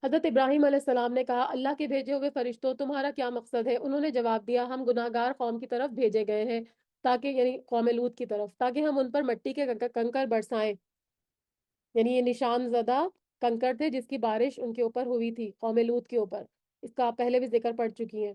حضرت ابراہیم علیہ السلام نے کہا، اللہ کے بھیجے ہوئے فرشتوں، تمہارا کیا مقصد ہے؟ انہوں نے جواب دیا، ہم گناہگار قوم کی طرف بھیجے گئے ہیں تاکہ، یعنی قوم لوط کی طرف، تاکہ ہم ان پر مٹی کے کنکر برسائیں، یعنی یہ نشان زدہ کنکر تھے جس کی بارش ان کے اوپر ہوئی تھی، قوم لوط کے اوپر، اس کا آپ پہلے بھی ذکر پڑ چکی ہیں،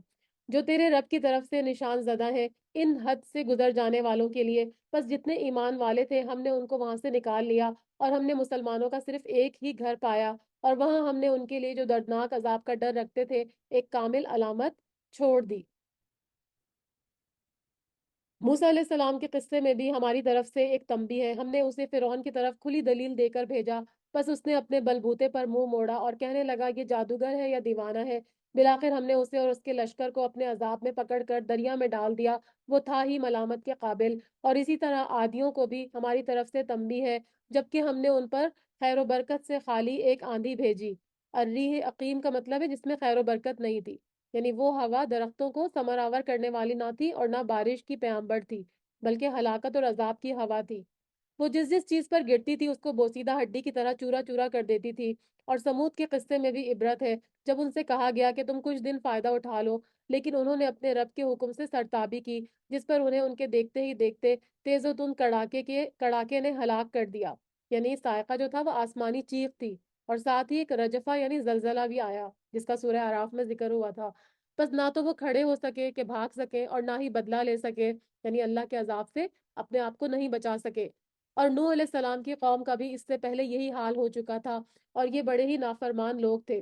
جو تیرے رب کی طرف سے نشان زدہ ہیں ان حد سے گزر جانے والوں کے لیے۔ بس جتنے ایمان والے تھے ہم نے ان کو وہاں سے نکال لیا، اور ہم نے مسلمانوں کا صرف ایک ہی گھر پایا، اور وہاں ہم نے ان کے لیے جو دردناک عذاب کا ڈر رکھتے تھے ایک کامل علامت چھوڑ دی۔ موسیٰ علیہ السلام کے قصے میں بھی ہماری طرف سے ایک تنبیہ ہے، ہم نے اسے فرعون کی طرف کھلی دلیل دے کر بھیجا، بس اس نے اپنے بلبوتے پر منہ موڑا اور کہنے لگا یہ جادوگر ہے یا دیوانہ ہے۔ بالآخر ہم نے اسے اور اس کے لشکر کو اپنے عذاب میں پکڑ کر دریا میں ڈال دیا، وہ تھا ہی ملامت کے قابل۔ اور اسی طرح عادیوں کو بھی ہماری طرف سے تنبیہ ہے، جبکہ ہم نے ان پر خیر و برکت سے خالی ایک آندھی بھیجی۔ الریح عقیم کا مطلب ہے جس میں خیر و برکت نہیں تھی، یعنی وہ ہوا درختوں کو ثمر آور کرنے والی نہ تھی اور نہ بارش کی پیامبر تھی، بلکہ ہلاکت اور عذاب کی ہوا تھی۔ وہ جس جس چیز پر گرتی تھی اس کو بوسیدہ ہڈی کی طرح چورا چورا کر دیتی تھی۔ اور سمود کے قصے میں بھی عبرت ہے، جب ان سے کہا گیا کہ تم کچھ دن فائدہ اٹھا لو، لیکن انہوں نے اپنے رب کے حکم سے سرتابی کی، جس پر انہیں ان کے دیکھتے ہی دیکھتے تیز و تند کڑاکے نے ہلاک کر دیا، یعنی صاعقہ جو تھا وہ آسمانی چیخ تھی، اور ساتھ ہی ایک رجفہ یعنی زلزلہ بھی آیا جس کا سورہ اعراف میں ذکر ہوا تھا۔ بس نہ تو وہ کھڑے ہو سکے کہ بھاگ سکے، اور نہ ہی بدلہ لے سکے، یعنی اللہ کے عذاب سے اپنے آپ کو نہیں بچا سکے۔ اور نوح علیہ السلام کی قوم کا بھی اس سے پہلے یہی حال ہو چکا تھا، اور یہ بڑے ہی نافرمان لوگ تھے۔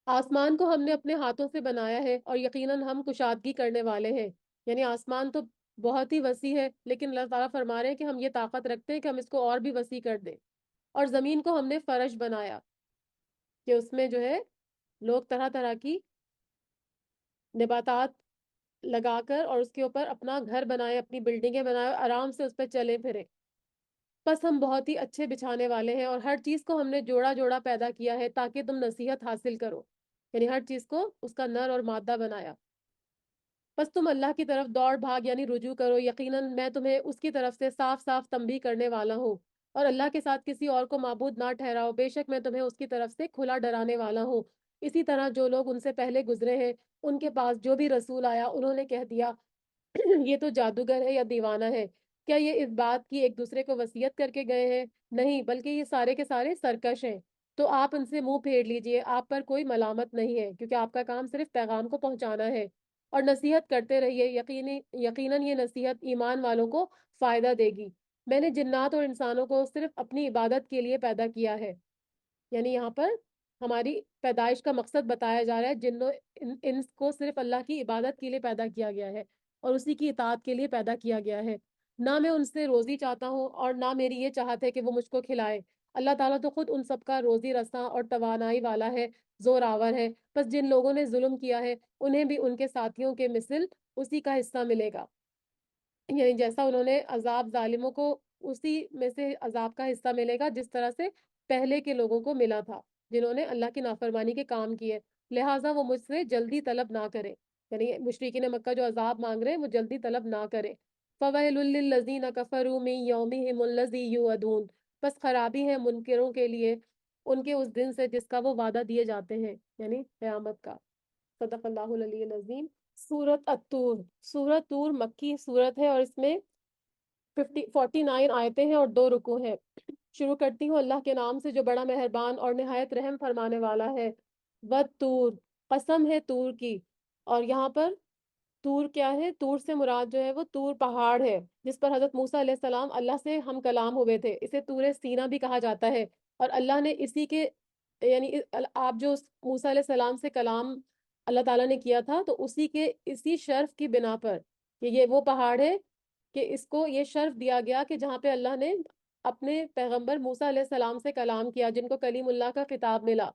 آسمان کو ہم نے اپنے ہاتھوں سے بنایا ہے، اور یقیناً ہم کشادگی کرنے والے ہیں، یعنی آسمان تو بہت ہی وسیع ہے، لیکن اللہ تعالیٰ فرما رہے ہیں کہ ہم یہ طاقت رکھتے ہیں کہ ہم اس کو اور بھی وسیع کر دیں۔ اور زمین کو ہم نے فرش بنایا کہ اس میں جو ہے لوگ طرح طرح کی نباتات لگا کر اور اس کے اوپر اپنا گھر بنائے، اپنی بلڈنگیں بنائے، اور آرام سے اس پہ چلے پھرے۔ بس ہم بہت ہی اچھے بچھانے والے ہیں، اور ہر چیز کو ہم نے جوڑا جوڑا پیدا کیا ہے تاکہ تم نصیحت حاصل کرو، یعنی ہر چیز کو اس کا نر اور مادہ بنایا۔ بس تم اللہ کی طرف دوڑ بھاگ یعنی رجوع کرو، یقیناً میں تمہیں اس کی طرف سے صاف صاف تنبیہ کرنے والا ہوں۔ اور اللہ کے ساتھ کسی اور کو معبود نہ ٹھہراؤ، بے شک میں تمہیں اس کی طرف سے کھلا ڈرانے والا ہوں۔ اسی طرح جو لوگ ان سے پہلے گزرے ہیں ان کے پاس جو بھی رسول آیا انہوں نے کہہ دیا یہ تو جادوگر ہے یا دیوانہ ہے۔ کیا یہ اس بات کی ایک دوسرے کو وصیت کر کے گئے ہیں؟ نہیں، بلکہ یہ سارے کے سارے سرکش ہیں۔ تو آپ ان سے منہ پھیر لیجئے، آپ پر کوئی ملامت نہیں ہے، کیونکہ آپ کا کام صرف پیغام کو پہنچانا ہے۔ اور نصیحت کرتے رہیے، یقیناً یہ نصیحت ایمان والوں کو فائدہ دے گی۔ میں نے جنات اور انسانوں کو صرف اپنی عبادت کے لیے پیدا کیا ہے، یعنی یہاں پر ہماری پیدائش کا مقصد بتایا جا رہا ہے، جنوں انس کو صرف اللہ کی عبادت کے لیے پیدا کیا گیا ہے، اور اسی کی اطاعت کے لیے پیدا کیا گیا ہے۔ نہ میں ان سے روزی چاہتا ہوں اور نہ میری یہ چاہت ہے کہ وہ مجھ کو کھلائے۔ اللہ تعالیٰ تو خود ان سب کا روزی رساں اور توانائی والا ہے، زور آور ہے۔ بس جن لوگوں نے ظلم کیا ہے انہیں بھی ان کے ساتھیوں کے مثل اسی کا حصہ ملے گا، یعنی جیسا انہوں نے عذاب ظالموں کو، اسی میں سے عذاب کا حصہ ملے گا جس طرح سے پہلے کے لوگوں کو ملا تھا جنہوں نے اللہ کی نافرمانی کے کام کیے۔ لہٰذا وہ مجھ سے جلدی طلب نہ کرے، یعنی مشرکین مکہ جو عذاب مانگ رہے ہیں وہ جلدی طلب نہ کرے۔ فَوَيْلٌ لِّلَّذِينَ كَفَرُوا مِن يَوْمِهِمُ الَّذِي يُوعَدُونَ، بس خرابی ہے منکروں کے لیے ان کے اس دن سے جس کا وہ وعدہ دیے جاتے ہیں، یعنی قیامت کا۔ صدق اللہ العلی العظیم۔ سورت الطور، سورت طور مکی سورت ہے، اور اس میں 49 آیتیں ہیں اور 2 رکوع ہیں۔ شروع کرتی ہوں اللہ کے نام سے جو بڑا مہربان اور نہایت رحم فرمانے والا ہے۔ والطور، قسم ہے طور کی۔ اور یہاں پر طور کیا ہے؟ طور سے مراد جو ہے وہ طور پہاڑ ہے جس پر حضرت موسیٰ علیہ السلام اللہ سے ہم کلام ہوئے تھے، اسے طور سینا بھی کہا جاتا ہے۔ اور اللہ نے اسی کے، یعنی آپ جو موسیٰ علیہ السلام سے کلام اللہ تعالیٰ نے کیا تھا تو اسی شرف کی بنا پر کہ یہ وہ پہاڑ ہے کہ اس کو یہ شرف دیا گیا کہ جہاں پہ اللہ نے اپنے پیغمبر موسیٰ علیہ السلام سے کلام کیا، جن کو کلیم اللہ کا خطاب ملا،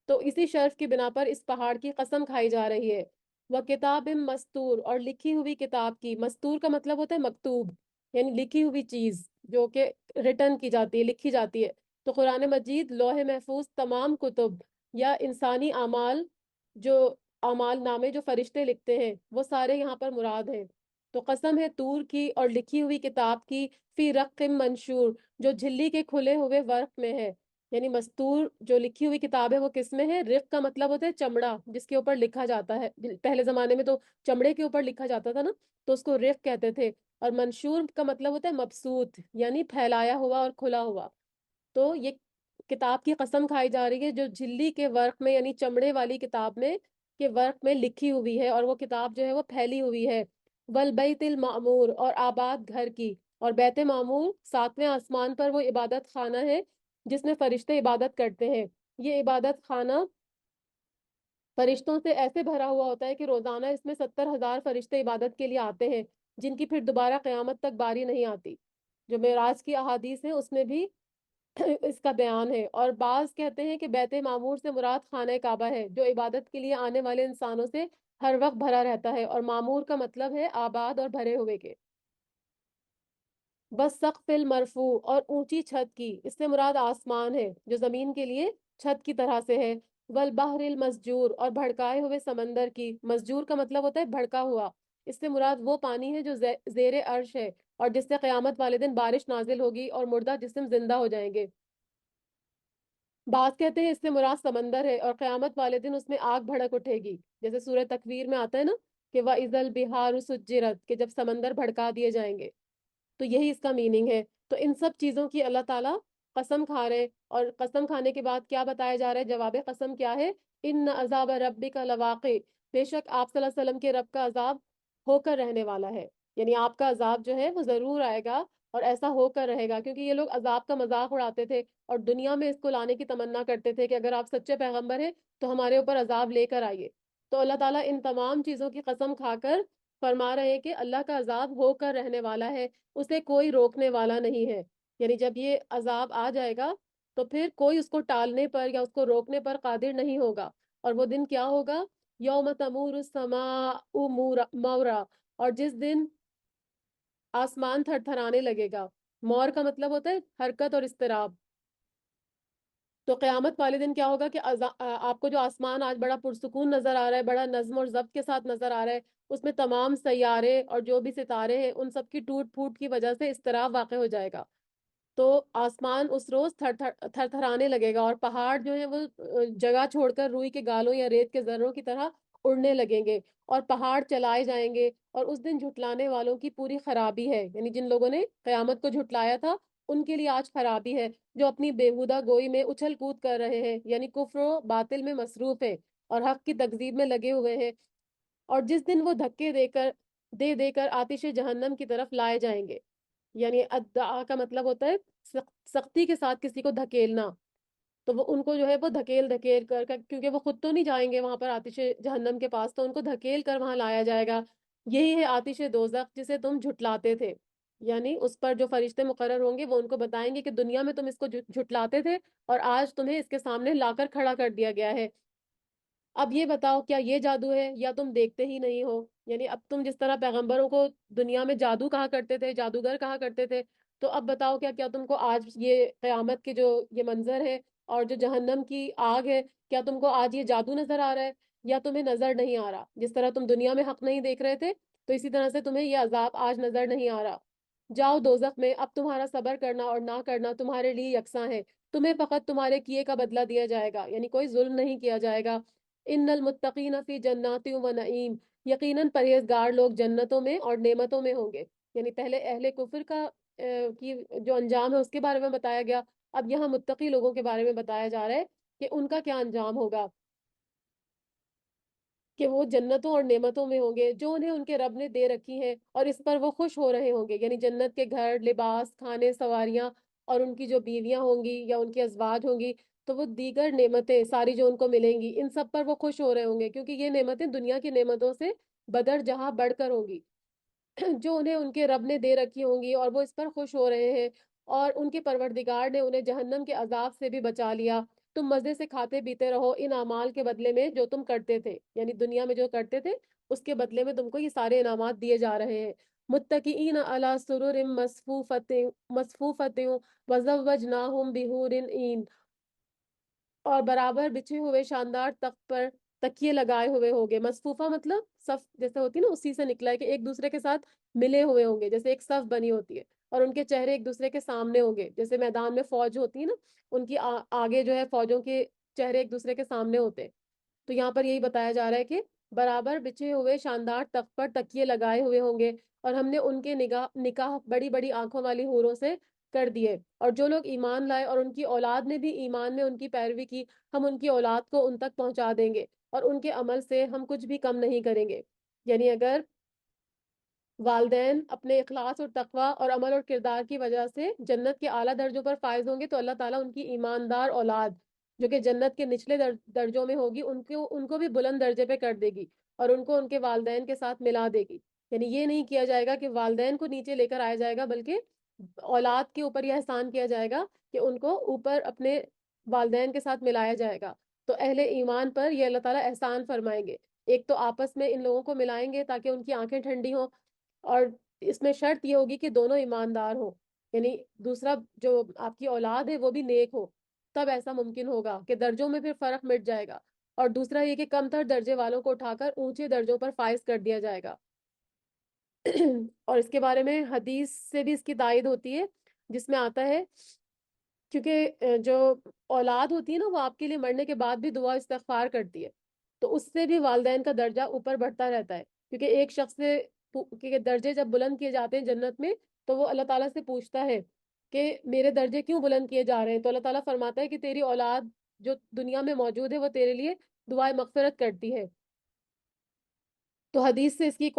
تو اسی شرف کی بنا پر اس پہاڑ کی قسم کھائی جا رہی ہے۔ وہ کتاب مستور، اور لکھی ہوئی کتاب کی، مستور کا مطلب ہوتا ہے مکتوب، یعنی لکھی ہوئی چیز جو کہ ریٹن کی جاتی ہے، لکھی جاتی ہے۔ تو قرآن مجید لوح محفوظ تمام کتب یا انسانی اعمال، جو اعمال نامے جو فرشتے لکھتے ہیں وہ سارے یہاں پر مراد ہیں۔ تو قسم ہے طور کی اور لکھی ہوئی کتاب کی، فی رق منشور، جو جھلی کے کھلے ہوئے ورق میں ہے۔ یعنی مستور جو لکھی ہوئی کتاب ہے وہ کس میں ہے؟ رق کا مطلب ہوتا ہے چمڑا، جس کے اوپر لکھا جاتا ہے، پہلے زمانے میں تو چمڑے کے اوپر لکھا جاتا تھا نا، تو اس کو رق کہتے تھے۔ اور منشور کا مطلب ہوتا ہے مبسوط، یعنی پھیلایا ہوا اور کھلا ہوا۔ تو یہ کتاب کی قسم کھائی جا رہی ہے جو جھلی کے ورق میں، یعنی چمڑے والی کتاب میں کے ورق میں لکھی ہوئی ہے، اور وہ کتاب جو ہے وہ پھیلی ہوئی ہے۔ والبیت المعمور، اور آباد گھر کی۔ اور بیت معمور 7ویں آسمان پر وہ عبادت خانہ ہے جس میں فرشتے عبادت کرتے ہیں۔ یہ عبادت خانہ فرشتوں سے ایسے بھرا ہوا ہوتا ہے کہ روزانہ اس میں 70,000 فرشتے عبادت کے لیے آتے ہیں، جن کی پھر دوبارہ قیامت تک باری نہیں آتی۔ جو معراج کی احادیث ہیں اس میں بھی اس کا بیان ہے۔ اور بعض کہتے ہیں کہ بیت معمور سے مراد خانہ کعبہ ہے، جو عبادت کے لیے آنے والے انسانوں سے ہر وقت بھرا رہتا ہے، اور معمور کا مطلب ہے آباد اور بھرے ہوئے کے۔ بس سقف المرفوع، اور اونچی چھت کی، اس سے مراد آسمان ہے جو زمین کے لیے چھت کی طرح سے ہے۔ والبحر المسجور، اور بھڑکائے ہوئے سمندر کی۔ مسجور کا مطلب ہوتا ہے بھڑکا ہوا، اس سے مراد وہ پانی ہے جو زیر عرش ہے، اور جس سے قیامت والے دن بارش نازل ہوگی اور مردہ جسم زندہ ہو جائیں گے۔ بعض کہتے ہیں اس سے مراد سمندر ہے، اور قیامت والے دن اس میں آگ بھڑک اٹھے گی، جیسے سورہ تکویر میں آتا ہے نا کہ وَإِذَا الْبِحَارُ سُجِّرَتْ، کہ جب سمندر بھڑکا دیے جائیں گے۔ تو یہی اس کا میننگ ہے۔ تو ان سب چیزوں کی اللہ تعالیٰ قسم کھا رہے، اور قسم کھانے کے بعد کیا بتایا جا رہا ہے؟ جواب قسم کیا ہے؟ ان عذاب ربک لواقع، بے شک آپ صلی اللہ علیہ وسلم کے رب کا عذاب ہو کر رہنے والا ہے، یعنی آپ کا عذاب جو ہے وہ ضرور آئے گا، اور ایسا ہو کر رہے گا، کیونکہ یہ لوگ عذاب کا مذاق اڑاتے تھے اور دنیا میں اس کو لانے کی تمنا کرتے تھے کہ اگر آپ سچے پیغمبر ہیں تو ہمارے اوپر عذاب لے کر آئیے۔ تو اللہ تعالیٰ ان تمام چیزوں کی قسم کھا کر فرما رہے ہیں کہ اللہ کا عذاب ہو کر رہنے والا ہے، اسے کوئی روکنے والا نہیں ہے۔ یعنی جب یہ عذاب آ جائے گا تو پھر کوئی اس کو ٹالنے پر یا اس کو روکنے پر قادر نہیں ہوگا۔ اور وہ دن کیا ہوگا؟ یوم تمور السماء مورا، اور جس دن آسمان تھر تھرانے لگے گا۔ مور کا مطلب ہوتا ہے حرکت اور اضطراب۔ تو قیامت والے دن کیا ہوگا کہ آپ کو جو آسمان آج بڑا پرسکون نظر آ رہا ہے، بڑا نظم اور ضبط کے ساتھ نظر آ رہا ہے، اس میں تمام سیارے اور جو بھی ستارے ہیں ان سب کی ٹوٹ پھوٹ کی وجہ سے اضطراب واقع ہو جائے گا۔ تو آسمان اس روز تھر تھرانے لگے گا، اور پہاڑ جو ہے وہ جگہ چھوڑ کر روئی کے گالوں یا ریت کے ذروں کی طرح اڑنے لگیں گے، اور پہاڑ چلائے جائیں گے۔ اور اس دن جھٹلانے والوں کی پوری خرابی ہے، یعنی جن لوگوں نے قیامت کو جھٹلایا تھا ان کے لیے آج خرابی ہے، جو اپنی بےہودہ گوئی میں اچھل کود کر رہے ہیں، یعنی کفر و باطل میں مصروف ہیں اور حق کی تکذیب میں لگے ہوئے ہیں۔ اور جس دن وہ دھکے دے کر آتش جہنم کی طرف لائے جائیں گے۔ یعنی ادعا کا مطلب ہوتا ہے سختی کے ساتھ کسی کو دھکیلنا، تو وہ ان کو جو ہے وہ دھکیل دھکیل کر کیونکہ وہ خود تو نہیں جائیں گے وہاں پر آتش جہنم کے پاس، تو ان کو دھکیل کر وہاں لایا جائے گا۔ یہی ہے آتش دوزخ جسے تم جھٹلاتے تھے۔ یعنی اس پر جو فرشتے مقرر ہوں گے وہ ان کو بتائیں گے کہ دنیا میں تم اس کو جھٹلاتے تھے، اور آج تمہیں اس کے سامنے لا کر کھڑا کر دیا گیا ہے۔ اب یہ بتاؤ کیا یہ جادو ہے یا تم دیکھتے ہی نہیں ہو؟ یعنی اب تم جس طرح پیغمبروں کو دنیا میں جادو کہا کرتے تھے، جادوگر کہا کرتے تھے، تو اب بتاؤ کیا تم کو آج یہ قیامت کے جو یہ منظر ہے اور جو جہنم کی آگ ہے، کیا تم کو آج یہ جادو نظر آ رہا ہے یا تمہیں نظر نہیں آ رہا؟ جس طرح تم دنیا میں حق نہیں دیکھ رہے تھے تو اسی طرح سے تمہیں یہ عذاب آج نظر نہیں آ رہا۔ جاؤ دوزخ میں، اب تمہارا صبر کرنا اور نہ کرنا تمہارے لیے یکساں ہے، تمہیں فقط تمہارے کیے کا بدلہ دیا جائے گا، یعنی کوئی ظلم نہیں کیا جائے گا۔ ان المتقین فی جنات و نعیم، یقیناً پرہیزگار لوگ جنتوں میں اور نعمتوں میں ہوں گے۔ یعنی پہلے اہل کفر کی جو انجام ہے اس کے بارے میں بتایا گیا، اب یہاں متقی لوگوں کے بارے میں بتایا جا رہا ہے کہ ان کا کیا انجام ہوگا، کہ وہ جنتوں اور نعمتوں میں ہوں گے جو انہیں ان کے رب نے دے رکھی ہیں، اور اس پر وہ خوش ہو رہے ہوں گے۔ یعنی جنت کے گھر، لباس، کھانے، سواریاں، اور ان کی جو بیویاں ہوں گی یا ان کی ازواج ہوں گی، تو وہ دیگر نعمتیں ساری جو ان کو ملیں گی ان سب پر وہ خوش ہو رہے ہوں گے، کیونکہ یہ نعمتیں دنیا کی نعمتوں سے بدر جہاں بڑھ کر ہوں گی جو انہیں ان کے رب نے دے رکھی ہوں گی، اور وہ اس پر خوش ہو رہے ہیں۔ اور ان کے پروردگار نے انہیں جہنم کے عذاب سے بھی بچا لیا۔ تم مزے سے کھاتے پیتے رہو ان اعمال کے بدلے میں جو تم کرتے تھے، یعنی دنیا میں جو کرتے تھے اس کے بدلے میں تم کو یہ سارے انعامات دیے جا رہے ہیں۔ متکئین علی سرر مصفوفۃ وزوجناہم بحور عین، اور برابر بچھے ہوئے شاندار تخت پر تکیے لگائے ہوئے ہوں گے. مصفوفہ مطلب صف جیسے ہوتی ہے نا، اسی سے نکلا ہے کہ ایک دوسرے کے ساتھ ملے ہوئے ہوں گے، جیسے ایک صف بنی ہوتی ہے، اور ان کے چہرے ایک دوسرے کے سامنے ہوں گے. جیسے میدان میں فوج ہوتی ہے نا، ان کی آگے جو ہے فوجوں کے چہرے ایک دوسرے کے سامنے ہوتے ہیں. تو یہاں پر یہی بتایا جا رہا ہے کہ برابر بچھے ہوئے شاندار تخت پر تکیے لگائے ہوئے ہوں گے، اور ہم نے ان کے نکاح بڑی بڑی آنکھوں والی حوروں سے کر دیے. اور جو لوگ ایمان لائے اور ان کی اولاد نے بھی ایمان میں ان کی پیروی کی، ہم ان کی اولاد کو ان تک پہنچا دیں گے، اور ان کے عمل سے ہم کچھ بھی کم نہیں کریں گے. یعنی اگر والدین اپنے اخلاص اور تقوی اور عمل اور کردار کی وجہ سے جنت کے اعلیٰ درجوں پر فائز ہوں گے، تو اللہ تعالیٰ ان کی ایماندار اولاد جو کہ جنت کے نچلے درجوں میں ہوگی، ان کو بھی بلند درجے پہ کر دے گی، اور ان کو ان کے والدین کے ساتھ ملا دے گی. یعنی یہ نہیں کیا جائے گا کہ والدین کو نیچے لے کر آیا جائے گا، بلکہ اولاد کے اوپر یہ احسان کیا جائے گا کہ ان کو اوپر اپنے والدین کے ساتھ ملایا جائے گا. تو اہل ایمان پر یہ اللہ تعالیٰ احسان فرمائیں گے. ایک تو آپس میں ان لوگوں کو ملائیں گے تاکہ ان کی آنکھیں ٹھنڈی ہوں، اور اس میں شرط یہ ہوگی کہ دونوں ایماندار ہوں. یعنی دوسرا جو آپ کی اولاد ہے وہ بھی نیک ہو، تب ایسا ممکن ہوگا کہ درجوں میں پھر فرق مٹ جائے گا. اور دوسرا یہ کہ کم تر درجے والوں کو اٹھا کر اونچے درجوں پر فائز کر دیا جائے گا. اور اس کے بارے میں حدیث سے بھی اس کی تائید ہوتی ہے، جس میں آتا ہے کیونکہ جو اولاد ہوتی ہے نا، وہ آپ کے لیے مرنے کے بعد بھی دعا استغفار کرتی ہے، تو اس سے بھی والدین کا درجہ اوپر بڑھتا رہتا ہے. کیونکہ ایک شخص سے کہ درجے جب بلند کیے جاتے ہیں جنت میں، تو وہ اللہ تعالیٰ سے پوچھتا ہے کہ میرے درجے کیوں بلند کیے جا رہے ہیں، تو اللہ تعالیٰ فرماتا ہے کہ تیری اولاد جو دنیا میں موجود ہے وہ تیرے لیے دعائیں مغفرت کرتی ہے. تو حدیث سے اس کی ایک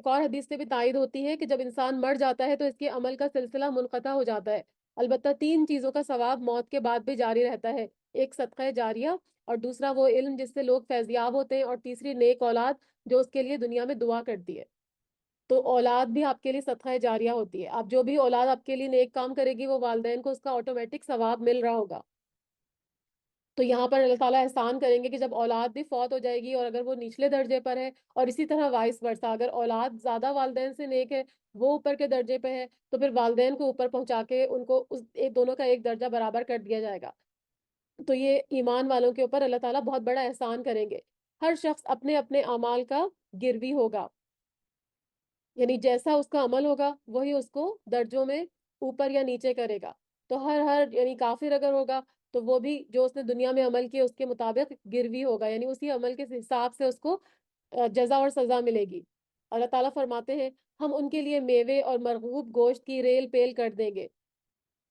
اور حدیث سے بھی تائید ہوتی ہے کہ جب انسان مر جاتا ہے تو اس کے عمل کا سلسلہ منقطع ہو جاتا ہے. البتہ 3 چیزوں کا ثواب موت کے بعد بھی جاری رہتا ہے: ایک صدقہ جاریہ، اور دوسرا وہ علم جس سے لوگ فیضیاب ہوتے ہیں، اور تیسری نیک اولاد جو اس کے لیے دنیا میں دعا کرتی ہے. تو اولاد بھی آپ کے لیے صدقہ جاریہ ہوتی ہے. آپ جو بھی اولاد آپ کے لیے نیک کام کرے گی، وہ والدین کو اس کا آٹومیٹک ثواب مل رہا ہوگا. تو یہاں پر اللہ تعالیٰ احسان کریں گے کہ جب اولاد بھی فوت ہو جائے گی، اور اگر وہ نچلے درجے پر ہے، اور اسی طرح وائس ورثہ، اگر اولاد زیادہ والدین سے نیک ہے، وہ اوپر کے درجے پہ ہے، تو پھر والدین کو اوپر پہنچا کے ان کو دونوں کا ایک درجہ برابر کر دیا جائے گا. تو یہ ایمان والوں کے اوپر اللہ تعالیٰ بہت بڑا احسان کریں گے. ہر شخص اپنے اپنے اعمال کا گروی ہوگا، یعنی جیسا اس کا عمل ہوگا وہی اس کو درجوں میں اوپر یا نیچے کرے گا. تو ہر یعنی کافر اگر ہوگا تو وہ بھی جو اس نے دنیا میں عمل کیا اس کے مطابق گروی ہوگا، یعنی اسی عمل کے حساب سے اس کو جزا اور سزا ملے گی. اللہ تعالیٰ فرماتے ہیں ہم ان کے لیے میوے اور مرغوب گوشت کی ریل پیل کر دیں گے.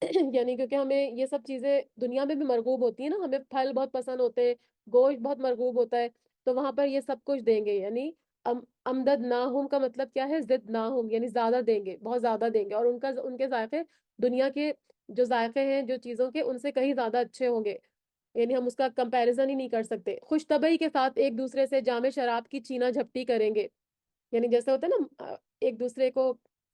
یعنی کیونکہ ہمیں یہ سب چیزیں دنیا میں بھی مرغوب ہوتی ہیں نا، ہمیں پھل بہت پسند ہوتے ہیں، گوشت بہت مرغوب ہوتا ہے، تو وہاں پر یہ سب کچھ دیں گے. یعنی امدد نہ ہوں کا مطلب کیا ہے؟ زد نہ ہوں، یعنی زیادہ دیں گے، بہت زیادہ دیں گے. اور ان کے ذائقے دنیا کے جو ذائقے ہیں جو چیزوں کے، ان سے کہیں زیادہ اچھے ہوں گے. یعنی ہم اس کا کمپیریزن ہی نہیں کر سکتے. خوش طبعی کے ساتھ ایک دوسرے سے جام شراب کی چھینا جھپٹی کریں گے. یعنی جیسے ہوتا ہے نا، ایک دوسرے کو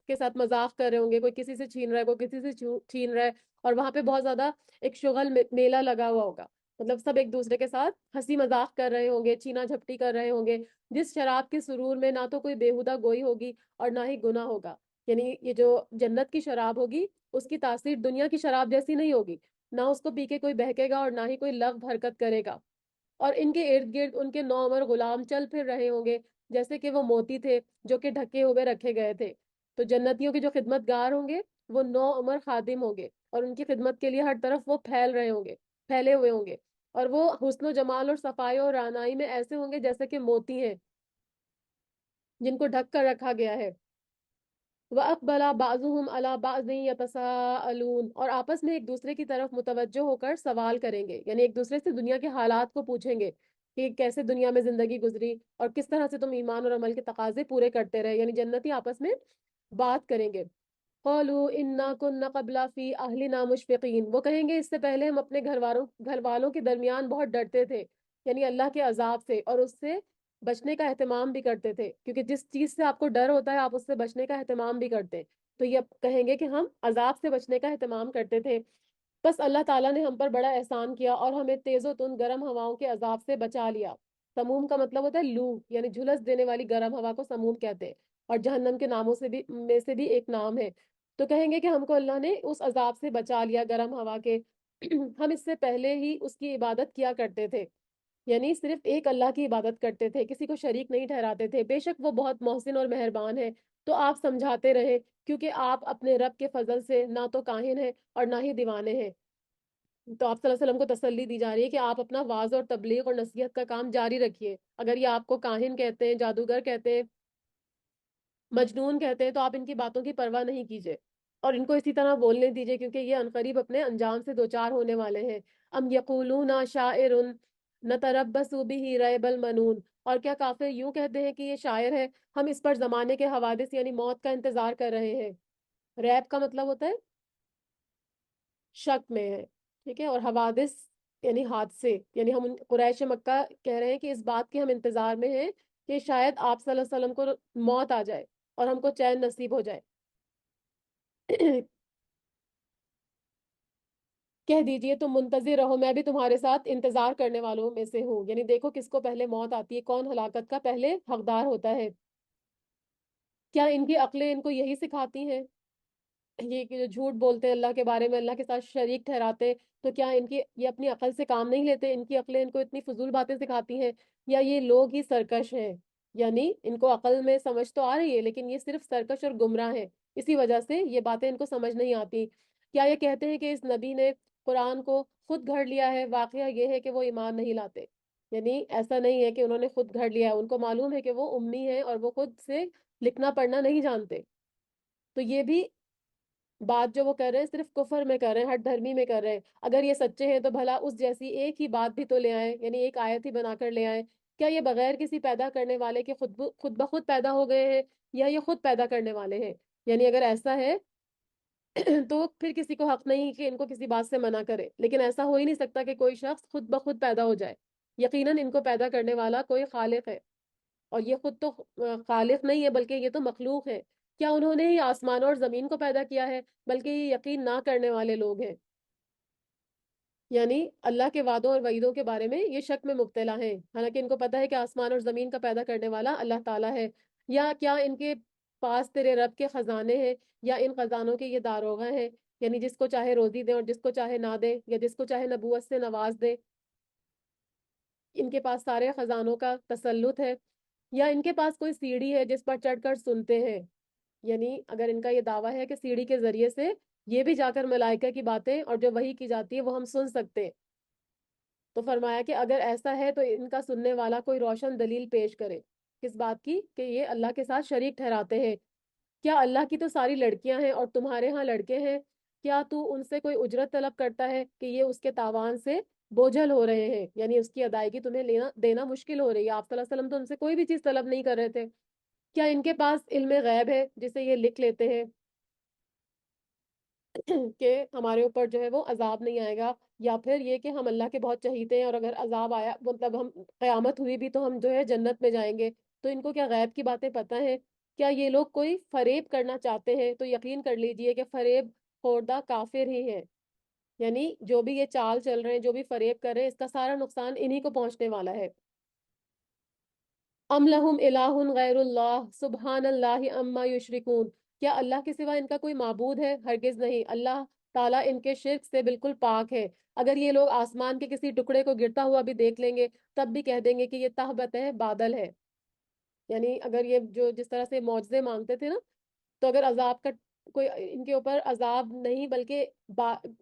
کے ساتھ مذاق کر رہے ہوں گے، کوئی کسی سے چھین رہا ہے، کوئی کسی سے چھین رہا ہے، اور وہاں پہ بہت زیادہ ایک شغل میلہ لگا ہوا ہوگا. مطلب سب ایک دوسرے کے ساتھ ہنسی مذاق کر رہے ہوں گے، چھینا جھپٹی کر رہے ہوں گے، جس شراب کے سرور میں نہ تو کوئی بےہودہ گوئی ہوگی اور نہ ہی گناہ ہوگا. یعنی یہ جو جنت کی شراب ہوگی اس کی تاثیر دنیا کی شراب جیسی نہیں ہوگی، نہ اس کو پی کے کوئی بہکے گا اور نہ ہی کوئی لغو حرکت کرے گا. اور ان کے ارد گرد ان کے 9 عمر غلام چل پھر رہے ہوں گے، جیسے کہ وہ موتی تھے جو کہ ڈھکے ہوئے رکھے گئے تھے. تو جنتیوں کے جو خدمت گار ہوں گے وہ 9 عمر خادم ہوں گے، اور ان کی خدمت کے لیے ہر طرف وہ پھیلے ہوئے ہوں گے. اور وہ حسن و جمال اور صفائی اور رعنائی میں ایسے ہوں گے جیسے کہ موتی ہیں جن کو ڈھک کر رکھا گیا ہے. وَأَقْبَلَ بَعْضُهُمْ عَلَى بَعْضٍ يَتَسَاءَلُونَ، اور آپس میں ایک دوسرے کی طرف متوجہ ہو کر سوال کریں گے، یعنی ایک دوسرے سے دنیا کے حالات کو پوچھیں گے کہ کیسے دنیا میں زندگی گزری اور کس طرح سے تم ایمان اور عمل کے تقاضے پورے کرتے رہے. یعنی جنتی آپس میں بات کریں گے. قَالُوا إِنَّا كُنَّا قَبْلَ فِي أَهْلِنَا مُشْفِقِينَ، وہ کہیں گے اس سے پہلے ہم اپنے گھر والوں کے درمیان بہت ڈرتے تھے، یعنی اللہ کے عذاب سے، اور اس سے بچنے کا اہتمام بھی کرتے تھے. کیونکہ جس چیز سے آپ کو ڈر ہوتا ہے آپ اس سے بچنے کا اہتمام بھی کرتے. تو یہ کہیں گے کہ ہم عذاب سے بچنے کا اہتمام کرتے تھے، بس اللہ تعالیٰ نے ہم پر بڑا احسان کیا اور ہمیں تیز و تند گرم ہواؤں کے عذاب سے بچا لیا. سموم کا مطلب ہوتا ہے لو، یعنی جھلس دینے والی گرم ہوا کو سموم کہتے ہیں، اور جہنم کے ناموں سے بھی ایک نام ہے. تو کہیں گے کہ ہم کو اللہ نے اس عذاب سے بچا لیا گرم ہوا کے. ہم اس سے پہلے ہی اس کی عبادت کیا کرتے تھے. یعنی صرف ایک اللہ کی عبادت کرتے تھے، کسی کو شریک نہیں ٹھہراتے تھے، بے شک وہ بہت محسن اور مہربان ہے، تو آپ سمجھاتے رہے، کیونکہ آپ اپنے رب کے فضل سے نہ تو کاہن ہیں اور نہ ہی دیوانے ہیں۔ تو آپ صلی اللہ علیہ وسلم کو تسلی دی جا رہی ہے کہ آپ اپنا واعظ اور تبلیغ اور نصیحت کا کام جاری رکھیے۔ اگر یہ آپ کو کاہن کہتے ہیں، جادوگر کہتے ہیں، مجنون کہتے ہیں، تو آپ ان کی باتوں کی پرواہ نہیں کیجیے اور ان کو اسی طرح بولنے دیجیے، کیونکہ یہ عنقریب اپنے انجام سے دوچار ہونے والے ہیں۔ ام یقولون شاعر نتربص به ریب المنون، اور کیا کافر یوں کہتے ہیں کہ یہ شاعر ہے، ہم اس پر زمانے کے حوادث یعنی موت کا انتظار کر رہے ہیں۔ ریب کا مطلب ہوتا ہے شک میں ہے، ٹھیک ہے، اور حوادث یعنی حادثے، یعنی ہم قریش مکہ کہہ رہے ہیں کہ اس بات کے ہم انتظار میں ہیں کہ شاید آپ صلی اللہ علیہ وسلم کو موت آ جائے اور ہم کو چین نصیب ہو جائے۔ کہہ دیجئے تم منتظر رہو، میں بھی تمہارے ساتھ انتظار کرنے والوں میں سے ہوں، یعنی دیکھو کس کو پہلے موت آتی ہے، کون ہلاکت کا پہلے حقدار ہوتا ہے۔ کیا ان کی عقلیں ان کو یہی سکھاتی ہیں؟ یہ کہ جو جھوٹ بولتے ہیں اللہ کے بارے میں، اللہ کے ساتھ شریک ٹھہراتے ہیں، تو کیا ان کی یہ اپنی عقل سے کام نہیں لیتے؟ ان کی عقلیں ان کو اتنی فضول باتیں سکھاتی ہیں، یا یہ لوگ ہی سرکش ہیں؟ یعنی ان کو عقل میں سمجھ تو آ رہی ہے، لیکن یہ صرف سرکش اور گمراہ ہیں، اسی وجہ سے یہ باتیں ان کو سمجھ نہیں آتی۔ کیا یہ کہتے ہیں کہ اس نبی نے قرآن کو خود گھڑ لیا ہے؟ واقعہ یہ ہے کہ وہ ایمان نہیں لاتے، یعنی ایسا نہیں ہے کہ انہوں نے خود گھڑ لیا ہے، ان کو معلوم ہے کہ وہ امی ہیں اور وہ خود سے لکھنا پڑھنا نہیں جانتے۔ تو یہ بھی بات جو وہ کر رہے ہیں صرف کفر میں کر رہے ہیں، ہٹ دھرمی میں کر رہے ہیں۔ اگر یہ سچے ہیں تو بھلا اس جیسی ایک ہی بات بھی تو لے آئیں، یعنی ایک آیت ہی بنا کر لے آئیں۔ کیا یہ بغیر کسی پیدا کرنے والے کے خود بخود پیدا ہو گئے ہیں، یا یہ خود پیدا کرنے والے ہیں؟ یعنی اگر ایسا ہے تو پھر کسی کو حق نہیں کہ ان کو کسی بات سے منع کرے، لیکن ایسا ہو ہی نہیں سکتا کہ کوئی شخص خود بخود پیدا ہو جائے، یقیناً ان کو پیدا کرنے والا کوئی خالق ہے، اور یہ خود تو خالق نہیں ہے بلکہ یہ تو مخلوق ہے۔ کیا انہوں نے ہی آسمان اور زمین کو پیدا کیا ہے؟ بلکہ یہ یقین نہ کرنے والے لوگ ہیں، یعنی اللہ کے وعدوں اور وعیدوں کے بارے میں یہ شک میں مبتلا ہیں، حالانکہ ان کو پتا ہے کہ آسمان اور زمین کا پیدا کرنے والا اللہ تعالیٰ ہے۔ یا کیا ان کے پاس تیرے رب کے خزانے ہیں، یا ان خزانوں کے یہ داروغہ ہیں، یعنی جس کو چاہے روزی دیں اور جس کو چاہے نہ دیں، یا جس کو چاہے نبوت سے نواز دے، ان کے پاس سارے خزانوں کا تسلط ہے؟ یا ان کے پاس کوئی سیڑھی ہے جس پر چڑھ کر سنتے ہیں؟ یعنی اگر ان کا یہ دعویٰ ہے کہ سیڑھی کے ذریعے سے یہ بھی جا کر ملائکہ کی باتیں اور جو وحی کی جاتی ہے وہ ہم سن سکتے ہیں، تو فرمایا کہ اگر ایسا ہے تو ان کا سننے والا کوئی روشن دلیل پیش کرے، کس بات کی؟ کہ یہ اللہ کے ساتھ شریک ٹھہراتے ہیں۔ کیا اللہ کی تو ساری لڑکیاں ہیں اور تمہارے ہاں لڑکے ہیں؟ کیا تو ان سے کوئی اجرت طلب کرتا ہے کہ یہ اس کے تاوان سے بوجھل ہو رہے ہیں، یعنی اس کی ادائیگی تمہیں لینا دینا مشکل ہو رہی ہے؟ آپ صلی اللہ علیہ وسلم تو ان سے کوئی بھی چیز طلب نہیں کر رہے تھے۔ کیا ان کے پاس علم غیب ہے جسے یہ لکھ لیتے ہیں کہ ہمارے اوپر جو ہے وہ عذاب نہیں آئے گا، یا پھر یہ کہ ہم اللہ کے بہت چہیتے ہیں اور اگر عذاب آیا مطلب ہم قیامت ہوئی بھی تو ہم جو ہے جنت میں جائیں گے؟ تو ان کو کیا غیب کی باتیں پتہ ہیں؟ کیا یہ لوگ کوئی فریب کرنا چاہتے ہیں؟ تو یقین کر لیجئے کہ فریب خوردہ کافر ہی ہے، یعنی جو بھی یہ چال چل رہے ہیں، جو بھی فریب کر رہے ہیں، اس کا سارا نقصان انہی کو پہنچنے والا ہے۔ ام لہم الہ غیر اللہ سبحان اللہ اما یشرکون، کیا اللہ کے سوا ان کا کوئی معبود ہے؟ ہرگز نہیں، اللہ تعالیٰ ان کے شرک سے بالکل پاک ہے۔ اگر یہ لوگ آسمان کے کسی ٹکڑے کو گرتا ہوا بھی دیکھ لیں گے تب بھی کہہ دیں گے کہ یہ تہبط ہے، بادل ہے، یعنی اگر یہ جو جس طرح سے معجزے مانگتے تھے نا، تو اگر عذاب کا کوئی ان کے اوپر عذاب نہیں بلکہ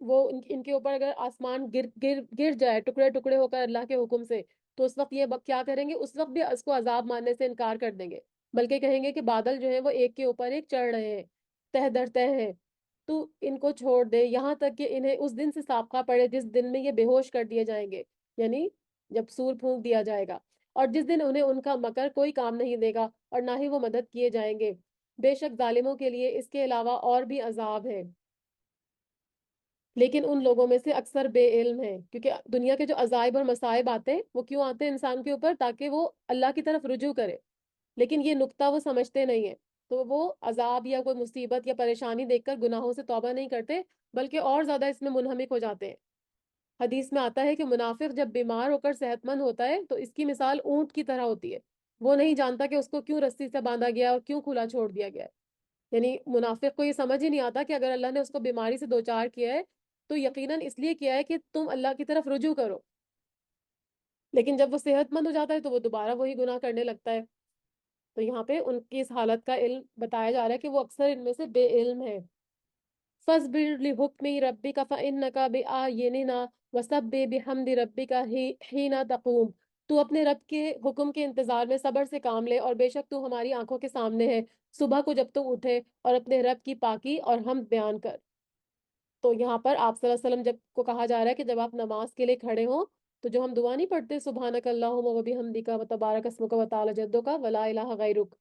وہ ان کے اوپر اگر آسمان گر جائے ٹکڑے ٹکڑے ہو کر اللہ کے حکم سے، تو اس وقت یہ کیا کریں گے؟ اس وقت بھی اس کو عذاب ماننے سے انکار کر دیں گے، بلکہ کہیں گے کہ بادل جو ہے وہ ایک کے اوپر ایک چڑھ رہے ہیں، تہ در تہ ہیں، تو ان کو چھوڑ دے یہاں تک کہ انہیں اس دن سے سابقہ پڑے جس دن میں یہ بے ہوش کر دیے جائیں گے، یعنی جب سور پھونک دیا جائے گا، اور جس دن انہیں ان کا مکر کوئی کام نہیں دے گا اور نہ ہی وہ مدد کیے جائیں گے۔ بے شک ظالموں کے لیے اس کے علاوہ اور بھی عذاب ہے، لیکن ان لوگوں میں سے اکثر بے علم ہیں، کیونکہ دنیا کے جو عذائب اور مصائب آتے ہیں وہ کیوں آتے ہیں انسان کے اوپر؟ تاکہ وہ اللہ کی طرف رجوع کرے، لیکن یہ نقطہ وہ سمجھتے نہیں ہیں، تو وہ عذاب یا کوئی مصیبت یا پریشانی دیکھ کر گناہوں سے توبہ نہیں کرتے، بلکہ اور زیادہ اس میں منہمک ہو جاتے ہیں۔ حدیث میں آتا ہے کہ منافق جب بیمار ہو کر صحت مند ہوتا ہے تو اس کی مثال اونٹ کی طرح ہوتی ہے، وہ نہیں جانتا کہ اس کو کیوں رسی سے باندھا گیا اور کیوں کھلا چھوڑ دیا گیا ہے، یعنی منافق کو یہ سمجھ ہی نہیں آتا کہ اگر اللہ نے اس کو بیماری سے دوچار کیا ہے تو یقیناً اس لیے کیا ہے کہ تم اللہ کی طرف رجوع کرو، لیکن جب وہ صحت مند ہو جاتا ہے تو وہ دوبارہ وہی گناہ کرنے لگتا ہے. تو یہاں پہ ان کی اس حالت کا علم بتایا جا رہا ہے کہ وہ اکثر ان میں سے بے علم ہے. فَاصْبِرْ لِحُكْمِ رَبِّكَ فَإِنَّكَ بِأَعْيُنِنَا وَسَبِّحْ بِحَمْدِ رَبِّكَ حِينَ تَقُومُ. تو اپنے رب کے حکم کے انتظار میں صبر سے کام لے، اور بے شک تو ہماری آنکھوں کے سامنے ہے صبح کو جب تو اٹھے، اور اپنے رب کی پاکی اور حمد بیان کر. تو یہاں پر آپ صلی اللہ علیہ وسلم جب کو کہا جا رہا ہے کہ جب آپ نماز کے لیے کھڑے ہوں تو جو ہم دعا نہیں پڑھتے سبحانک اللہم و بحمدک و تبارک اسمک و تعالی جدک ولا الہ غیرک،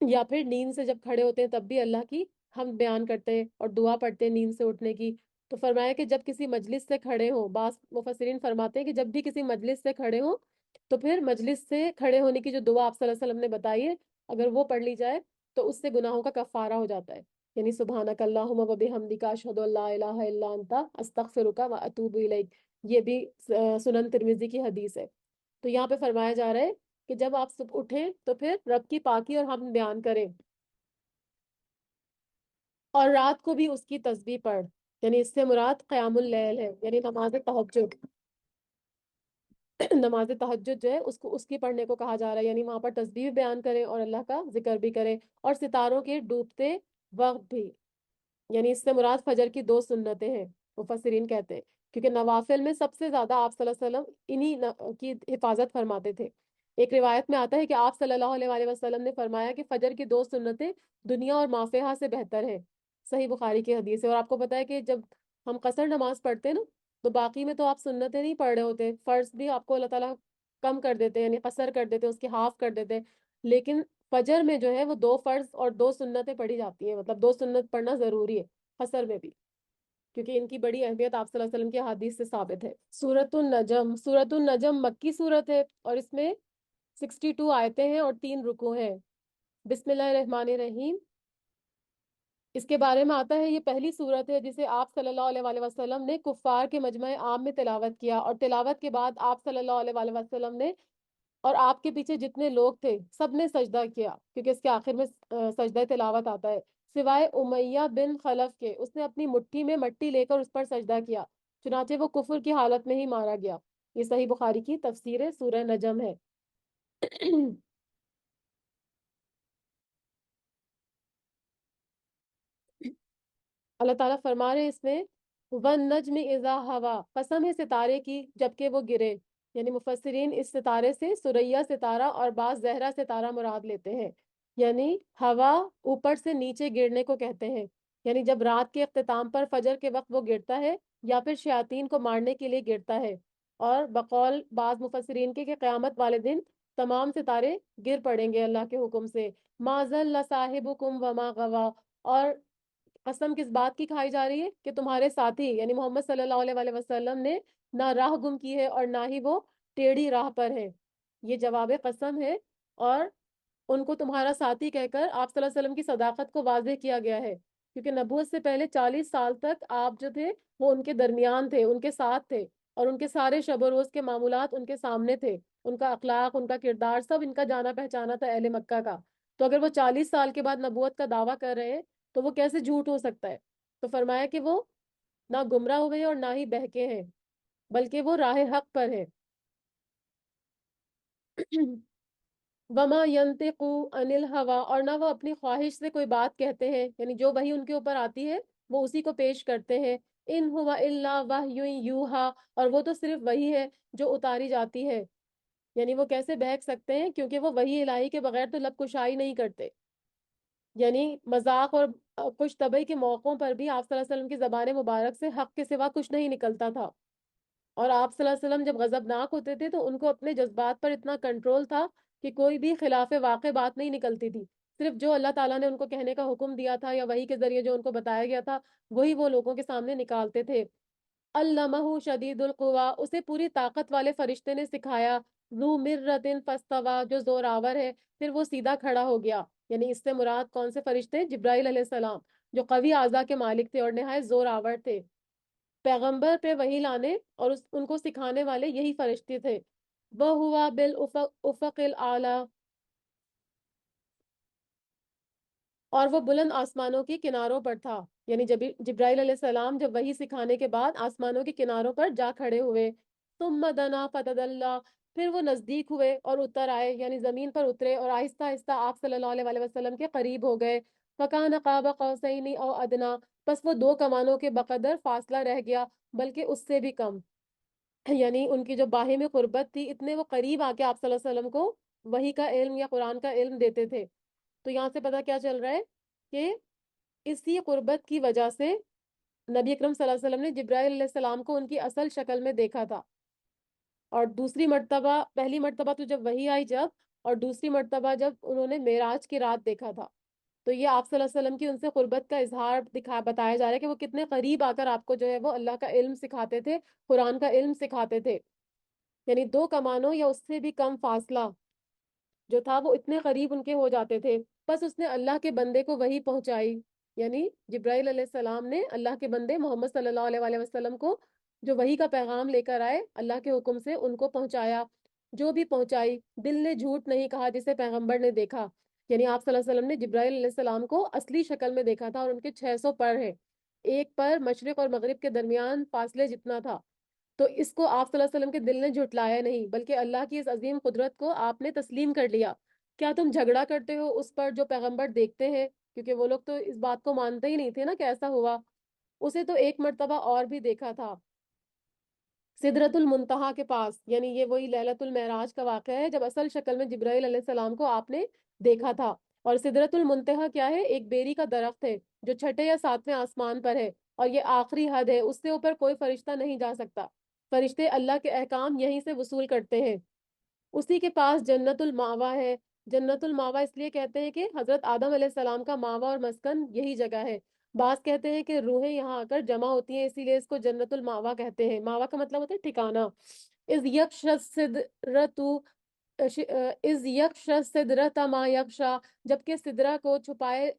یا پھر نیند سے جب کھڑے ہوتے ہیں تب بھی اللہ کی ہم بیان کرتے ہیں اور دعا پڑھتے ہیں نیند سے اٹھنے کی. تو فرمایا کہ جب کسی مجلس سے کھڑے ہوں، بعض مفسرین فرماتے ہیں کہ جب بھی کسی مجلس سے کھڑے ہوں تو پھر مجلس سے کھڑے ہونے کی جو دعا آپ صلی اللہ علیہ وسلم نے بتائی ہے اگر وہ پڑھ لی جائے تو اس سے گناہوں کا کفارہ ہو جاتا ہے. یعنی سبحانک اللہم و بحمدک اشہد ان لا الہ الا انت استغفرک و اتوب الیک. یہ بھی سنن ترمذی کی حدیث ہے. تو یہاں پہ فرمایا جا رہا ہے کہ جب آپ صبح اٹھیں تو پھر رب کی پاکی اور ہم بیان کریں، اور رات کو بھی اس کی تسبیح پڑھ. یعنی اس سے مراد قیام اللیل ہے، یعنی نماز تہجد. نماز تہجد جو ہے اس کو اس کی پڑھنے کو کہا جا رہا ہے، یعنی وہاں پر تسبیح بھی بیان کریں اور اللہ کا ذکر بھی کریں، اور ستاروں کے ڈوبتے وقت بھی. یعنی اس سے مراد فجر کی 2 سنتیں ہیں مفسرین کہتے ہیں، کیونکہ نوافل میں سب سے زیادہ آپ صلی اللہ علیہ وسلم کی حفاظت فرماتے تھے. ایک روایت میں آتا ہے کہ آپ صلی اللہ علیہ وآلہ وسلم نے فرمایا کہ فجر کی 2 سنتیں دنیا اور ما فیہا سے بہتر ہے. صحیح بخاری کی حدیث ہے. اور آپ کو پتا ہے کہ جب ہم قصر نماز پڑھتے ہیں نا تو باقی میں تو آپ سنتیں نہیں پڑھ رہے ہوتے، فرض بھی آپ کو اللہ تعالیٰ کم کر دیتے ہیں، یعنی قصر کر دیتے ہیں، اس کی ہاف کر دیتے ہیں. لیکن فجر میں جو ہے وہ 2 فرض اور 2 سنتیں پڑھی جاتی ہیں، مطلب 2 سنت پڑھنا ضروری ہے قصر میں بھی، کیونکہ ان کی بڑی اہمیت آپ صلی اللہ علیہ وسلم کی حدیث سے ثابت ہے. سورت النجم مکی سورت ہے اور اس میں 62 آیتیں ہیں اور 3 رکوع ہیں. بسم اللہ الرحمن الرحیم. اس کے بارے میں آتا ہے یہ پہلی سورت ہے جسے آپ صلی اللہ علیہ وآلہ وسلم نے کفار کے مجمع عام میں تلاوت کیا، اور تلاوت کے بعد آپ صلی اللہ علیہ وآلہ وسلم نے اور آپ کے پیچھے جتنے لوگ تھے سب نے سجدہ کیا، کیونکہ اس کے آخر میں سجدہ تلاوت آتا ہے، سوائے امیہ بن خلف کے. اس نے اپنی مٹھی میں مٹی لے کر اس پر سجدہ کیا، چنانچہ وہ کفر کی حالت میں ہی مارا گیا. یہ صحیح بخاری کی تفسیر سورہ نجم ہے. اللہ تعالیٰ فرما رہے ہیں اس میں ون نجم اذا ہوا، قسم ہے ستارے کی جبکہ وہ گرے. یعنی مفسرین اس ستارے سے سریا ستارہ اور بعض زہرا ستارہ مراد لیتے ہیں. یعنی ہوا اوپر سے نیچے گرنے کو کہتے ہیں، یعنی جب رات کے اختتام پر فجر کے وقت وہ گرتا ہے یا پھر شیاطین کو مارنے کے لیے گرتا ہے. اور بقول بعض مفسرین کے کہ قیامت والے دن تمام ستارے گر پڑیں گے اللہ کے حکم سے. ما ضل صاحبکم وما غوا. اور قسم کس بات کی کھائی جا رہی ہے کہ تمہارے ساتھی یعنی محمد صلی اللہ علیہ وآلہ وسلم نے نہ راہ گم کی ہے اور نہ ہی وہ ٹیڑھی راہ پر ہے. یہ جواب قسم ہے، اور ان کو تمہارا ساتھی کہہ کر آپ صلی اللہ علیہ وسلم کی صداقت کو واضح کیا گیا ہے، کیونکہ نبوت سے پہلے 40 سال تک آپ جو تھے وہ ان کے درمیان تھے، ان کے ساتھ تھے، اور ان کے سارے شب و روز کے معمولات ان کے سامنے تھے. ان کا اخلاق، ان کا کردار سب ان کا جانا پہچانا تھا اہل مکہ کا. تو اگر وہ 40 سال کے بعد نبوت کا دعویٰ کر رہے ہیں تو وہ کیسے جھوٹ ہو سکتا ہے؟ تو فرمایا کہ وہ نہ گمراہ ہوئے اور نہ ہی بہکے ہیں بلکہ وہ راہ حق پر ہے. وما ينطق عن الهوى، اور نہ وہ اپنی خواہش سے کوئی بات کہتے ہیں، یعنی جو وحی ان کے اوپر آتی ہے وہ اسی کو پیش کرتے ہیں. ان هو الا وحی یوحا، اور وہ تو صرف وہی ہے جو اتاری جاتی ہے. یعنی وہ کیسے بہک سکتے ہیں کیونکہ وہ وحی الہی کے بغیر تو لب کشائی نہیں کرتے. یعنی مذاق اور خوش طبعی کے موقعوں پر بھی آپ صلی اللہ علیہ وسلم کی زبان مبارک سے حق کے سوا کچھ نہیں نکلتا تھا. اور آپ صلی اللہ علیہ وسلم جب غضبناک ہوتے تھے تو ان کو اپنے جذبات پر اتنا کنٹرول تھا کہ کوئی بھی خلاف واقع بات نہیں نکلتی تھی. صرف جو اللہ تعالیٰ نے ان کو کہنے کا حکم دیا تھا یا وحی کے ذریعے جو ان کو بتایا گیا تھا وہی وہ لوگوں کے سامنے نکالتے تھے. علمہ شدید القوا، اسے پوری طاقت والے فرشتے نے سکھایا. ذو مرۃ فاستوی، جو زوراور ہے پھر وہ سیدھا کھڑا ہو گیا. یعنی اس سے مراد کون سے فرشتے؟ جبرائیل علیہ السلام، جو قوی اعضاء کے مالک تھے اور نہایت زور آور تھے. پیغمبر پہ وحی لانے اور ان کو سکھانے والے یہی فرشتے تھے. وہ ہوا بالافق افق الاعلی، اور وہ بلند آسمانوں کے کناروں پر تھا. یعنی جب جبرائیل علیہ السلام جب وحی سکھانے کے بعد آسمانوں کے کناروں پر جا کھڑے ہوئے. ثم دنا فتدلی، پھر وہ نزدیک ہوئے اور اتر آئے، یعنی زمین پر اترے اور آہستہ آہستہ آپ صلی اللہ علیہ وآلہ وسلم کے قریب ہو گئے. فَكَانَ قَابَ قَوْسَيْنِ أَوْ أَدْنَىٰ، بس وہ دو کمانوں کے بقدر فاصلہ رہ گیا، بلکہ اس سے بھی کم. یعنی ان کی جو باہمی قربت تھی، اتنے وہ قریب آ کے آپ صلی اللہ علیہ وسلم کو وحی کا علم یا قرآن کا علم دیتے تھے. تو یہاں سے پتہ کیا چل رہا ہے کہ اسی قربت کی وجہ سے نبی اکرم صلی اللہ علیہ وسلم نے جبرائیل علیہ السلام کو ان کی اصل شکل میں دیکھا تھا. اور دوسری مرتبہ، پہلی مرتبہ تو جب وحی آئی جب، اور دوسری مرتبہ جب انہوں نے معراج کی رات دیکھا تھا. تو یہ آپ صلی اللہ علیہ وسلم کی ان سے قربت کا اظہار بتایا جا رہا ہے کہ وہ کتنے قریب آ کر آپ کو جو ہے وہ اللہ کا علم سکھاتے تھے، قرآن کا علم سکھاتے تھے. یعنی دو کمانوں یا اس سے بھی کم فاصلہ جو تھا وہ اتنے قریب ان کے ہو جاتے تھے. بس اس نے اللہ کے بندے کو وہی پہنچائی، یعنی جبرائیل علیہ السلام نے اللہ کے بندے محمد صلی اللہ علیہ وآلہ وسلم کو جو وہی کا پیغام لے کر آئے اللہ کے حکم سے ان کو پہنچایا. جو بھی پہنچائی، دل نے جھوٹ نہیں کہا جسے پیغمبر نے دیکھا. یعنی آپ صلی اللہ علیہ وسلم نے جبرائیل علیہ السلام کو اصلی شکل میں دیکھا تھا، اور ان کے 600 پر ہیں، ایک پر مشرق اور مغرب کے درمیان فاصلے جتنا تھا. تو اس کو آپ صلی اللہ علیہ وسلم کے دل نے جھٹلایا نہیں، بلکہ اللہ کی اس عظیم قدرت کو آپ نے تسلیم کر لیا. کیا تم جھگڑا کرتے ہو اس پر جو پیغمبر دیکھتے ہیں؟ کیونکہ وہ لوگ تو اس بات کو مانتے ہی نہیں تھے نا کہ ایسا ہوا. اسے تو ایک مرتبہ اور بھی دیکھا تھا سدرت المنتہا کے پاس. یعنی یہ وہی لیلۃ المعراج کا واقعہ ہے جب اصل شکل میں جبرائیل علیہ السلام کو آپ نے دیکھا تھا. اور سدرت المنتہا کیا ہے؟ ایک بیری کا درخت ہے جو چھٹے یا ساتویں آسمان پر ہے، اور یہ آخری حد ہے، اس سے اوپر کوئی فرشتہ نہیں جا سکتا. فرشتے اللہ کے احکام یہیں سے وصول کرتے ہیں. اسی کے پاس جنت الماوا ہے. جنت الماوا اس لیے کہتے ہیں کہ حضرت آدم علیہ السلام کا ماوا اور مسکن یہی جگہ ہے. بعض کہتے ہیں کہ روحیں یہاں آ کر جمع ہوتی ہیں، اسی لیے اس کو جنت الماوا کہتے ہیں. ماوا کا مطلب ہوتا ہے ٹھکانہ. از یکش سدرتو از یکش سدرت ما یکشا، جبکہ سدرا کو چھپائے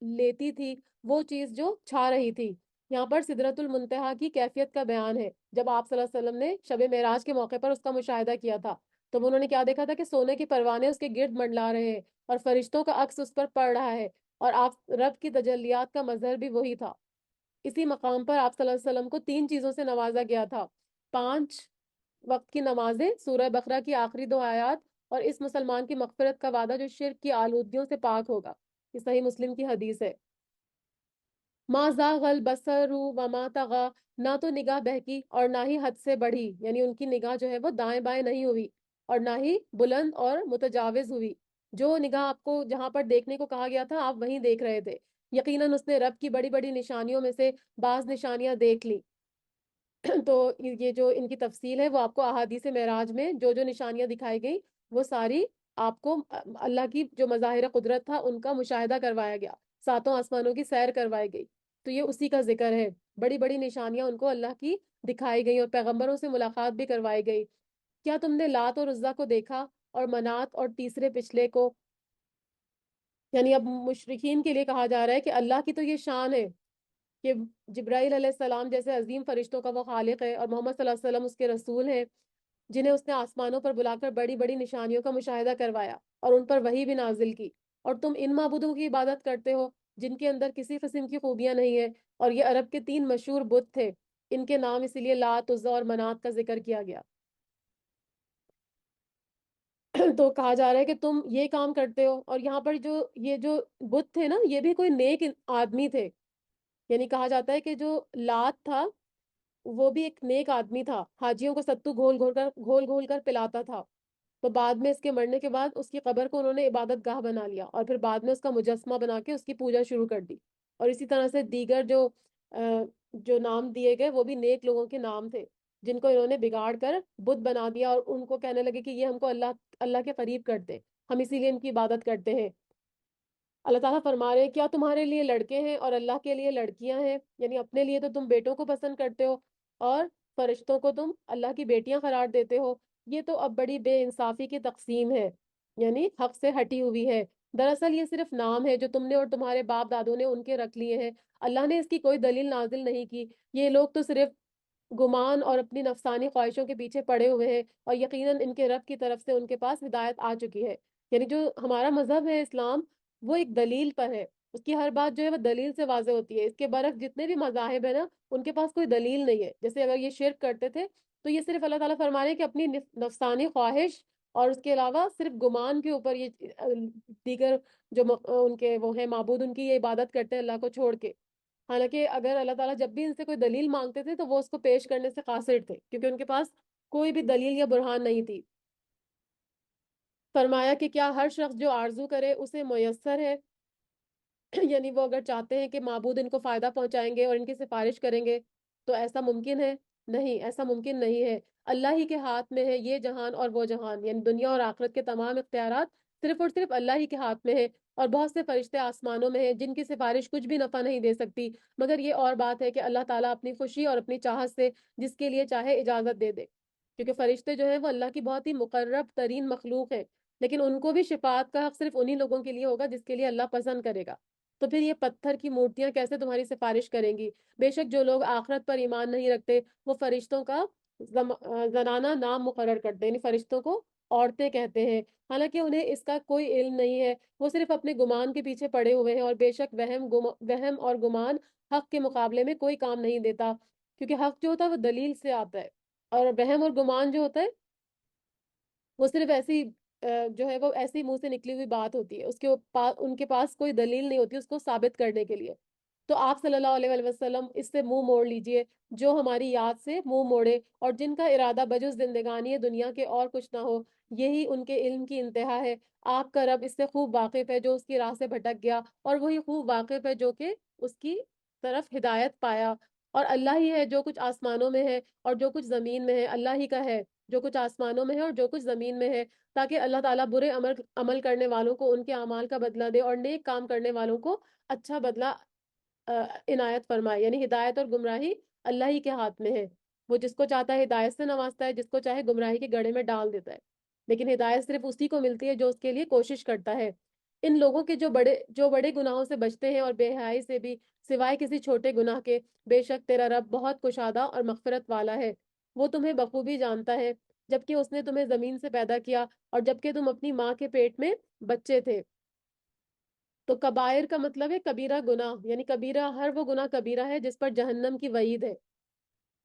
لیتی تھی وہ چیز جو چھا رہی تھی. یہاں پر سدرت المنتہا کی کیفیت کا بیان ہے. جب آپ صلی اللہ علیہ وسلم نے شب معراج کے موقع پر اس کا مشاہدہ کیا تھا تو انہوں نے کیا دیکھا تھا کہ سونے کے پروانے اس کے گرد منڈلا رہے ہیں اور فرشتوں کا عکس اس پر پڑ رہا ہے، اور آپ رب کی تجلیات کا مظہر بھی وہی تھا. اسی مقام پر آپ صلی اللہ علیہ وسلم کو 3 چیزوں سے نوازا گیا تھا: 5 وقت کی نمازیں، سورہ بقرہ کی آخری 2 آیات، اور اس مسلمان کی مغفرت کا وعدہ جو شرک کی آلودگیوں سے پاک ہوگا. یہ صحیح مسلم کی حدیث ہے. ما زاغ البصر وما طغى، نہ تو نگاہ بہکی اور نہ ہی حد سے بڑھی، یعنی ان کی نگاہ جو ہے وہ دائیں بائیں نہیں ہوئی اور نہ ہی بلند اور متجاوز ہوئی. جو نگاہ آپ کو جہاں پر دیکھنے کو کہا گیا تھا آپ وہیں دیکھ رہے تھے. یقیناً اس نے رب کی بڑی بڑی نشانیوں میں سے بعض نشانیاں دیکھ لی. تو یہ جو ان کی تفصیل ہے وہ آپ کو احادیث معراج میں جو جو نشانیاں دکھائی گئی وہ ساری آپ کو اللہ کی جو مظاہر قدرت تھا ان کا مشاہدہ کروایا گیا، 7 آسمانوں کی سیر کروائی گئی. تو یہ اسی کا ذکر ہے. بڑی بڑی نشانیاں ان کو اللہ کی دکھائی گئی اور پیغمبروں سے ملاقات بھی کروائی گئی. کیا تم نے لات اور عزا کو دیکھا اور منات اور تیسرے پچھلے کو؟ یعنی اب مشرکین کے لیے کہا جا رہا ہے کہ اللہ کی تو یہ شان ہے کہ جبرائیل علیہ السلام جیسے عظیم فرشتوں کا وہ خالق ہے، اور محمد صلی اللہ علیہ وسلم اس کے رسول ہیں جنہیں اس نے آسمانوں پر بلا کر بڑی بڑی نشانیوں کا مشاہدہ کروایا اور ان پر وحی بھی نازل کی. اور تم ان معبودوں کی عبادت کرتے ہو جن کے اندر کسی قسم کی خوبیاں نہیں ہیں. اور یہ عرب کے 3 مشہور بت تھے، ان کے نام اسی لیے لات، عزا اور منات کا ذکر کیا گیا. تو کہا جا رہا ہے کہ تم یہ کام کرتے ہو. اور یہاں پر جو یہ جو بت تھے نا یہ بھی کوئی نیک آدمی تھے. یعنی کہا جاتا ہے کہ جو لات تھا وہ بھی ایک نیک آدمی تھا، حاجیوں کو ستو گھول گھول کر پلاتا تھا. تو بعد میں اس کے مرنے کے بعد اس کی قبر کو انہوں نے عبادت گاہ بنا لیا اور پھر بعد میں اس کا مجسمہ بنا کے اس کی پوجا شروع کر دی. اور اسی طرح سے دیگر جو نام دیے گئے وہ بھی نیک لوگوں کے نام تھے جن کو انہوں نے بگاڑ کر بت بنا دیا اور ان کو کہنے لگے کہ یہ ہم کو اللہ کے قریب کرتے، ہم اسی لیے ان کی عبادت کرتے ہیں. اللہ تعالیٰ فرما رہے ہیں کیا تمہارے لیے لڑکے ہیں اور اللہ کے لیے لڑکیاں ہیں؟ یعنی اپنے لیے تو تم بیٹوں کو پسند کرتے ہو اور فرشتوں کو تم اللہ کی بیٹیاں قرار دیتے ہو. یہ تو اب بڑی بے انصافی کی تقسیم ہے، یعنی حق سے ہٹی ہوئی ہے. دراصل یہ صرف نام ہے جو تم نے اور تمہارے باپ دادوں نے ان کے رکھ لیے ہیں. اللہ نے اس کی کوئی دلیل نازل نہیں کی. یہ لوگ تو صرف گمان اور اپنی نفسانی خواہشوں کے پیچھے پڑے ہوئے ہیں، اور یقیناً ان کے رب کی طرف سے ان کے پاس ہدایت آ چکی ہے. یعنی جو ہمارا مذہب ہے اسلام وہ ایک دلیل پر ہے، اس کی ہر بات جو ہے وہ دلیل سے واضح ہوتی ہے. اس کے برعکس جتنے بھی مذاہب ہیں نا ان کے پاس کوئی دلیل نہیں ہے. جیسے اگر یہ شرک کرتے تھے تو یہ صرف اللہ تعالیٰ فرما رہے ہیں کہ اپنی نفسانی خواہش اور اس کے علاوہ صرف گمان کے اوپر یہ دیگر جو ان کے وہ ہیں معبود ان کی یہ عبادت کرتے ہیں اللہ کو چھوڑ کے. حالانکہ اگر اللہ تعالیٰ جب بھی ان سے کوئی دلیل مانگتے تھے تو وہ اس کو پیش کرنے سے قاصر تھے، کیونکہ ان کے پاس کوئی بھی دلیل یا برہان نہیں تھی. فرمایا کہ کیا ہر شخص جو آرزو کرے اسے میسر ہے؟ یعنی وہ اگر چاہتے ہیں کہ معبود ان کو فائدہ پہنچائیں گے اور ان کی سفارش کریں گے تو ایسا ممکن ہے؟ نہیں، ایسا ممکن نہیں ہے. اللہ ہی کے ہاتھ میں ہے یہ جہان اور وہ جہان، یعنی دنیا اور آخرت کے تمام اختیارات صرف اور صرف اللہ ہی کے ہاتھ میں ہے. اور بہت سے فرشتے آسمانوں میں ہیں جن کی سفارش کچھ بھی نفع نہیں دے سکتی، مگر یہ اور بات ہے کہ اللہ تعالیٰ اپنی خوشی اور اپنی چاہت سے جس کے لیے چاہے اجازت دے دے. کیونکہ فرشتے جو ہیں وہ اللہ کی بہت ہی مقرب ترین مخلوق ہے، لیکن ان کو بھی شفاعت کا حق صرف انہی لوگوں کے لیے ہوگا جس کے لیے اللہ پسند کرے گا. تو پھر یہ پتھر کی مورتیاں کیسے تمہاری سفارش کریں گی؟ بے شک جو لوگ آخرت پر ایمان نہیں رکھتے وہ فرشتوں کا زنانہ نام مقرر کرتے ہیں، یعنی فرشتوں کو عورتیں کہتے ہیں، حالانکہ انہیں اس کا کوئی علم نہیں ہے. وہ صرف اپنے گمان کے پیچھے پڑے ہوئے ہیں، اور بے شک وہم اور گمان حق کے مقابلے میں کوئی کام نہیں دیتا، کیونکہ حق جو ہوتا ہے وہ دلیل سے آتا ہے، اور وہم اور گمان جو ہوتا ہے وہ صرف ایسی جو ہے وہ ایسی منہ سے نکلی ہوئی بات ہوتی ہے، ان کے پاس کوئی دلیل نہیں ہوتی اس کو ثابت کرنے کے لیے. تو آپ صلی اللہ علیہ وآلہ وسلم اس سے منہ موڑ لیجئے، جو ہماری یاد سے منہ موڑے اور جن کا ارادہ بجز زندگانی دنیا کے اور کچھ نہ ہو، یہی ان کے علم کی انتہا ہے. آپ کا رب اس سے خوب واقف ہے جو اس کی راہ سے بھٹک گیا، اور وہی خوب واقف ہے جو کہ اس کی طرف ہدایت پایا. اور اللہ ہی ہے جو کچھ آسمانوں میں ہے اور جو کچھ زمین میں ہے، اللہ ہی کا ہے جو کچھ آسمانوں میں ہے اور جو کچھ زمین میں ہے، تاکہ اللہ تعالیٰ برے عمل کرنے والوں کو ان کے اعمال کا بدلہ دے اور نیک کام کرنے والوں کو اچھا بدلہ عنایت فرمائے. یعنی ہدایت اور گمراہی اللہ ہی کے ہاتھ میں ہے. وہ جس کو چاہتا ہے ہدایت سے نوازتا ہے، جس کو چاہے گمراہی کے گڑھے میں ڈال دیتا ہے، لیکن ہدایت صرف اسی کو ملتی ہے جو اس کے لیے کوشش کرتا ہے. ان لوگوں کے جو بڑے گناہوں سے بچتے ہیں اور بے حیائی سے بھی، سوائے کسی چھوٹے گناہ کے، بے شک تیرا رب بہت کشادہ اور مغفرت والا ہے. وہ تمہیں بخوبی جانتا ہے جبکہ اس نے تمہیں زمین سے پیدا کیا اور جبکہ تم اپنی ماں کے پیٹ میں بچے تھے. تو کبائر کا مطلب ہے کبیرہ گناہ، یعنی کبیرہ ہر وہ گناہ کبیرہ ہے جس پر جہنم کی وعید ہے.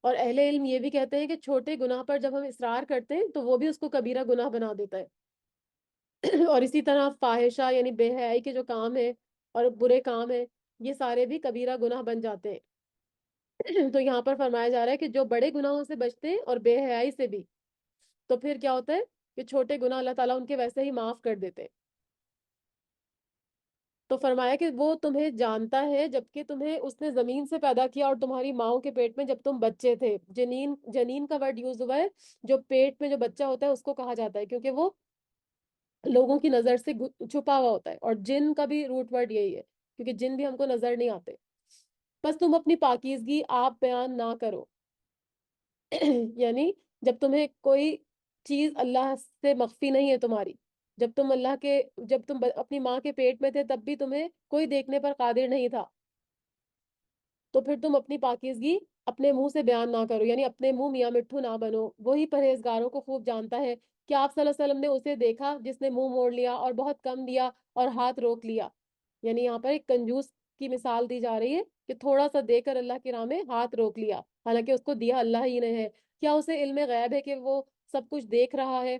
اور اہل علم یہ بھی کہتے ہیں کہ چھوٹے گناہ پر جب ہم اصرار کرتے ہیں تو وہ بھی اس کو کبیرہ گناہ بنا دیتا ہے. اور اسی طرح فاحشہ یعنی بے حیائی کے جو کام ہے اور برے کام ہیں، یہ سارے بھی کبیرہ گناہ بن جاتے ہیں. تو یہاں پر فرمایا جا رہا ہے کہ جو بڑے گناہوں سے بچتے ہیں اور بے حیائی سے بھی، تو پھر کیا ہوتا ہے کہ چھوٹے گناہ اللہ تعالیٰ ان کے ویسے ہی معاف کر دیتے ہیں. تو فرمایا کہ وہ تمہیں جانتا ہے جبکہ تمہیں اس نے زمین سے پیدا کیا اور تمہاری ماؤں کے پیٹ میں جب تم بچے تھے. جنین جنین کا ورڈ یوز ہوا ہے، جو پیٹ میں جو بچہ ہوتا ہے اس کو کہا جاتا ہے کیونکہ وہ لوگوں کی نظر سے چھپا ہوا ہوتا ہے. اور جن کا بھی روٹ ورڈ یہی ہے کیونکہ جن بھی ہم کو نظر نہیں آتے. بس تم اپنی پاکیزگی آپ بیان نہ کرو. یعنی جب تمہیں کوئی چیز اللہ سے مخفی نہیں ہے تمہاری، جب تم اپنی ماں کے پیٹ میں تھے تب بھی تمہیں کوئی دیکھنے پر قادر نہیں تھا، تو پھر تم اپنی پاکیزگی اپنے منہ سے بیان نہ کرو، یعنی اپنے منہ میاں مٹھو نہ بنو. وہی پرہیزگاروں کو خوب جانتا ہے کہ آپ صلی اللہ علیہ وسلم نے اسے دیکھا جس نے منہ موڑ لیا اور بہت کم دیا اور ہاتھ روک لیا. یعنی یہاں پر ایک کنجوس کی مثال دی جا رہی ہے کہ تھوڑا سا دے کر اللہ کی راہ میں ہاتھ روک لیا، حالانکہ اس کو دیا اللہ ہی نے ہے. کیا اسے علم غیب ہے کہ وہ سب کچھ دیکھ رہا ہے؟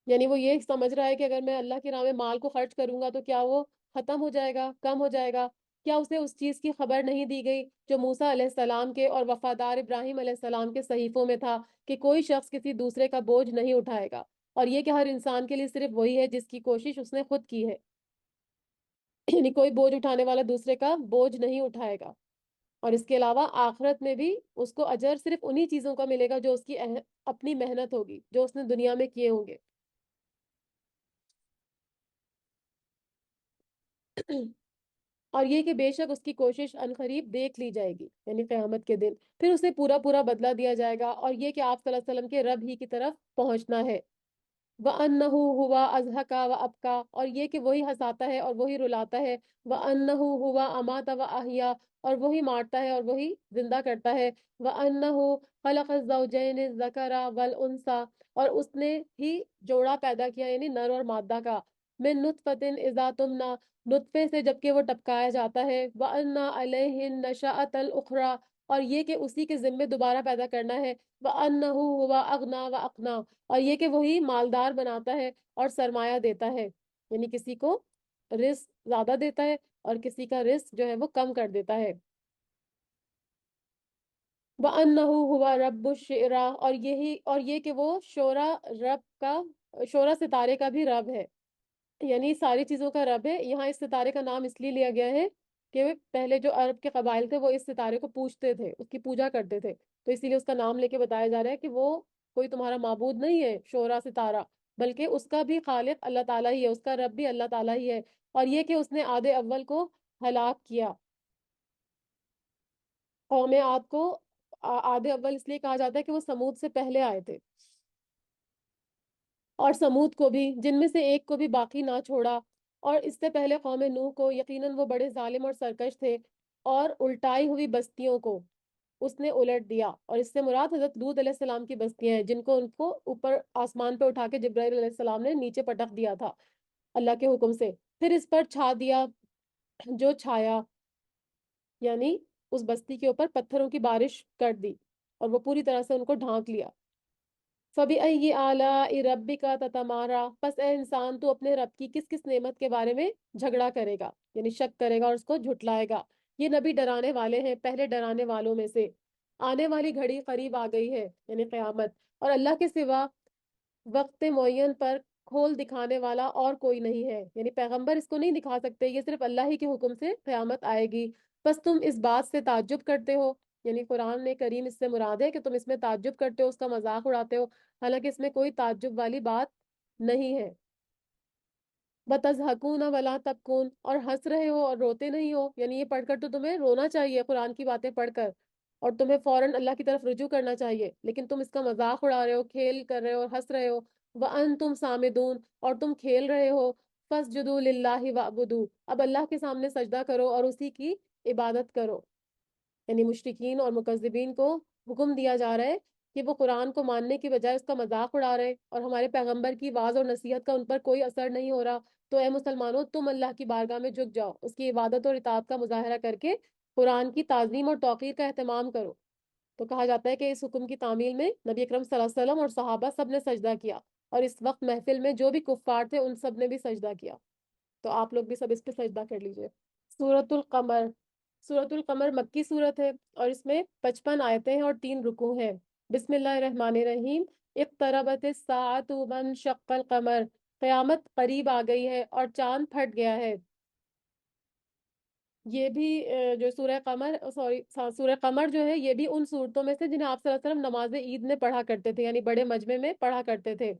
یعنی وہ یہ سمجھ رہا ہے کہ اگر میں اللہ کی راہ میں مال کو خرچ کروں گا تو کیا وہ ختم ہو جائے گا، کم ہو جائے گا؟ کیا اسے اس چیز کی خبر نہیں دی گئی جو موسیٰ علیہ السلام کے اور وفادار ابراہیم علیہ السلام کے صحیفوں میں تھا کہ کوئی شخص کسی دوسرے کا بوجھ نہیں اٹھائے گا، اور یہ کہ ہر انسان کے لیے صرف وہی ہے جس کی کوشش اس نے خود کی ہے. یعنی کوئی بوجھ اٹھانے والا دوسرے کا بوجھ نہیں اٹھائے گا. اور اس کے علاوہ آخرت میں بھی اس کو اجر صرف انہی چیزوں کا ملے گا جو اس کی اپنی محنت ہوگی، جو اس نے دنیا میں کیے ہوں گے. اور یہ کہ بے شک اس کی کوشش عنقریب دیکھ لی جائے گی، یعنی قیامت کے دن پھر اسے پورا پورا بدلہ دیا جائے گا. اور یہ کہ آپ صلی اللہ علیہ وسلم کے رب ہی کی طرف پہنچنا ہے. وَأَنَّهُ هُوَ أَضْحَكَ وَأَبْكَى، اور یہ کہ وہی ہنساتا ہے اور وہی رلاتا ہے. وَأَنَّهُ هُوَ أَمَاتَ وَأَحْيَا، اور وہی مارتا ہے اور وہی زندہ کرتا ہے. وَأَنَّهُ خَلَقَ الزَّوْجَيْنِ الذَّكَرَ وَالْأُنثَى، اور اس نے ہی جوڑا پیدا کیا یعنی نر اور مادہ کا. من نطفة اذا تمنى، نطفے سے جبکہ وہ ٹپکایا جاتا ہے. وَأَنَّ عَلَيْهِ النَّشَأَةَ الْأُخْرَى، اور یہ کہ اسی کے ذمے دوبارہ پیدا کرنا ہے، وَأَنَّهُ هُوَ أَغْنَى وَأَقْنَى، اور یہ کہ وہی مالدار بناتا ہے اور سرمایہ دیتا ہے، یعنی کسی کو رزق زیادہ دیتا ہے اور کسی کا رزق جو ہے وہ کم کر دیتا ہے۔ وَأَنَّهُ هُوَ رَبُّ الشِّعْرَىٰ، اور یہ کہ وہ شعرا رب کا، شعرا ستارے کا بھی رب ہے، یعنی ساری چیزوں کا رب ہے۔ یہاں اس ستارے کا نام اس لیے لیا گیا ہے کہ پہلے جو عرب کے قبائل تھے وہ اس ستارے کو پوجتے تھے، اس کی پوجا کرتے تھے، تو اسی لیے اس کا نام لے کے بتایا جا رہا ہے کہ وہ کوئی تمہارا معبود نہیں ہے شعرا ستارہ، بلکہ اس کا بھی خالق اللہ تعالیٰ ہی ہے، اس کا رب بھی اللہ تعالیٰ ہی ہے۔ اور یہ کہ اس نے عاد اول کو ہلاک کیا، قوم عاد کو عاد اول اس لیے کہا جاتا ہے کہ وہ سمود سے پہلے آئے تھے، اور سمود کو بھی، جن میں سے ایک کو بھی باقی نہ چھوڑا، اور اس سے پہلے قوم نوح کو، یقیناً وہ بڑے ظالم اور سرکش تھے، اور الٹائی ہوئی بستیوں کو اس نے الٹ دیا، اور اس سے مراد حضرت لوط علیہ السلام کی بستیاں ہیں، جن کو ان کو اوپر آسمان پہ اٹھا کے جبرائیل علیہ السلام نے نیچے پٹک دیا تھا اللہ کے حکم سے، پھر اس پر چھا دیا جو چھایا، یعنی اس بستی کے اوپر پتھروں کی بارش کر دی اور وہ پوری طرح سے ان کو ڈھانک لیا۔ فَبِأَيِّ آلَاءِ رَبِّكَ تَتَمَارَىٰ، پس اے انسان تو اپنے رب کی کس کس نعمت کے بارے میں جھگڑا کرے گا، یعنی شک کرے گا اور اس کو جھٹلائے گا۔ یہ نبی ڈرانے والے ہیں پہلے ڈرانے والوں میں سے، آنے والی گھڑی قریب آ گئی ہے یعنی قیامت، اور اللہ کے سوا وقت معین پر کھول دکھانے والا اور کوئی نہیں ہے، یعنی پیغمبر اس کو نہیں دکھا سکتے، یہ صرف اللہ ہی کے حکم سے قیامت آئے گی۔ بس تم اس بات سے تعجب کرتے ہو، یعنی قرآن نے کریم اس سے مراد ہے کہ تم اس میں تعجب کرتے ہو، اس کا مذاق اڑاتے ہو، حالانکہ اس میں کوئی تعجب والی بات نہیں ہے۔ بَتَضْحَكُونَ وَلَا تَبْكُونَ، اور ہنس رہے ہو اور روتے نہیں ہو، یعنی یہ پڑھ کر تو تمہیں رونا چاہیے قرآن کی باتیں پڑھ کر، اور تمہیں فوراً اللہ کی طرف رجوع کرنا چاہیے، لیکن تم اس کا مذاق اڑا رہے ہو، کھیل کر رہے ہو، ہنس رہے ہو۔ وَأَنْتُمْ سَامِدُونَ، اور تم کھیل رہے ہو۔ فَاسْجُدُوا لِلَّهِ وَاعْبُدُوا، اب اللہ کے سامنے سجدہ کرو اور اسی کی عبادت کرو، یعنی مشرکین اور مکذبین کو حکم دیا جا رہا ہے کہ وہ قرآن کو ماننے کی بجائے اس کا مذاق اڑا رہے ہیں، اور ہمارے پیغمبر کی واعظ اور نصیحت کا ان پر کوئی اثر نہیں ہو رہا، تو اے مسلمانوں تم اللہ کی بارگاہ میں جھک جاؤ، اس کی عبادت اور اطاعت کا مظاہرہ کر کے قرآن کی تعظیم اور توقیر کا اہتمام کرو۔ تو کہا جاتا ہے کہ اس حکم کی تعمیل میں نبی اکرم صلی اللہ علیہ وسلم اور صحابہ سب نے سجدہ کیا، اور اس وقت محفل میں جو بھی کفار تھے ان سب نے بھی سجدہ کیا، تو آپ لوگ بھی سب اس پہ سجدہ کر لیجئے۔ سورۃ القمر، سورۃ القمر مکی سورت ہے، اور اس میں 55 آیتیں ہیں اور 3 رکوع ہیں۔ بسم اللہ الرحمن الرحیم۔ اقتربت الساعۃ وانشق القمر، قیامت قریب آ گئی ہے اور چاند پھٹ گیا ہے۔ یہ بھی جو سورہ قمر، سورہ قمر جو ہے یہ بھی ان صورتوں میں سے جنہیں آپ صلی اللہ علیہ وسلم نماز عید میں پڑھا کرتے تھے، یعنی بڑے مجمع میں پڑھا کرتے تھے۔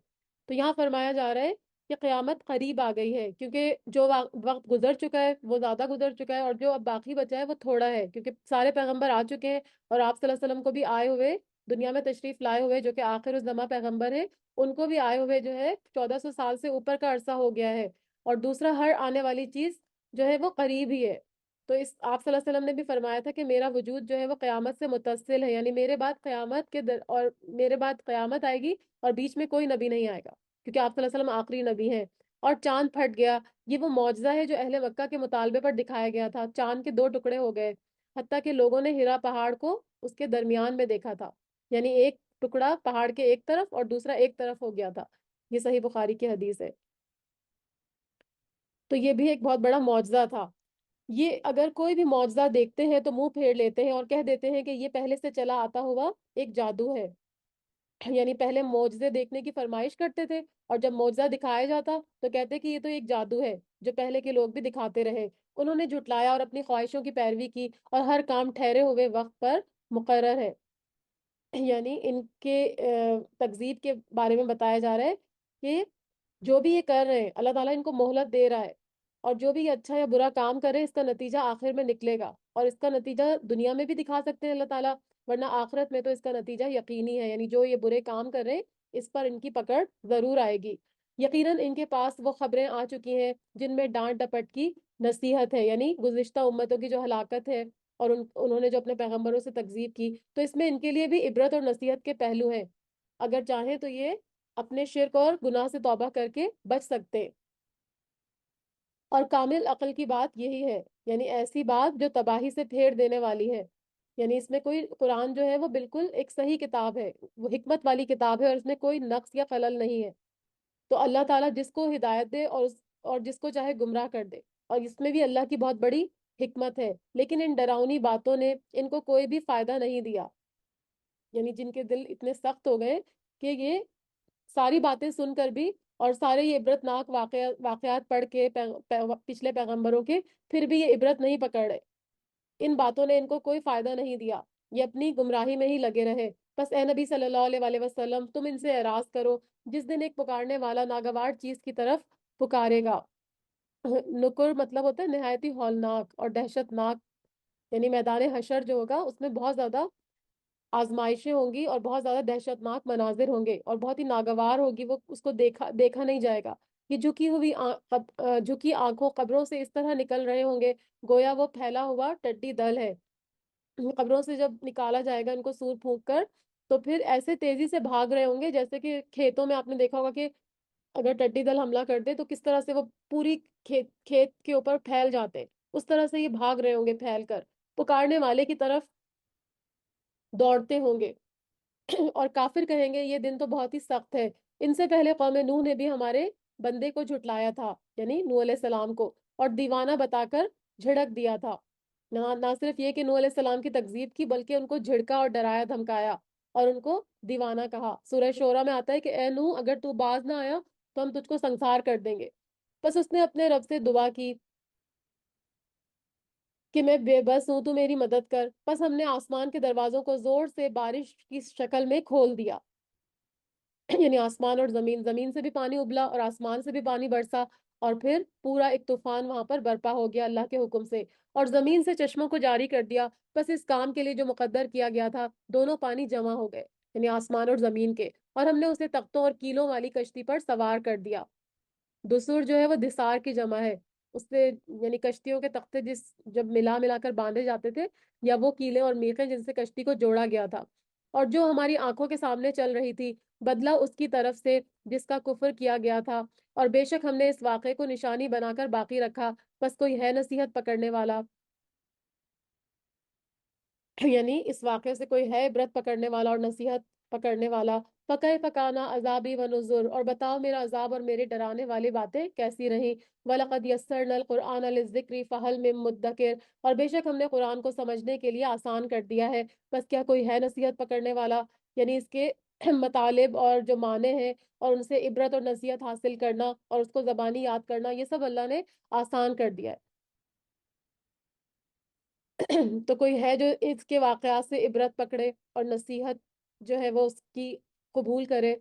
تو یہاں فرمایا جا رہا ہے کہ قیامت قریب آ گئی ہے، کیونکہ جو وقت گزر چکا ہے وہ زیادہ گزر چکا ہے، اور جو اب باقی بچا ہے وہ تھوڑا ہے، کیونکہ سارے پیغمبر آ چکے ہیں، اور آپ صلی اللہ علیہ وسلم کو بھی آئے ہوئے، دنیا میں تشریف لائے ہوئے، جو کہ آخر الزماں پیغمبر ہے، ان کو بھی آئے ہوئے جو ہے 1400 سال سے اوپر کا عرصہ ہو گیا ہے، اور دوسرا ہر آنے والی چیز جو ہے وہ قریب ہی ہے۔ تو اس آپ صلی اللہ علیہ وسلم نے بھی فرمایا تھا کہ میرا وجود جو ہے وہ قیامت سے متصل ہے، یعنی میرے بعد قیامت اور میرے بعد قیامت آئے گی، اور بیچ میں کوئی نبی نہیں آئے گا، کیونکہ آپ صلی اللہ علیہ وسلم آخری نبی ہیں۔ اور چاند پھٹ گیا، یہ وہ معجزہ ہے جو اہل مکہ کے مطالبے پر دکھایا گیا تھا، چاند کے 2 ٹکڑے ہو گئے، حتیٰ کہ لوگوں نے ہرا پہاڑ کو اس کے درمیان میں دیکھا تھا، یعنی ایک ٹکڑا پہاڑ کے ایک طرف اور دوسرا ایک طرف ہو گیا تھا، یہ صحیح بخاری کی حدیث ہے۔ تو یہ بھی ایک بہت بڑا معجزہ تھا۔ یہ اگر کوئی بھی معجزہ دیکھتے ہیں تو منہ پھیر لیتے ہیں اور کہہ دیتے ہیں کہ یہ پہلے سے چلا آتا ہوا ایک جادو ہے، یعنی پہلے معجزے دیکھنے کی فرمائش کرتے تھے، اور جب معجزہ دکھایا جاتا تو کہتے کہ یہ تو ایک جادو ہے جو پہلے کے لوگ بھی دکھاتے رہے۔ انہوں نے جھٹلایا اور اپنی خواہشوں کی پیروی کی، اور ہر کام ٹھہرے ہوئے وقت پر مقرر ہے، یعنی ان کے تکذیب کے بارے میں بتایا جا رہا ہے کہ جو بھی یہ کر رہے ہیں اللہ تعالیٰ ان کو مہلت دے رہا ہے، اور جو بھی یہ اچھا یا برا کام کرے اس کا نتیجہ آخر میں نکلے گا، اور اس کا نتیجہ دنیا میں بھی دکھا سکتے ہیں اللہ تعالیٰ، ورنہ آخرت میں تو اس کا نتیجہ یقینی ہے، یعنی جو یہ برے کام کر رہے ہیں اس پر ان کی پکڑ ضرور آئے گی۔ یقیناً ان کے پاس وہ خبریں آ چکی ہیں جن میں ڈانٹ ڈپٹ کی نصیحت ہے، یعنی گزشتہ امتوں کی جو ہلاکت ہے، اور انہوں نے جو اپنے پیغمبروں سے تکذیب کی، تو اس میں ان کے لیے بھی عبرت اور نصیحت کے پہلو ہیں، اگر چاہیں تو یہ اپنے شرک اور گناہ سے توبہ کر کے بچ سکتے۔ اور کامل عقل کی بات یہی ہے، یعنی ایسی بات جو تباہی سے پھیر دینے والی ہے۔ یعنی اس میں کوئی، قرآن جو ہے وہ بالکل ایک صحیح کتاب ہے، وہ حکمت والی کتاب ہے، اور اس میں کوئی نقص یا خلل نہیں ہے۔ تو اللہ تعالیٰ جس کو ہدایت دے اور جس کو چاہے گمراہ کر دے، اور اس میں بھی اللہ کی بہت بڑی حکمت ہے۔ لیکن ان ڈراؤنی باتوں نے ان کو کوئی بھی فائدہ نہیں دیا، یعنی جن کے دل اتنے سخت ہو گئے کہ یہ ساری باتیں سن کر بھی، اور سارے یہ عبرت ناک واقعات پڑھ کے پچھلے پیغمبروں کے، پھر بھی یہ عبرت نہیں پکڑ رہے۔ ان باتوں نے ان کو کوئی فائدہ نہیں دیا، یہ اپنی گمراہی میں ہی لگے رہے۔ بس اے نبی صلی اللہ علیہ وآلہ وسلم، تم ان سے اعراض کرو، جس دن ایک پکارنے والا ناگوار چیز کی طرف پکارے گا۔ نکر مطلب ہوتا ہے نہایت ہی ہولناک اور دہشت ناک، یعنی میدان حشر جو ہوگا اس میں بہت زیادہ آزمائشیں ہوں گی، اور بہت زیادہ دہشت ناک مناظر ہوں گے، اور بہت ہی ناگوار ہوگی، وہ اس کو دیکھا نہیں جائے گا۔ یہ جھکی آنکھوں قبروں سے اس طرح نکل رہے ہوں گے، گویا وہ پھیلا ہوا ٹڈی دل ہے۔ قبروں سے جب نکالا جائے گا ان کو سور پھونک کر، تو پھر ایسے تیزی سے بھاگ رہے ہوں گے جیسے کہ کھیتوں میں آپ نے دیکھا ہوگا کہ اگر ٹڈی دل حملہ کر دے تو کس طرح سے وہ پوری کھیت کے اوپر پھیل جاتے، اس طرح سے یہ بھاگ رہے ہوں گے پھیل کر، پکارنے والے کی طرف دوڑتے ہوں گے۔ اور کافر کہیں گے یہ دن تو بہت ہی سخت ہے، ان سے پہلے قوم نوح نے بھی ہمارے بندے کو جھٹلایا تھا، یعنی نوح علیہ السلام کو، اور دیوانہ بتا کر جھڑک دیا تھا۔ نہ صرف یہ کہ نوح علیہ السلام کی تکذیب کی، بلکہ ان کو جھڑکا اور ڈرایا دھمکایا، اور ان کو دیوانہ کہا۔ سورہ شورہ میں آتا ہے کہ اے نوح، اگر تو باز نہ آیا تو ہم تجھ کو سنسار کر دیں گے۔ بس اس نے اپنے رب سے دعا کی کہ میں بے بس ہوں، تو میری مدد کر۔ بس ہم نے آسمان کے دروازوں کو زور سے بارش کی شکل میں کھول دیا، یعنی آسمان اور زمین، زمین سے بھی پانی ابلا اور آسمان سے بھی پانی برسا، اور پھر پورا ایک طوفان وہاں پر برپا ہو گیا اللہ کے حکم سے، اور زمین سے چشموں کو جاری کر دیا۔ بس اس کام کے لیے جو مقدر کیا گیا تھا، دونوں پانی جمع ہو گئے، یعنی آسمان اور زمین کے، اور ہم نے اسے تختوں اور کیلوں والی کشتی پر سوار کر دیا۔ دسور جو ہے وہ دسار کی جمع ہے، اس سے یعنی کشتیوں کے تختے جب ملا کر باندھے جاتے تھے، یا وہ کیلے اور میخیں جن سے کشتی کو جوڑا گیا تھا، اور جو ہماری آنکھوں کے سامنے چل رہی تھی، بدلہ اس کی طرف سے جس کا کفر کیا گیا تھا۔ اور بے شک ہم نے اس واقعے کو نشانی بنا کر باقی رکھا، بس کوئی ہے نصیحت پکڑنے والا، یعنی اس واقعے سے کوئی ہے عبرت پکڑنے والا اور نصیحت پکڑنے والا۔ فَكَيْفَ كَانَ عَذَابِي وَنُذُرِ، اور بتاؤ میرا عذاب اور میرے ڈرانے والی باتیں کیسی رہیں۔ وَلَقَدْ يَسَّرْنَا الْقُرْآنَ لِلذِّكْرِ فَهَلْ مِن مُدَّكِرٍ، اور بے شک ہم نے قرآن کو سمجھنے کے لیے آسان کر دیا ہے، بس کیا کوئی ہے نصیحت پکڑنے والا؟ یعنی اس کے مطالب اور جو معنی ہیں، اور ان سے عبرت اور نصیحت حاصل کرنا اور اس کو زبانی یاد کرنا، یہ سب اللہ نے آسان کر دیا ہے۔ تو کوئی ہے جو اس کے واقعات سے عبرت پکڑے اور نصیحت جو ہے وہ اس کی قبول کرے،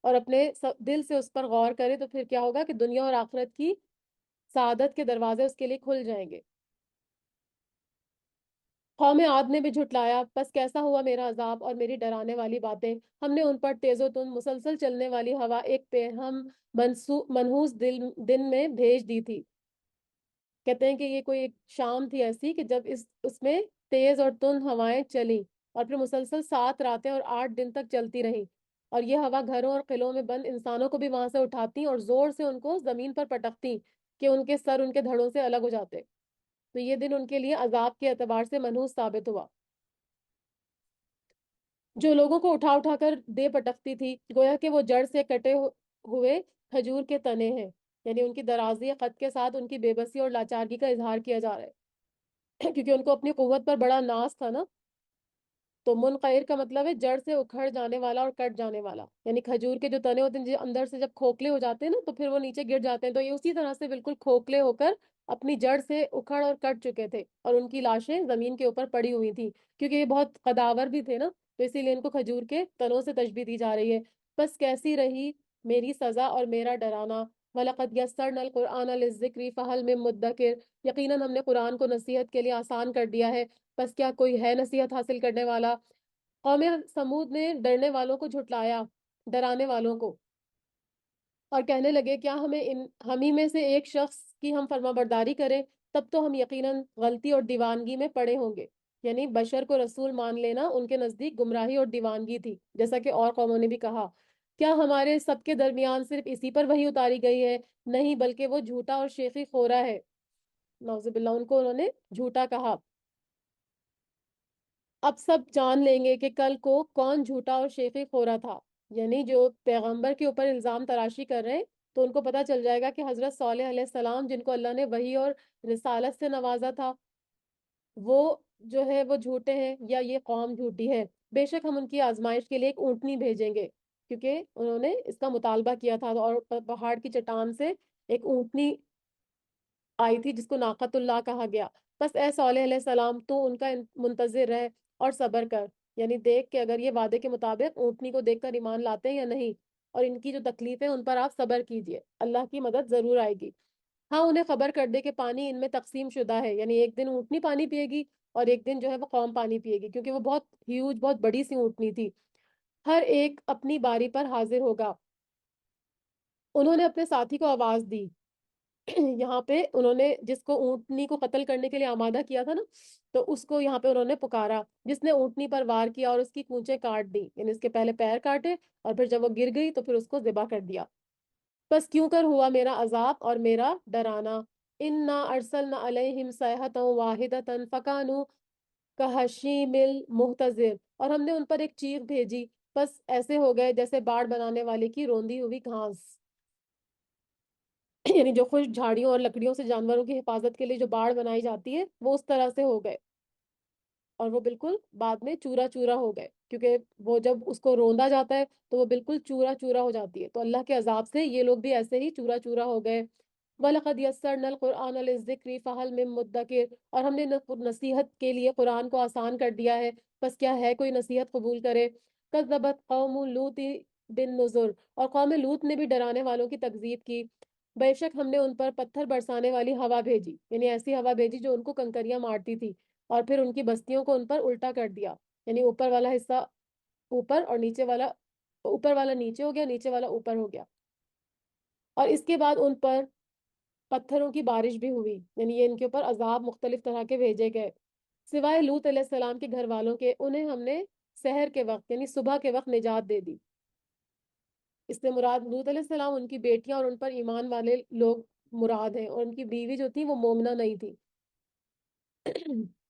اور اپنے دل سے اس پر غور کرے، تو پھر کیا ہوگا کہ دنیا اور آخرت کی سعادت کے دروازے اس کے لیے کھل جائیں گے۔ قوم عاد نے بھی جھٹلایا، بس کیسا ہوا میرا عذاب اور میری ڈرانے والی باتیں۔ ہم نے ان پر تیز و تند مسلسل چلنے والی ہوا ایک پہ ہم منحوس دن میں بھیج دی تھی۔ کہتے ہیں کہ یہ کوئی ایک شام تھی ایسی کہ جب اس میں تیز اور تند ہوائیں چلیں، اور پھر مسلسل 7 راتیں اور 8 دن تک چلتی رہیں، اور یہ ہوا گھروں اور قلعوں میں بند انسانوں کو بھی وہاں سے اٹھاتی اور زور سے ان کو زمین پر پٹکتی کہ ان کے سر ان کے دھڑوں سے الگ ہو جاتے۔ تو یہ دن ان کے لیے عذاب کے اعتبار سے منحوس ثابت ہوا۔ جو لوگوں کو اٹھا اٹھا کر دے پٹکتی تھی، گویا کہ وہ جڑ سے کٹے ہوئے کھجور کے تنے ہیں، یعنی ان کی درازی خط کے ساتھ ان کی بے بسی اور لاچارگی کا اظہار کیا جا رہا ہے کیونکہ ان کو اپنی قوت پر بڑا ناز تھا نا۔ تو منقعر کا مطلب ہے جڑ سے اکھڑ جانے والا اور کٹ جانے والا، یعنی کھجور کے جو تنے ہوتے ہیں اندر سے جب کھوکھلے ہو جاتے ہیں نا، تو پھر وہ نیچے گر جاتے ہیں، تو یہ اسی طرح سے بالکل کھوکھلے ہو کر اپنی جڑ سے اکھڑ اور کٹ چکے تھے، اور ان کی لاشیں زمین کے اوپر پڑی ہوئی تھی، کیونکہ یہ بہت قداور بھی تھے نا، تو اسی لیے ان کو کھجور کے تنوں سے تشبیہ دی جا رہی ہے۔ بس کیسی رہی میری سزا اور میرا ڈرانا۔ وَلَقَدْ يَسَّرْنَا الْقُرْآنَ لِلذِّكْرِ فَهَلْ مِن مُدَّكِرٍ، یقیناً ہم نے قرآن کو نصیحت کے لیے آسان کر دیا ہے، بس کیا کوئی ہے نصیحت حاصل کرنے والا؟ قوم سمود نے ڈرنے والوں کو جھٹلایا، ڈرانے والوں کو، اور کہنے لگے کیا ہم ہی میں سے ایک شخص کی ہم فرما برداری کریں، تب تو ہم یقیناً غلطی اور دیوانگی میں پڑے ہوں گے۔ یعنی بشر کو رسول مان لینا ان کے نزدیک گمراہی اور دیوانگی تھی، جیسا کہ اور قوموں نے بھی کہا۔ کیا ہمارے سب کے درمیان صرف اسی پر وحی اتاری گئی ہے؟ نہیں، بلکہ وہ جھوٹا اور شیخی خورا ہے۔ نعوذ باللہ، ان کو انہوں نے جھوٹا کہا۔ اب سب جان لیں گے کہ کل کو کون جھوٹا اور شیخی خورا تھا، یعنی جو پیغمبر کے اوپر الزام تراشی کر رہے ہیں، تو ان کو پتا چل جائے گا کہ حضرت صالح علیہ السلام جن کو اللہ نے وحی اور رسالت سے نوازا تھا، وہ جو ہے وہ جھوٹے ہیں یا یہ قوم جھوٹی ہے۔ بے شک ہم ان کی آزمائش کے لیے ایک اونٹنی بھیجیں گے، کیونکہ انہوں نے اس کا مطالبہ کیا تھا، اور پہاڑ کی چٹان سے ایک اونٹنی آئی تھی جس کو ناقۃ اللہ کہا گیا۔ بس اے صالح علیہ السلام تو ان کا منتظر رہ اور صبر کر، یعنی دیکھ کہ اگر یہ وعدے کے مطابق اونٹنی کو دیکھ کر ایمان لاتے ہیں یا نہیں، اور ان کی جو تکلیفیں ان پر آپ صبر کیجئے، اللہ کی مدد ضرور آئے گی۔ ہاں انہیں خبر کر دے کہ پانی ان میں تقسیم شدہ ہے، یعنی ایک دن اونٹنی پانی پیے گی اور ایک دن جو ہے وہ قوم پانی پیے گی، کیونکہ وہ بہت ہیوج، بہت بڑی سی اونٹنی تھی۔ ہر ایک اپنی باری پر حاضر ہوگا۔ انہوں نے اپنے ساتھی کو آواز دی، یہاں پہ انہوں نے جس کو اونٹنی کو قتل کرنے کے لیے آمادہ کیا تھا نا، تو اس کو یہاں پہ انہوں نے پکارا، جس نے اونٹنی پر وار کیا اور اس کی کونچیں کاٹ دی، یعنی اس کے پہلے پیر کاٹے اور پھر جب وہ گر گئی تو پھر اس کو ذبح کر دیا۔ بس کیوں کر ہوا میرا عذاب اور میرا ڈرانا، انا ارسلنا علیہم صیحۃ واحدۃ فکانوا کہشیم المحتضر، اور ہم نے ان پر ایک چیخ بھیجی، بس ایسے ہو گئے جیسے باڑ بنانے والے کی روندی ہوئی گھاس، یعنی جو خشک جھاڑیوں اور لکڑیوں سے جانوروں کی حفاظت کے لیے جو باڑ بنائی جاتی ہے وہ اس طرح سے ہو گئے، اور وہ بالکل بعد میں چورا چورا ہو گئے، کیونکہ وہ جب اس کو روندا جاتا ہے تو وہ بالکل چورا چورا ہو جاتی ہے، تو اللہ کے عذاب سے یہ لوگ بھی ایسے ہی چورا چورا ہو گئے۔ وَلَقَدْ يَسَّرْنَا الْقُرْآنَ لِلذِّكْرِ فَهَلْ مِن مُدَّكِرٍ، اور ہم نے نصیحت کے لیے قرآن کو آسان کر دیا ہے، بس کیا ہے کوئی نصیحت قبول کرے۔ کذبت قوم لوط بالنذر، اور قوم لوط نے بھی ڈرانے والوں کی تکذیب کی۔ بے شک ہم نے ان پر پتھر برسانے والی ہوا بھیجی، یعنی ایسی ہوا بھیجی جو ان کو کنکریاں مارتی تھی، اور پھر ان کی بستیوں کو ان پر الٹا کر دیا، یعنی اوپر والا حصہ اوپر اور نیچے والا، اوپر والا نیچے ہو گیا، نیچے والا اوپر ہو گیا، اور اس کے بعد ان پر پتھروں کی بارش بھی ہوئی، یعنی یہ ان کے اوپر عذاب مختلف طرح کے بھیجے گئے۔ سوائے لوط علیہ السلام کے گھر والوں کے، انہیں ہم نے سحر کے وقت یعنی صبح کے وقت نجات دے دی۔ اس سے مراد لوط علیہ السلام، ان کی بیٹیاں اور ان پر ایمان والے لوگ مراد ہیں، اور ان کی بیوی جو تھی وہ مومنہ نہیں تھی۔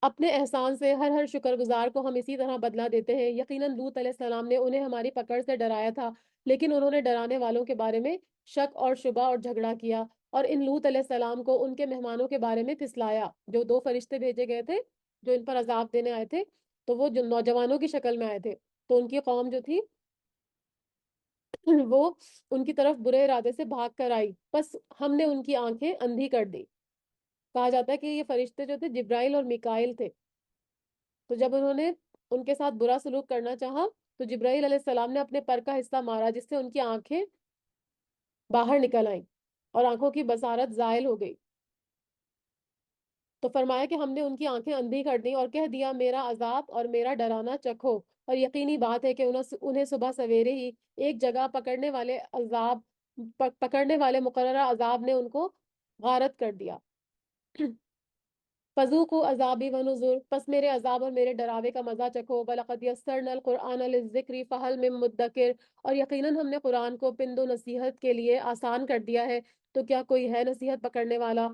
اپنے احسان سے ہر ہر شکر گزار کو ہم اسی طرح بدلہ دیتے ہیں۔ یقیناً لوط علیہ السلام نے انہیں ہماری پکڑ سے ڈرایا تھا، لیکن انہوں نے ڈرانے والوں کے بارے میں شک اور شبہ اور جھگڑا کیا، اور ان لوط علیہ السلام کو ان کے مہمانوں کے بارے میں پھسلایا، جو دو فرشتے بھیجے گئے تھے جو ان پر عذاب دینے آئے تھے، تو وہ جو نوجوانوں کی شکل میں آئے تھے، تو ان کی قوم جو تھی وہ ان کی طرف برے ارادے سے بھاگ کر آئی، بس ہم نے ان کی آنکھیں اندھی کر دی۔ کہا جاتا ہے کہ یہ فرشتے جو تھے جبرائیل اور میکائیل تھے، تو جب انہوں نے ان کے ساتھ برا سلوک کرنا چاہا تو جبرائیل علیہ السلام نے اپنے پر کا حصہ مارا، جس سے ان کی آنکھیں باہر نکل آئیں اور آنکھوں کی بصارت زائل ہو گئی، تو فرمایا کہ ہم نے ان کی آنکھیں اندھی کر دیں اور کہہ دیا میرا عذاب اور میرا ڈرانا چکھو، اور یقینی بات ہے کہ انہیں صبح سویرے ہی ایک جگہ پکڑنے والے مقررہ عذاب نے ان کو غارت کر دیا۔ فذوقوا عذابی ونذر، پس میرے عذاب اور میرے ڈراوے کا مزہ چکھو۔ وَلَقَدْ يَسَّرْنَا الْقُرْآنَ لِلذِّكْرِ فَهَلْ مِن مُدَّكِرٍ، اور یقیناً ہم نے قرآن کو پند و نصیحت کے لیے آسان کر دیا ہے، تو کیا کوئی ہے نصیحت پکڑنے والا۔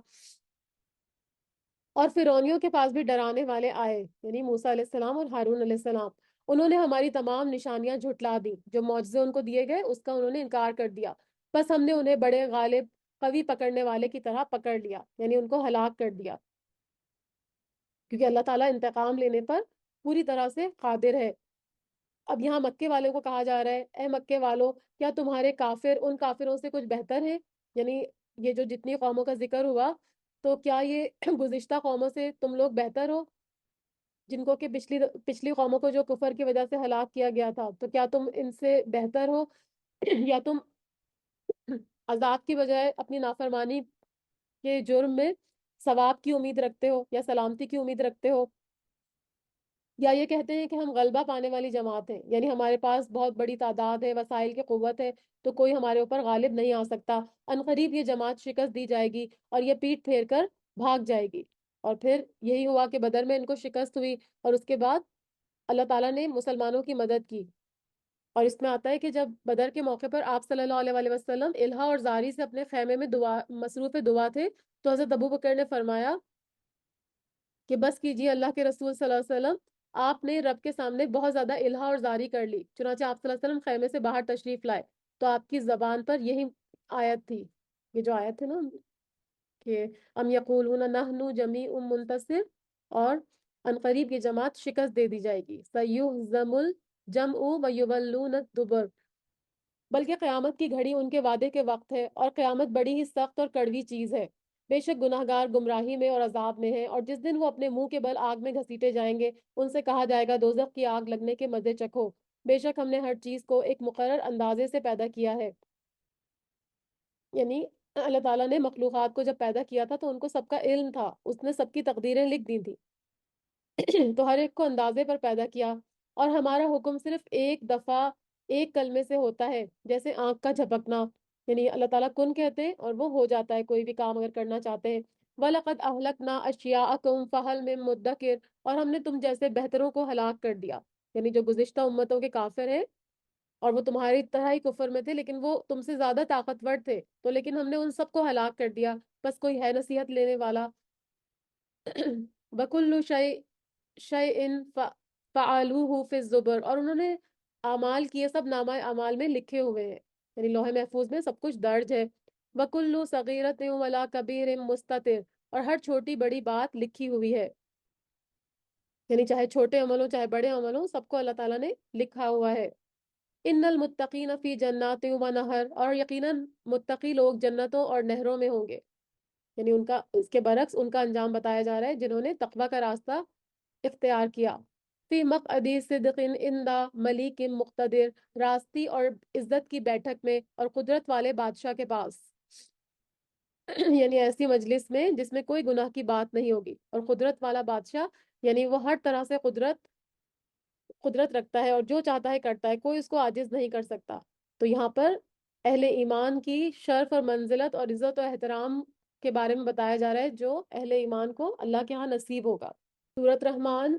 اور فرعونیوں کے پاس بھی ڈرانے والے آئے، یعنی موسیٰ علیہ السلام اور ہارون علیہ السلام، انہوں نے ہماری تمام نشانیاں جھٹلا دی، جو معجزے ان کو دیے گئے اس کا انہوں نے انکار کر دیا، بس ہم نے انہیں بڑے غالب قوی پکڑنے والے کی طرح پکڑ لیا، یعنی ان کو ہلاک کر دیا، کیونکہ اللہ تعالیٰ انتقام لینے پر پوری طرح سے قادر ہے۔ اب یہاں مکے والوں کو کہا جا رہا ہے، اے مکے والوں، کیا تمہارے کافر ان کافروں سے کچھ بہتر ہیں؟ یعنی یہ جو جتنی قوموں کا ذکر ہوا، تو کیا یہ گزشتہ قوموں سے تم لوگ بہتر ہو، جن کو کہ پچھلی قوموں کو جو کفر کی وجہ سے ہلاک کیا گیا تھا، تو کیا تم ان سے بہتر ہو؟ یا تم عذاب کی بجائے اپنی نافرمانی کے جرم میں ثواب کی امید رکھتے ہو یا سلامتی کی امید رکھتے ہو؟ یا یہ کہتے ہیں کہ ہم غلبہ پانے والی جماعت ہیں، یعنی ہمارے پاس بہت بڑی تعداد ہے، وسائل کی قوت ہے، تو کوئی ہمارے اوپر غالب نہیں آ سکتا، ان قریب یہ جماعت شکست دی جائے گی اور یہ پیٹ پھیر کر بھاگ جائے گی۔ اور پھر یہی ہوا کہ بدر میں ان کو شکست ہوئی، اور اس کے بعد اللہ تعالیٰ نے مسلمانوں کی مدد کی، اور اس میں آتا ہے کہ جب بدر کے موقع پر آپ صلی اللہ علیہ وسلم الہا اور زاری سے اپنے خیمے میں مصروف دعا تھے، تو حضرت ابو بکر نے فرمایا کہ بس کیجیے اللہ کے رسول صلی اللہ علیہ وسلم، آپ نے رب کے سامنے بہت زیادہ الہا اور زاری کر لی، چنانچہ آپ صلی اللہ علیہ وسلم خیمے سے باہر تشریف لائے تو آپ کی زبان پر یہی آیت تھی، یہ جو آیت ہے نا کہ ام یقولون نحن جمیع منتصر، اور عنقریب یہ جماعت شکست دے دی جائے گی، سیہزم الجمع ویولون الدبر، بلکہ قیامت کی گھڑی ان کے وعدے کے وقت ہے، اور قیامت بڑی ہی سخت اور کڑوی چیز ہے، بے شک گناہ گار گمراہی میں اور عذاب میں ہیں، اور جس دن وہ اپنے منہ کے بل آگ میں گھسیٹے جائیں گے ان سے کہا جائے گا دوزخ کی آگ لگنے کے مزے چکھو، بے شک ہم نے ہر چیز کو ایک مقرر اندازے سے پیدا کیا ہے، یعنی اللہ تعالیٰ نے مخلوقات کو جب پیدا کیا تھا تو ان کو سب کا علم تھا، اس نے سب کی تقدیریں لکھ دی تھی تو ہر ایک کو اندازے پر پیدا کیا، اور ہمارا حکم صرف ایک دفعہ ایک کلمے سے ہوتا ہے، جیسے آنکھ کا جھپکنا، یعنی اللہ تعالیٰ کن کہتے ہیں اور وہ ہو جاتا ہے کوئی بھی کام اگر کرنا چاہتے ہیں۔ وَلَقَدْ أَهْلَكْنَا أَشْيَاءَكُمْ فَهَلْ مِن مُدَّكِرٍ، اور ہم نے تم جیسے بہتروں کو ہلاک کر دیا، یعنی جو گزشتہ امتوں کے کافر ہیں اور وہ تمہاری طرح ہی کفر میں تھے لیکن وہ تم سے زیادہ طاقتور تھے، تو لیکن ہم نے ان سب کو ہلاک کر دیا، بس کوئی ہے نصیحت لینے والا؟ وَكُلُّ شَيْءٍ فَعَلُوهُ فِي الزُّبُرِ، اور انہوں نے اعمال کیے سب نامہ اعمال میں لکھے ہوئے ہیں، یعنی لوح محفوظ میں سب کچھ درج ہے۔ وَكُلُّ صَغِيرَةٍ وَلَا كَبِيرٍ مُسْتَطِرٌ، اور ہر چھوٹی بڑی بات لکھی ہوئی ہے، یعنی چاہے چھوٹے عمل ہوں چاہے بڑے عمل ہوں سب کو اللہ تعالیٰ نے لکھا ہوا ہے۔ ان المتقین فی جنات و نہر، اور یقیناً متقی لوگ جنتوں اور نہروں میں ہوں گے، یعنی ان کا اس کے برعکس ان کا انجام بتایا جا رہا ہے جنہوں نے تقوی کا راستہ اختیار کیا۔ فی مقعد صدق عند ملیک مقتدر، راستی اور عزت کی بیٹھک میں اور قدرت والے بادشاہ کے پاس، یعنی ایسی مجلس میں جس میں کوئی گناہ کی بات نہیں ہوگی، اور قدرت والا بادشاہ یعنی وہ ہر طرح سے قدرت رکھتا ہے اور جو چاہتا ہے کرتا ہے، کوئی اس کو عاجز نہیں کر سکتا۔ تو یہاں پر اہل ایمان کی شرف اور منزلت اور عزت و احترام کے بارے میں بتایا جا رہا ہے جو اہل ایمان کو اللہ کے ہاں نصیب ہوگا۔ سورت رحمان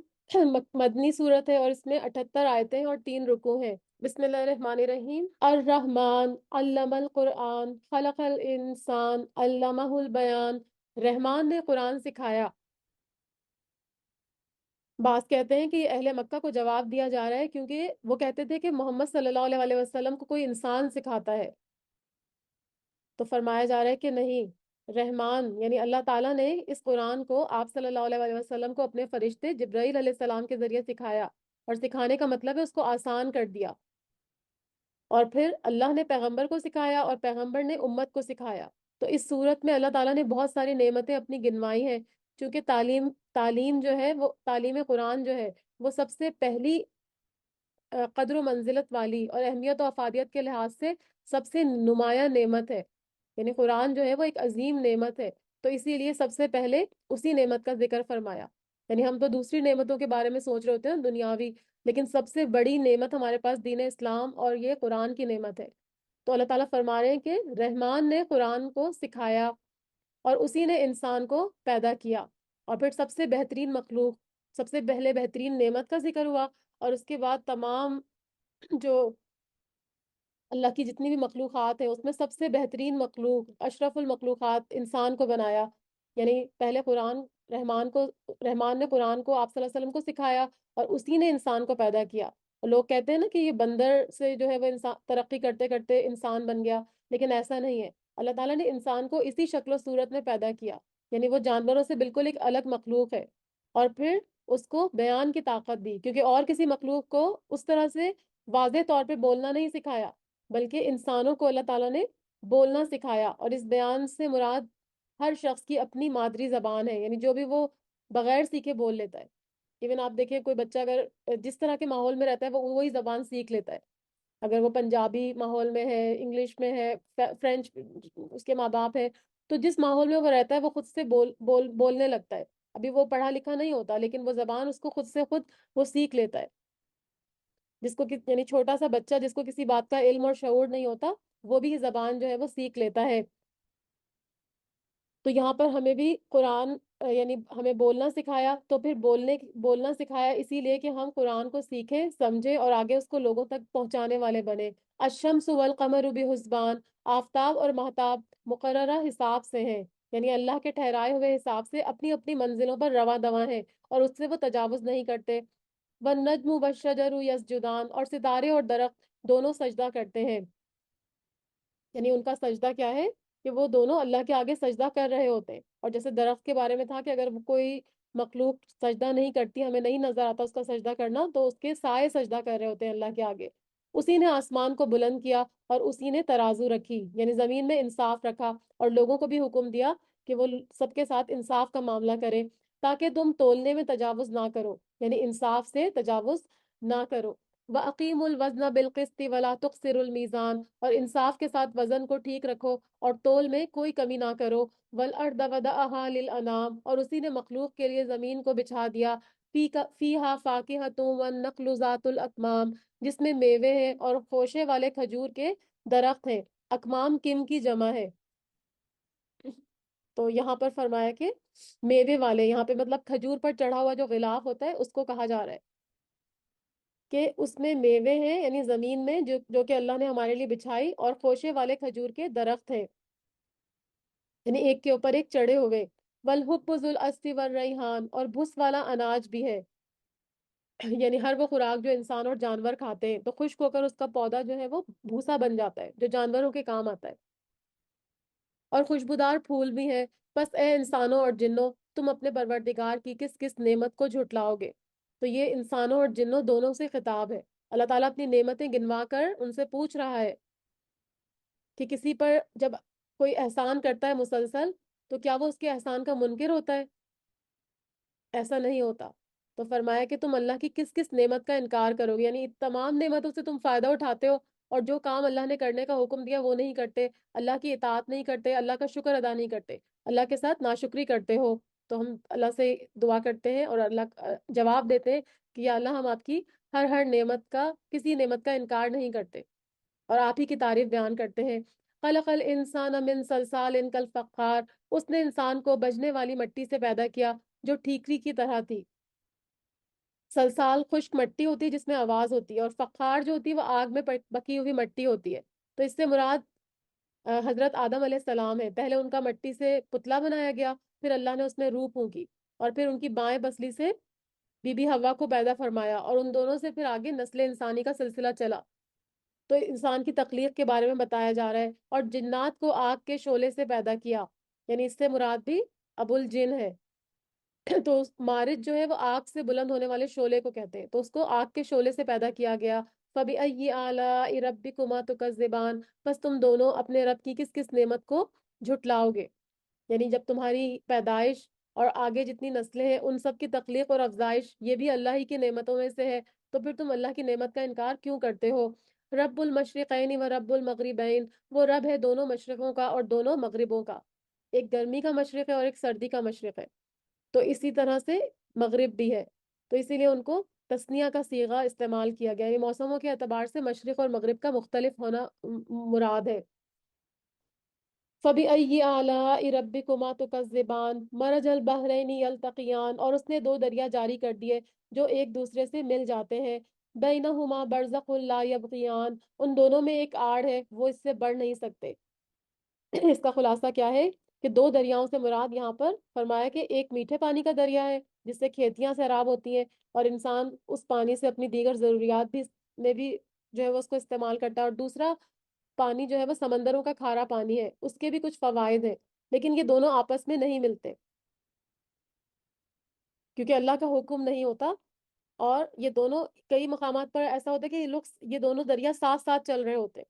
مدنی سورت ہے اور اس میں 78 آیتیں اور 3 رکوع ہیں۔ بسم اللہ الرحمن الرحیم۔ الرحمن علم القرآن خلق الانسان علمہ البیان، رحمان نے قرآن سکھایا۔ بعض کہتے ہیں کہ یہ اہل مکہ کو جواب دیا جا رہا ہے کیونکہ وہ کہتے تھے کہ محمد صلی اللہ علیہ وسلم کو کوئی انسان سکھاتا ہے، تو فرمایا جا رہا ہے کہ نہیں، رحمان یعنی اللہ تعالیٰ نے اس قرآن کو آپ صلی اللہ علیہ وسلم کو اپنے فرشتے جبرائیل علیہ السلام کے ذریعے سکھایا، اور سکھانے کا مطلب ہے اس کو آسان کر دیا، اور پھر اللہ نے پیغمبر کو سکھایا اور پیغمبر نے امت کو سکھایا۔ تو اس صورت میں اللہ تعالیٰ نے بہت ساری نعمتیں اپنی گنوائی ہیں، چونکہ تعلیم جو ہے وہ تعلیم قرآن جو ہے وہ سب سے پہلی قدر و منزلت والی اور اہمیت و افادیت کے لحاظ سے سب سے نمایاں نعمت ہے، یعنی قرآن جو ہے وہ ایک عظیم نعمت ہے، تو اسی لیے سب سے پہلے اسی نعمت کا ذکر فرمایا، یعنی ہم تو دوسری نعمتوں کے بارے میں سوچ رہے ہوتے ہیں دنیاوی، لیکن سب سے بڑی نعمت ہمارے پاس دین اسلام اور یہ قرآن کی نعمت ہے۔ تو اللہ تعالیٰ فرما رہے ہیں کہ رحمان نے قرآن کو سکھایا اور اسی نے انسان کو پیدا کیا، اور پھر سب سے بہترین مخلوق، سب سے پہلے بہترین نعمت کا ذکر ہوا، اور اس کے بعد تمام جو اللہ کی جتنی بھی مخلوقات ہیں اس میں سب سے بہترین مخلوق اشرف المخلوقات انسان کو بنایا، یعنی پہلے رحمان نے قرآن کو آپ صلی اللہ علیہ وسلم کو سکھایا اور اسی نے انسان کو پیدا کیا۔ اور لوگ کہتے ہیں نا کہ یہ بندر سے جو ہے وہ انسان ترقی کرتے کرتے انسان بن گیا، لیکن ایسا نہیں ہے، اللہ تعالیٰ نے انسان کو اسی شکل و صورت میں پیدا کیا، یعنی وہ جانوروں سے بالکل ایک الگ مخلوق ہے، اور پھر اس کو بیان کی طاقت دی، کیونکہ اور کسی مخلوق کو اس طرح سے واضح طور پہ بولنا نہیں سکھایا، بلکہ انسانوں کو اللہ تعالیٰ نے بولنا سکھایا، اور اس بیان سے مراد ہر شخص کی اپنی مادری زبان ہے، یعنی جو بھی وہ بغیر سیکھے بول لیتا ہے، ایون آپ دیکھیں کوئی بچہ اگر جس طرح کے ماحول میں رہتا ہے وہ وہی زبان سیکھ لیتا ہے، اگر وہ پنجابی ماحول میں ہے، انگلش میں ہے، فرینچ اس کے ماں باپ ہے، تو جس ماحول میں وہ رہتا ہے وہ خود سے بولنے لگتا ہے، ابھی وہ پڑھا لکھا نہیں ہوتا لیکن وہ زبان اس کو خود سے خود وہ سیکھ لیتا ہے، جس کو یعنی چھوٹا سا بچہ جس کو کسی بات کا علم اور شعور نہیں ہوتا وہ بھی زبان جو ہے وہ سیکھ لیتا ہے۔ تو یہاں پر ہمیں بھی قرآن یعنی ہمیں بولنا سکھایا، تو پھر بولنا سکھایا اسی لیے کہ ہم قرآن کو سیکھیں سمجھیں اور آگے اس کو لوگوں تک پہنچانے والے بنے۔ الشمس والقمر بحسبان، آفتاب اور مہتاب مقررہ حساب سے ہیں، یعنی اللہ کے ٹھہرائے ہوئے حساب سے اپنی اپنی منزلوں پر رواں دواں ہیں اور اس سے وہ تجاوز نہیں کرتے۔ والنجم والشجر یسجدان، اور ستارے اور درخت دونوں سجدہ کرتے ہیں. یعنی ان کا سجدہ کیا ہے کہ وہ دونوں اللہ کے آگے سجدہ کر رہے ہوتے ہیں. اور جیسے درخت کے بارے میں تھا کہ اگر کوئی مخلوق سجدہ نہیں کرتی، ہمیں نہیں نظر آتا اس کا سجدہ کرنا، تو اس کے سائے سجدہ کر رہے ہوتے ہیں اللہ کے آگے. اسی نے آسمان کو بلند کیا اور اسی نے ترازو رکھی، یعنی زمین میں انصاف رکھا، اور لوگوں کو بھی حکم دیا کہ وہ سب کے ساتھ انصاف کا معاملہ کریں، تاکہ تم تولنے میں تجاوز نہ کرو، یعنی انصاف سے تجاوز نہ کرو. وَأَقِيمُوا الْوَزْنَ بِالْقِسْطِ وَلَا تُخْسِرُوا الْمِيزَانَ، اور انصاف کے ساتھ وزن کو ٹھیک رکھو اور تول میں کوئی کمی نہ کرو. وَالْأَرْضَ وَضَعَهَا لِلْأَنَامِ، اور اسی نے مخلوق کے لیے زمین کو بچھا دیا. فِيهَا فَاكِهَةٌ وَالنَّخْلُ ذَاتُ الْأَكْمَامِ، جس میں میوے ہیں اور خوشے والے کھجور کے درخت ہیں. اکمام کم کی جمع ہے. تو یہاں پر فرمایا کہ میوے والے، یہاں پہ مطلب کھجور پر چڑھا ہوا جو غلاف ہوتا ہے اس کو کہا جا رہا ہے کہ اس میں میوے ہیں، یعنی زمین میں جو کہ اللہ نے ہمارے لیے بچھائی، اور خوشے والے کھجور کے درخت ہیں، یعنی ایک کے اوپر ایک چڑھے ہوئے. والحب ذو العصف والریحان، اور بھس والا اناج بھی ہے. یعنی ہر وہ خوراک جو انسان اور جانور کھاتے ہیں تو خشک ہو کر اس کا پودا جو ہے وہ بھوسا بن جاتا ہے جو جانوروں کے کام آتا ہے. اور خوشبودار پھول بھی ہیں. بس اے انسانوں اور جنوں، تم اپنے پروردگار کی کس کس نعمت کو جھٹلاؤ گے. تو یہ انسانوں اور جنوں دونوں سے خطاب ہے. اللہ تعالیٰ اپنی نعمتیں گنوا کر ان سے پوچھ رہا ہے کہ کسی پر جب کوئی احسان کرتا ہے مسلسل، تو کیا وہ اس کے احسان کا منکر ہوتا ہے؟ ایسا نہیں ہوتا. تو فرمایا کہ تم اللہ کی کس کس نعمت کا انکار کرو گے، یعنی تمام نعمتوں سے تم فائدہ اٹھاتے ہو، اور جو کام اللہ نے کرنے کا حکم دیا وہ نہیں کرتے، اللہ کی اطاعت نہیں کرتے، اللہ کا شکر ادا نہیں کرتے، اللہ کے ساتھ ناشکری کرتے ہو. تو ہم اللہ سے دعا کرتے ہیں اور اللہ جواب دیتے ہیں کہ یا اللہ، ہم آپ کی ہر نعمت کا، کسی نعمت کا انکار نہیں کرتے، اور آپ ہی کی تعریف بیان کرتے ہیں. خلق الانسان من صلصال کالفخار، اس نے انسان کو بجنے والی مٹی سے پیدا کیا جو ٹھیکری کی طرح تھی. سلسال خشک مٹی ہوتی ہے جس میں آواز ہوتی ہے، اور فخار جو ہوتی ہے وہ آگ میں پکی ہوئی مٹی ہوتی ہے. تو اس سے مراد حضرت آدم علیہ السلام ہے. پہلے ان کا مٹی سے پتلا بنایا گیا، پھر اللہ نے اس میں روح پھونکی، اور پھر ان کی بائیں بسلی سے بی بی حوا کو پیدا فرمایا، اور ان دونوں سے پھر آگے نسل انسانی کا سلسلہ چلا. تو انسان کی تخلیق کے بارے میں بتایا جا رہا ہے. اور جنات کو آگ کے شعلے سے پیدا کیا، یعنی اس سے مراد بھی ابو الجن ہے. تو مارج جو ہے وہ آگ سے بلند ہونے والے شعلے کو کہتے ہیں، تو اس کو آگ کے شعلے سے پیدا کیا گیا. فَبِأَيِّ آلَاءِ رَبِّكُمَا تُكَذِّبَانِ، بس تم دونوں اپنے رب کی کس کس نعمت کو جھٹلاؤ گے. یعنی جب تمہاری پیدائش اور آگے جتنی نسلیں ہیں ان سب کی تخلیق اور افزائش یہ بھی اللہ ہی کی نعمتوں میں سے ہے، تو پھر تم اللہ کی نعمت کا انکار کیوں کرتے ہو. رب المشرقین و رب المغربین، وہ رب ہے دونوں مشرقوں کا اور دونوں مغربوں کا. ایک گرمی کا مشرق ہے اور ایک سردی کا مشرق ہے. تو اسی طرح سے مغرب بھی ہے، تو اسی لیے ان کو تسنیہ کا صیغہ استعمال کیا گیا. یہ موسموں کے اعتبار سے مشرق اور مغرب کا مختلف ہونا مراد ہے. فَبِأَيِّ آلَاءِ رَبِّكُمَا تُكَذِّبَانِ مَرَجَ الْبَحْرَيْنِ يَلْتَقِيَانِ، اور اس نے دو دریا جاری کر دیے جو ایک دوسرے سے مل جاتے ہیں. بَيْنَهُمَا بَرْزَخٌ لَا يَبْغِيَانِ، ان دونوں میں ایک آڑ ہے، وہ اس سے بڑھ نہیں سکتے. اس کا خلاصہ کیا ہے کہ دو دریاؤں سے مراد یہاں پر فرمایا کہ ایک میٹھے پانی کا دریا ہے جس سے کھیتیاں سیراب ہوتی ہیں، اور انسان اس پانی سے اپنی دیگر ضروریات بھی میں بھی جو ہے وہ اس کو استعمال کرتا ہے. اور دوسرا پانی جو ہے وہ سمندروں کا کھارا پانی ہے، اس کے بھی کچھ فوائد ہیں، لیکن یہ دونوں آپس میں نہیں ملتے کیونکہ اللہ کا حکم نہیں ہوتا. اور یہ دونوں کئی مقامات پر ایسا ہوتا ہے کہ یہ دونوں دریا ساتھ ساتھ چل رہے ہوتے ہیں،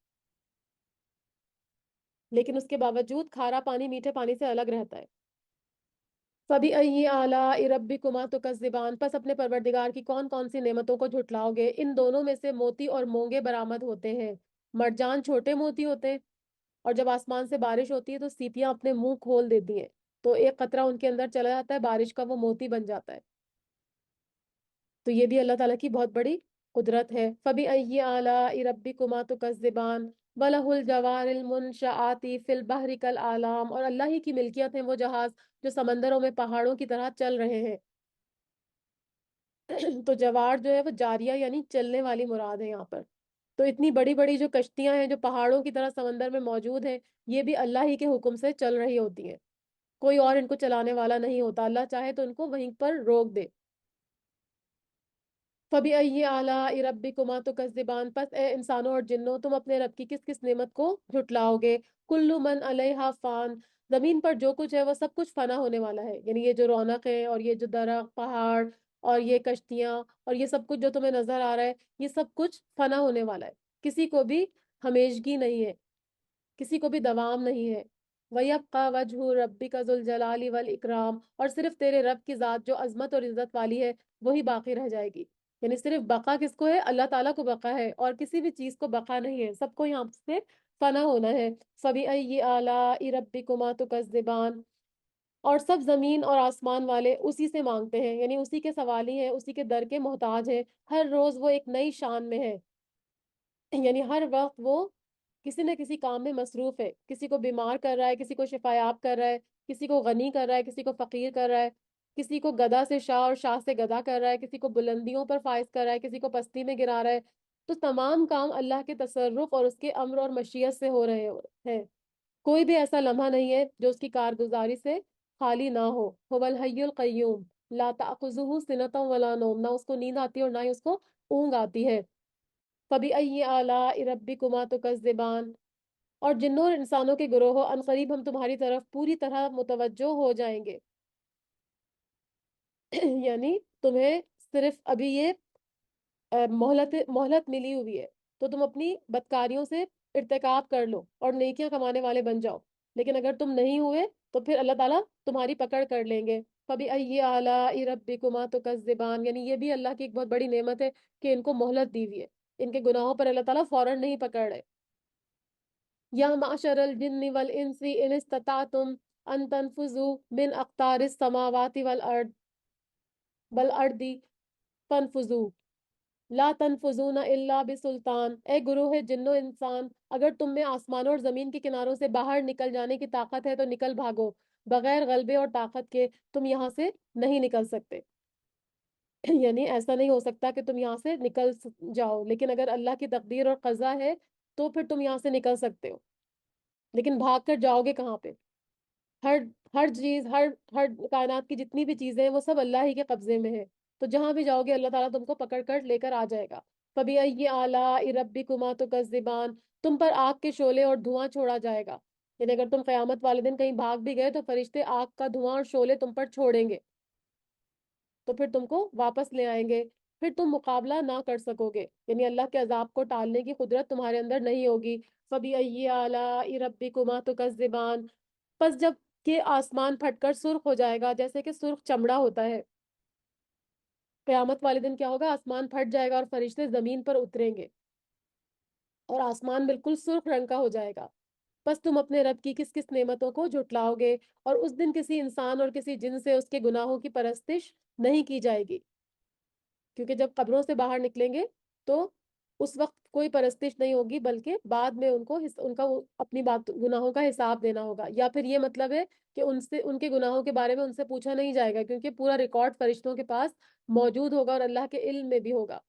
لیکن اس کے باوجود کھارا پانی میٹھے پانی سے الگ رہتا ہے. فَبِأَيِّ آلَاءِ رَبِّكُمَا تُكَذِّبَانِ، پس اپنے پروردگار کی کون کون سی نعمتوں کو جھٹلاؤ گے. ان دونوں میں سے موتی اور مونگے برآمد ہوتے ہیں. مرجان چھوٹے موتی ہوتے ہیں، اور جب آسمان سے بارش ہوتی ہے تو سیپیاں اپنے منہ کھول دیتی ہیں، تو ایک قطرہ ان کے اندر چلا جاتا ہے، بارش کا وہ موتی بن جاتا ہے. تو یہ بھی اللہ تعالیٰ کی بہت بڑی قدرت ہے. فَبِأَيِّ آلَاءِ رَبِّكُمَا تُكَذِّبَانِ وَلَهُ الْجَوَارِ الْمُنشَآتِ فِي الْبَحْرِ كَالْأَعْلَامِ، اور اللہ ہی کی ملکیت ہیں وہ جہاز جو سمندروں میں پہاڑوں کی طرح چل رہے ہیں. تو جوار جو ہے وہ جاریہ یعنی چلنے والی مراد ہے یہاں پر. تو اتنی بڑی بڑی جو کشتیاں ہیں جو پہاڑوں کی طرح سمندر میں موجود ہیں، یہ بھی اللہ ہی کے حکم سے چل رہی ہوتی ہیں. کوئی اور ان کو چلانے والا نہیں ہوتا، اللہ چاہے تو ان کو وہیں پر روک دے. فَبِأَيِّ آلَاءِ رَبِّكُمَا تُكَذِّبَانِ، پس اے انسانوں اور جنوں تم اپنے رب کی کس کس نعمت کو جھٹلاؤ گے؟ کُلُّ مَنْ عَلَيْهَا فان، زمین پر جو کچھ ہے وہ سب کچھ فنا ہونے والا ہے، یعنی یہ جو رونق ہے اور یہ جو درخت پہاڑ اور یہ کشتیاں اور یہ سب کچھ جو تمہیں نظر آ رہا ہے یہ سب کچھ فنا ہونے والا ہے، کسی کو بھی ہمیشگی نہیں ہے، کسی کو بھی دوام نہیں ہے۔ وَيَبْقَى وَجْهُ رَبِّكَ ذُو الْجَلَالِ وَالْإِكْرَامِ، اور صرف تیرے رب کی ذات جو عظمت اور عزت والی ہے وہی باقی رہ جائے گی، یعنی صرف بقا کس کو ہے؟ اللہ تعالیٰ کو بقا ہے، اور کسی بھی چیز کو بقا نہیں ہے، سب کو یہاں سے فنا ہونا ہے۔ فَبِأَيِّ آلَاءِ رَبِّكُمَا تُكَذِّبَانِ، اور سب زمین اور آسمان والے اسی سے مانگتے ہیں، یعنی اسی کے سوالی ہیں، اسی کے در کے محتاج ہیں، ہر روز وہ ایک نئی شان میں ہے، یعنی ہر وقت وہ کسی نہ کسی کام میں مصروف ہے، کسی کو بیمار کر رہا ہے، کسی کو شفا یاب کر رہا ہے، کسی کو غنی کر رہا ہے، کسی کو فقیر کر رہا ہے، کسی کو گدھا سے شاہ اور شاہ سے گدھا کر رہا ہے، کسی کو بلندیوں پر فائز کر رہا ہے، کسی کو پستی میں گرا رہا ہے، تو تمام کام اللہ کے تصرف اور اس کے امر اور مشیت سے ہو رہے ہیں، کوئی بھی ایسا لمحہ نہیں ہے جو اس کی کارگزاری سے خالی نہ ہو۔ هو الحی القیوم لا تأخذہ سنۃ ولا نوم، نہ اس کو نیند آتی ہے اور نہ ہی اس کو اونگ آتی ہے۔ فَبِأَيِّ آلَاءِ رَبِّكُمَا تُكَذِّبَانِ، اور جنوں اور انسانوں کے گروہوں ان قریب ہم تمہاری طرف پوری طرح متوجہ ہو جائیں گے، یعنی تمہیں صرف ابھی یہ مہلت ملی ہوئی ہے، تو تم اپنی بدکاریوں سے ارتکاب کر لو اور نیکیاں کمانے والے بن جاؤ، لیکن اگر تم نہیں ہوئے تو پھر اللہ تعالیٰ تمہاری پکڑ کر لیں گے۔ فَبِأَيِّ آلَاءِ رَبِّكُمَا تُكَذِّبَانِ، یعنی یہ بھی اللہ کی ایک بہت بڑی نعمت ہے کہ ان کو مہلت دی ہوئی ہے، ان کے گناہوں پر اللہ تعالیٰ فوراً نہیں پکڑ رہے۔ یا معشر الجن والانس ان استطعتم ان تنفذوا من اقطار السماوات والارض فانفذوا لا تنفذون الا بسلطان، اے گروہ جن و انسان، اگر تم میں آسمانوں اور زمین کے کناروں سے باہر نکل جانے کی طاقت ہے تو نکل بھاگو، بغیر غلبے اور طاقت کے تم یہاں سے نہیں نکل سکتے، یعنی ایسا نہیں ہو سکتا کہ تم یہاں سے نکل جاؤ، لیکن اگر اللہ کی تقدیر اور قضا ہے تو پھر تم یہاں سے نکل سکتے ہو، لیکن بھاگ کر جاؤ گے کہاں پہ؟ ہر ہر چیز، ہر کائنات کی جتنی بھی چیزیں ہیں وہ سب اللہ ہی کے قبضے میں ہے، تو جہاں بھی جاؤ گے اللہ تعالیٰ تم کو پکڑ کر لے کر آ جائے گا۔ فَبِأَيِّ آلَاءِ رَبِّكُمَا تُكَذِّبَانِ، تم پر آگ کے شعلے اور دھواں چھوڑا جائے گا، یعنی اگر تم قیامت والے دن کہیں بھاگ بھی گئے تو فرشتے آگ کا دھواں اور شعلے تم پر چھوڑیں گے، تو پھر تم کو واپس لے آئیں گے، پھر تم مقابلہ نہ کر سکو گے، یعنی اللہ کے عذاب کو ٹالنے کی قدرت تمہارے اندر نہیں ہوگی۔ فَبِأَيِّ آلَاءِ رَبِّكُمَا تُكَذِّبَانِ، پس جب کہ آسمان پھٹ کر سرخ ہو جائے گا جیسے کہ سرخ چمڑا ہوتا ہے، قیامت والے دن کیا ہوگا؟ آسمان پھٹ جائے گا اور فرشتے زمین پر اتریں گے اور آسمان بالکل سرخ رنگ کا ہو جائے گا، پس تم اپنے رب کی کس کس نعمتوں کو جھٹلاؤ گے، اور اس دن کسی انسان اور کسی جن سے اس کے گناہوں کی پرستش نہیں کی جائے گی، کیونکہ جب قبروں سے باہر نکلیں گے تو اس وقت کوئی پرستش نہیں ہوگی، بلکہ بعد میں ان کو ان کا اپنی بات گناہوں کا حساب دینا ہوگا، یا پھر یہ مطلب ہے کہ ان سے ان کے گناہوں کے بارے میں ان سے پوچھا نہیں جائے گا، کیونکہ پورا ریکارڈ فرشتوں کے پاس موجود ہوگا اور اللہ کے علم میں بھی ہوگا۔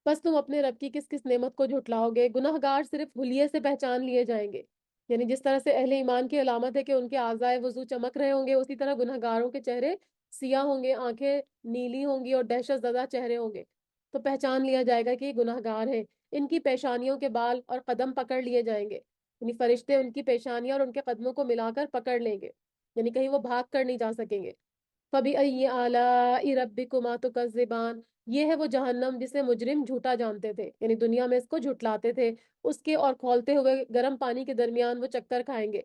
بس تم اپنے رب کی کس کس نعمت کو جھٹلاؤ گے؟ گناہ گار صرف حلیے سے پہچان لیے جائیں گے، یعنی جس طرح سے اہل ایمان کی علامت ہے کہ ان کے اعضائے وضو چمک رہے ہوں گے، اسی طرح گناہ گاروں کے چہرے سیاہ ہوں گے، آنکھیں نیلی ہوں گی اور دہشت زدہ چہرے ہوں گے، تو پہچان لیا جائے گا کہ یہ گناہ گار ہیں۔ ان کی پیشانیوں کے بال اور قدم پکڑ لیے جائیں گے، یعنی فرشتے ان کی پیشانیاں اور ان کے قدموں کو ملا کر پکڑ لیں گے، یعنی کہیں وہ بھاگ کر نہیں جا سکیں گے۔ فَبِأَيِّ آلَاءِ رَبِّكُمَا تُكَذِّبَانِ، یہ ہے وہ جہنم جسے مجرم جھوٹا جانتے تھے، یعنی دنیا میں اس کو جھٹلاتے تھے، اس کے اور کھولتے ہوئے گرم پانی کے درمیان وہ چکر کھائیں گے،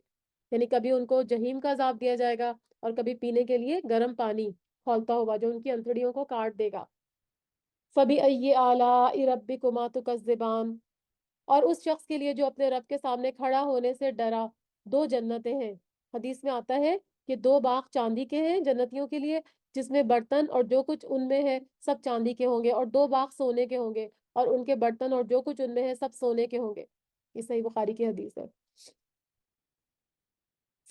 یعنی کبھی ان کو جہنم کا عذاب دیا جائے گا اور کبھی پینے کے لیے گرم پانی کھولتا ہوا جو ان کی انتڑیوں کو کاٹ دے گا۔ فَبِأَيِّ آلَاءِ رَبِّكُمَا تُكَذِّبَانِ، اور اس شخص کے لیے جو اپنے رب کے سامنے کھڑا ہونے سے ڈرا، دو جنتیں ہیں، حدیث میں آتا ہے کہ دو باغ چاندی کے ہیں جنتیوں کے لیے، جس میں برتن اور جو کچھ ان میں ہے سب چاندی کے ہوں گے، اور دو باغ سونے کے ہوں گے اور ان کے برتن اور جو کچھ ان میں ہے سب سونے کے ہوں گے، یہ صحیح بخاری کی حدیث ہے۔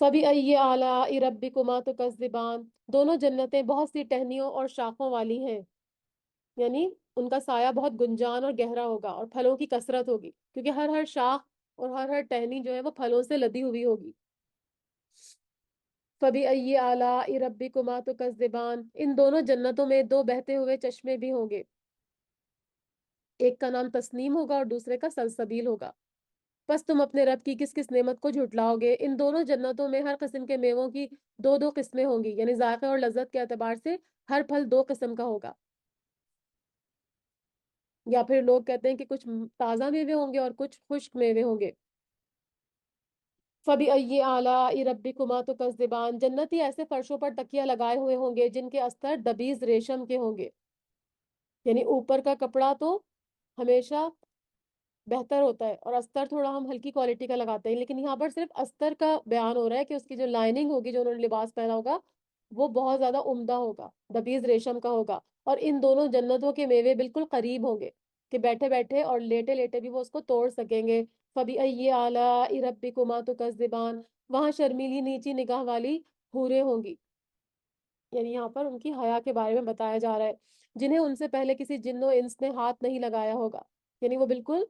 فَبِأَيِّ آلَاءِ رَبِّكُمَا تُكَذِّبَانِ، دونوں جنتیں بہت سی ٹہنیوں اور شاخوں والی ہیں، یعنی ان کا سایہ بہت گنجان اور گہرا ہوگا اور پھلوں کی کثرت ہوگی، کیونکہ ہر ہر شاخ اور ہر ہر ٹہنی جو ہے وہ پھلوں سے لدی ہوئی ہوگی۔ فبأي آلاء ربكما تكذبان، ان دونوں جنتوں میں دو بہتے ہوئے چشمے بھی ہوں گے، ایک کا نام تسنیم ہوگا اور دوسرے کا سلسبیل ہوگا۔ پس تم اپنے رب کی کس کس نعمت کو جھٹلاؤ گے؟ ان دونوں جنتوں میں ہر قسم کے میووں کی دو دو قسمیں ہوں گی، یعنی ذائقے اور لذت کے اعتبار سے ہر پھل دو قسم کا ہوگا، یا پھر لوگ کہتے ہیں کہ کچھ تازہ میوے ہوں گے اور کچھ خشک میوے ہوں گے۔ فبأي آلاء ربكما تكذبان، جنتی ایسے فرشوں پر تکیہ لگائے ہوئے ہوں گے جن کے استر دبیز ریشم کے ہوں گے، یعنی اوپر کا کپڑا تو ہمیشہ بہتر ہوتا ہے اور استر تھوڑا ہم ہلکی کوالٹی کا لگاتے ہیں، لیکن یہاں پر صرف استر کا بیان ہو رہا ہے کہ اس کی جو لائننگ ہوگی، جو انہوں نے لباس پہنا ہوگا، وہ بہت زیادہ عمدہ ہوگا، دبیز ریشم کا ہوگا، اور ان دونوں جنتوں کے میوے بالکل قریب ہوں گے کہ بیٹھے بیٹھے اور لیٹے لیٹے بھی وہ اس کو توڑ سکیں گے۔ فبأي آلاء ربكما تكذبان، وہاں شرمیلی نیچی نگاہ والی حوریں ہوں گی، یعنی یہاں پر ان کی حیا کے بارے میں بتایا جا رہا ہے، جنہیں ان سے پہلے کسی جن و انس نے ہاتھ نہیں لگایا ہوگا، یعنی وہ بالکل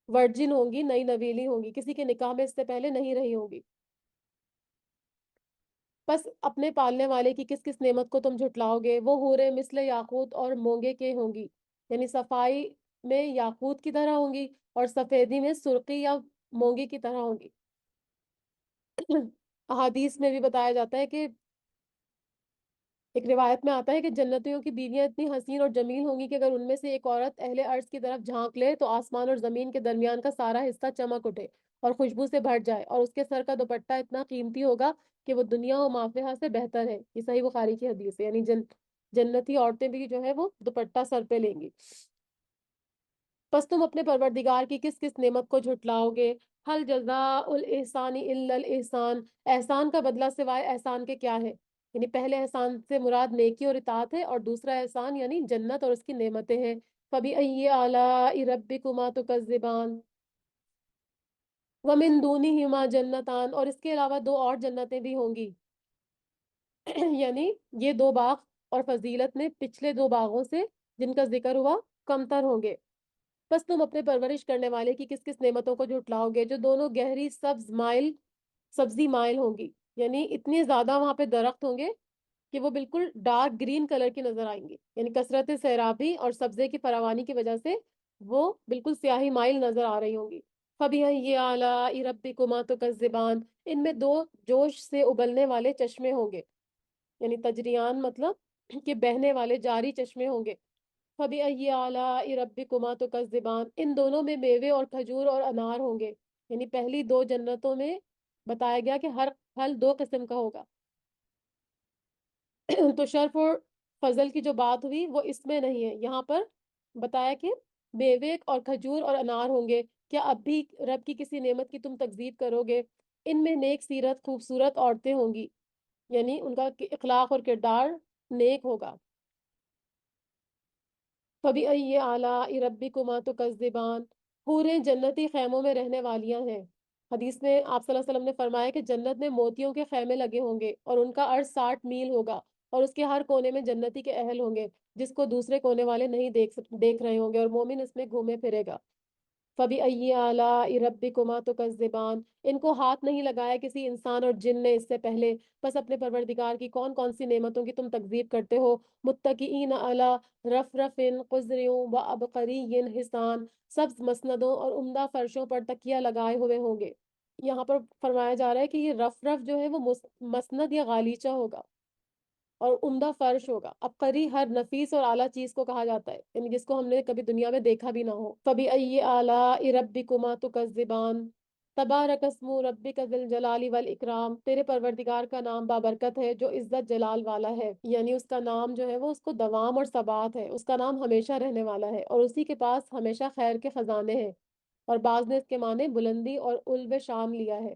ورجن ہوں گی، نئی نویلی ہوں گی، کسی کے نکاح میں اس سے پہلے نہیں رہی ہوں گی۔ بس اپنے پالنے والے کی کس کس نعمت کو تم جھٹلاؤ گے؟ وہ حوریں مثل یاقوت اور مونگے کے ہوں گی، یعنی صفائی میں یاقوت کی طرح ہوں گی اور سفیدی میں سرخی یا مونگے کی طرح ہوں گی۔ احادیث میں بھی بتایا جاتا ہے کہ ایک روایت میں آتا ہے کہ جنتیوں کی بیویاں اتنی حسین اور جمیل ہوں گی کہ اگر ان میں سے ایک عورت اہل عرش کی طرف جھانک لے تو آسمان اور زمین کے درمیان کا سارا حصہ چمک اٹھے اور خوشبو سے بھر جائے، اور اس کے سر کا دوپٹہ اتنا قیمتی ہوگا کہ وہ دنیا و مافیہا سے بہتر ہے۔ یہ صحیح بخاری کی حدیث ہے، یعنی جنتی عورتیں بھی جو ہے وہ دوپٹہ سر پہ لیں گی۔ پس تم اپنے پروردگار کی کس کس نعمت کو جھٹلاؤ گے؟ حل جزاء الاحسان الا الاحسان، احسان کا بدلہ سوائے احسان کے کیا ہے؟ یعنی پہلے احسان سے مراد نیکی اور اطاعت ہے، اور دوسرا احسان یعنی جنت اور اس کی نعمتیں ہیں۔ فبأي آلاء ربكما تكذبان ومن دونهما جنتان، اور اس کے علاوہ دو اور جنتیں بھی ہوں گی، یعنی یہ دو باغ اور فضیلت میں پچھلے دو باغوں سے جن کا ذکر ہوا کمتر ہوں گے۔ بس تم اپنے پرورش کرنے والے کی کس کس نعمتوں کو جھٹلاؤ گے؟ جو دونوں گہری سبزی مائل ہوں گی، یعنی اتنے زیادہ وہاں پہ درخت ہوں گے کہ وہ بالکل ڈارک گرین کلر کی نظر آئیں گے، یعنی کثرت سیرابی اور سبزے کی فراوانی کی وجہ سے وہ بالکل سیاہی مائل نظر آ رہی ہوں گی۔ فبأي آلاء ربكما تكذبان، ان میں دو جوش سے ابلنے والے چشمے ہوں گے، یعنی تجریان مطلب کہ بہنے والے جاری چشمے ہوں گے۔ فبأي آلاء ربكما تكذبان، ان دونوں میں میوے اور کھجور اور انار ہوں گے، یعنی پہلی دو جنتوں میں بتایا گیا کہ ہر پھل دو قسم کا ہوگا، تو شرف اور فضل کی جو بات ہوئی وہ اس میں نہیں ہے، یہاں پر بتایا کہ میوے اور کھجور اور انار ہوں گے۔ کیا اب بھی رب کی کسی نعمت کی تم تکذیب کرو گے؟ ان میں نیک سیرت خوبصورت عورتیں ہوں گی، یعنی ان کا اخلاق اور کردار نیک ہوگا۔ فبأي آلاء ربكما تكذبان، حوریں جنتی خیموں میں رہنے والیاں ہیں۔ حدیث میں آپ صلی اللہ علیہ وسلم نے فرمایا کہ جنت میں موتیوں کے خیمے لگے ہوں گے اور ان کا عرض 60 میل ہوگا، اور اس کے ہر کونے میں جنتی کے اہل ہوں گے جس کو دوسرے کونے والے نہیں دیکھ رہے ہوں گے، اور مومن اس میں گھومے پھرے گا۔ فبأي آلاء ربكما تكذبان، ان کو ہاتھ نہیں لگایا کسی انسان اور جن نے اس سے پہلے، بس اپنے پروردگار کی کون کون سی نعمتوں کی تم تکذیب کرتے ہو؟ متکئین علی رفرف خضر وعبقری حسان، سبز مسندوں اور عمدہ فرشوں پر تکیہ لگائے ہوئے ہوں گے۔ یہاں پر فرمایا جا رہا ہے کہ یہ رف جو ہے وہ مسند یا غالیچہ ہوگا اور عمدہ فرش ہوگا۔ عبقری ہر نفیس اور اعلیٰ چیز کو کہا جاتا ہے، یعنی جس کو ہم نے کبھی دنیا میں دیکھا بھی نہ ہو۔ فبأي آلاء ربكما تكذبان تبارک اسم ربک ذی الجلال والاکرام، تیرے پروردگار کا نام بابرکت ہے جو عزت جلال والا ہے، یعنی اس کا نام جو ہے وہ اس کو دوام اور ثبات ہے، اس کا نام ہمیشہ رہنے والا ہے اور اسی کے پاس ہمیشہ خیر کے خزانے ہیں، اور بعض نے اس کے معنی بلندی اور علو شام لیا ہے۔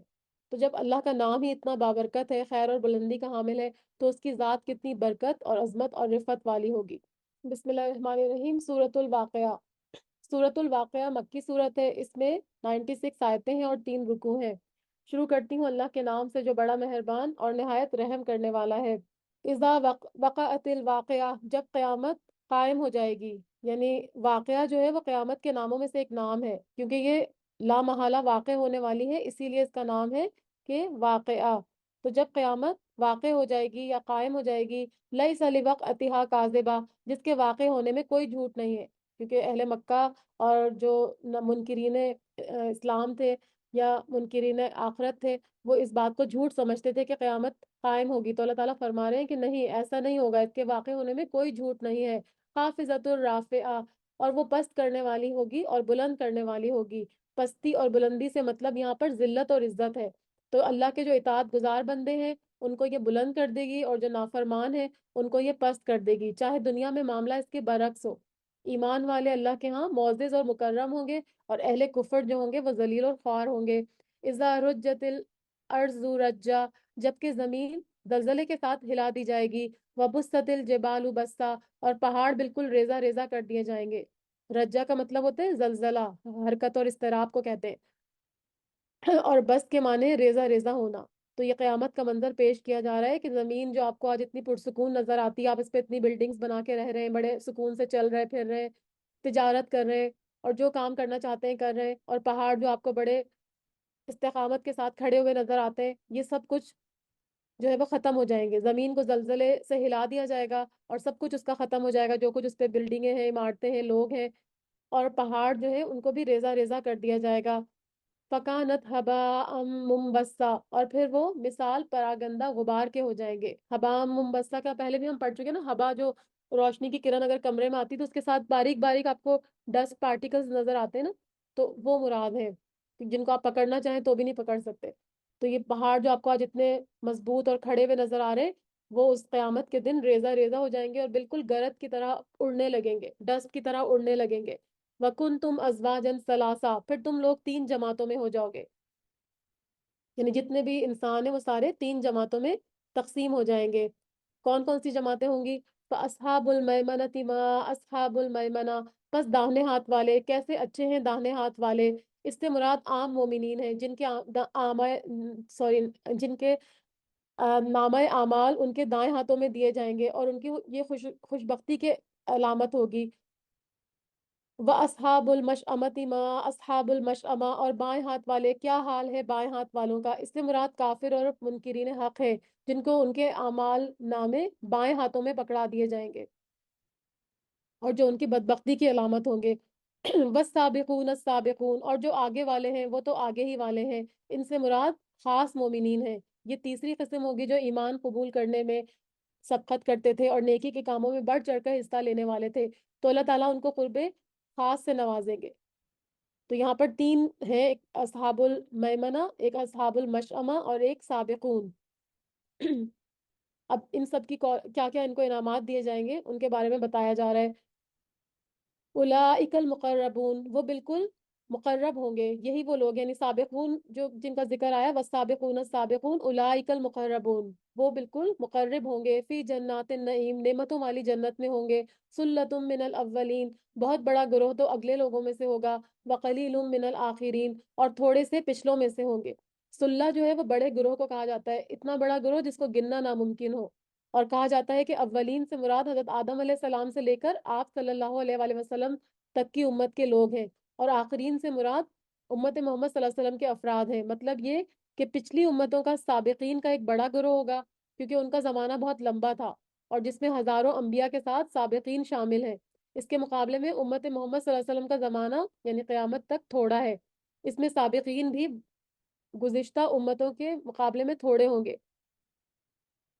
تو جب اللہ کا نام ہی اتنا بابرکت ہے، خیر اور بلندی کا حامل ہے، تو اس کی ذات کتنی برکت اور عظمت اور رفعت والی ہوگی۔ بسم اللہ الرحمن الرحیم۔ سورۃ الواقعہ، سورۃ الواقعہ مکی صورت ہے، اس میں 96 آیتیں ہیں اور 3 رکوع ہیں۔ شروع کرتی ہوں اللہ کے نام سے جو بڑا مہربان اور نہایت رحم کرنے والا ہے۔ اذا وقعت الواقعہ، جب قیامت قائم ہو جائے گی، یعنی واقعہ جو ہے وہ قیامت کے ناموں میں سے ایک نام ہے، کیونکہ یہ لا محالہ واقع ہونے والی ہے، اسی لیے اس کا نام ہے کہ واقعہ۔ تو جب قیامت واقع ہو جائے گی یا قائم ہو جائے گی، لیس لوقعتھا کاذبہ، جس کے واقع ہونے میں کوئی جھوٹ نہیں ہے، کیونکہ اہل مکہ اور جو منکرین اسلام تھے یا منکرین آخرت تھے، وہ اس بات کو جھوٹ سمجھتے تھے کہ قیامت قائم ہوگی، تو اللہ تعالیٰ فرما رہے ہیں کہ نہیں، ایسا نہیں ہوگا، اس کے واقع ہونے میں کوئی جھوٹ نہیں ہے۔ خافضۃ الرافعہ، اور وہ پست کرنے والی ہوگی اور بلند کرنے والی ہوگی۔ پستی اور بلندی سے مطلب یہاں پر ذلت اور عزت ہے، تو اللہ کے جو اطاعت گزار بندے ہیں ان کو یہ بلند کر دے گی، اور جو نافرمان ہیں ان کو یہ پست کر دے گی، چاہے دنیا میں معاملہ اس کے برعکس ہو۔ ایمان والے اللہ کے ہاں معزز اور مکرم ہوں گے، اور اہل کفر جو ہوں گے وہ ذلیل اور خوار ہوں گے۔ اذا رجت الارض رجا، جبکہ زمین زلزلے کے ساتھ ہلا دی جائے گی۔ وبست الجبال بسا، اور پہاڑ بالکل ریزہ ریزہ کر دیے جائیں گے۔ رجا کا مطلب ہوتا ہے زلزلہ، حرکت اور اضطراب کو کہتے ہیں، اور بس کے معنی ریزہ ریزہ ہونا۔ تو یہ قیامت کا منظر پیش کیا جا رہا ہے کہ زمین جو آپ کو آج اتنی پرسکون نظر آتی ہے، آپ اس پہ اتنی بلڈنگز بنا کے رہ رہے ہیں، بڑے سکون سے چل رہے پھر رہے، تجارت کر رہے ہیں، اور جو کام کرنا چاہتے ہیں کر رہے ہیں، اور پہاڑ جو آپ کو بڑے استقامت کے ساتھ کھڑے ہوئے نظر آتے ہیں، یہ سب کچھ جو ہے وہ ختم ہو جائیں گے۔ زمین کو زلزلے سے ہلا دیا جائے گا اور سب کچھ اس کا ختم ہو جائے گا، جو کچھ اس پہ بلڈنگیں ہیں، عمارتیں ہیں، لوگ ہیں، اور پہاڑ جو ہے ان کو بھی ریزہ ریزہ کر دیا جائے گا۔ فکانت ہبا منبسا، اور پھر وہ مثال پراگندہ غبار کے ہو جائیں گے۔ ہبا منبسا کا پہلے بھی ہم پڑھ چکے نا، ہبا جو روشنی کی کرن اگر کمرے میں آتی تو اس کے ساتھ باریک باریک آپ کو ڈسٹ پارٹیکلز نظر آتے ہیں نا، تو وہ مراد ہے، جن کو آپ پکڑنا چاہیں تو بھی نہیں پکڑ سکتے۔ تو یہ پہاڑ جو آپ کو آج اتنے مضبوط اور کھڑے ہوئے نظر آ رہے ہیں، وہ اس قیامت کے دن ریزہ ریزہ ہو جائیں گے اور بالکل گرد کی طرح اڑنے لگیں گے، ڈسٹ کی طرح اڑنے لگیں گے۔ وکن تم ازواجن ثلاثہ، پھر تم لوگ تین جماعتوں میں ہو جاؤ گے، یعنی جتنے بھی انسان ہیں وہ سارے تین جماعتوں میں تقسیم ہو جائیں گے۔ کون کون سی جماعتیں ہوں گی؟ فاصحاب المیمنۃ ما اصحاب المیمنہ، پس داہنے ہاتھ والے کیسے اچھے ہیں داہنے ہاتھ والے۔ اس سے مراد عام مومنین ہیں، جن کے سوری، جن کے نامہ اعمال ان کے دائیں ہاتھوں میں دیے جائیں گے، اور ان کی یہ خوش بختی کے علامت ہوگی۔ وَأَصْحَابُ الْمَشْأَمَةِ مَا أَصْحَابُ الْمَشْأَمَةِ، اور بائیں ہاتھ والے کیا حال ہے بائیں ہاتھ والوں کا۔ اس سے مراد کافر اور منکرین حق ہے، جن کو ان کے اعمال نامے بائیں ہاتھوں میں پکڑا دیے جائیں گے، اور جو ان کی بدبختی کی علامت ہوں گے۔ والسابقون السابقون، اور جو آگے والے ہیں وہ تو آگے ہی والے ہیں، ان سے مراد خاص مومنین ہیں۔ یہ تیسری قسم ہوگی جو ایمان قبول کرنے میں سبقت کرتے تھے اور نیکی کے کاموں میں بڑھ چڑھ کر حصہ لینے والے تھے، تو اللہ تعالیٰ ان کو قرب خاص سے نوازیں گے۔ تو یہاں پر تین ہیں، ایک اصحاب المیمنہ، ایک اصحاب المشأمہ، اور ایک سابقون۔ اب ان سب کی کیا کیا ان کو انعامات دیے جائیں گے ان کے بارے میں بتایا جا رہا ہے۔ اولئک المقربون، وہ بالکل مقرب ہوں گے، یہی وہ لوگ یعنی سابقون جو جن کا ذکر آیا، والسابقون السابقون اولئک المقربون، وہ بالکل مقرب ہوں گے، فی جنات النعیم، نعمتوں والی جنت میں ہوں گے۔ سلۃ من الاولین، بہت بڑا گروہ تو اگلے لوگوں میں سے ہوگا۔ وقلیل من الاخرین، اور تھوڑے سے پچھلوں میں سے ہوں گے۔ سلہ جو ہے وہ بڑے گروہ کو کہا جاتا ہے، اتنا بڑا گروہ جس کو گننا ناممکن ہو۔ اور کہا جاتا ہے کہ اولین سے مراد حضرت آدم علیہ السلام سے لے کر آپ صلی اللہ علیہ وآلہ وسلم تک کی امت کے لوگ ہیں، اور آخرین سے مراد امت محمد صلی اللہ علیہ وسلم کے افراد ہیں۔ مطلب یہ کہ پچھلی امتوں کا سابقین کا ایک بڑا گروہ ہوگا، کیونکہ ان کا زمانہ بہت لمبا تھا، اور جس میں ہزاروں انبیاء کے ساتھ سابقین شامل ہیں۔ اس کے مقابلے میں امت محمد صلی اللہ علیہ وسلم کا زمانہ یعنی قیامت تک تھوڑا ہے، اس میں سابقین بھی گزشتہ امتوں کے مقابلے میں تھوڑے ہوں گے۔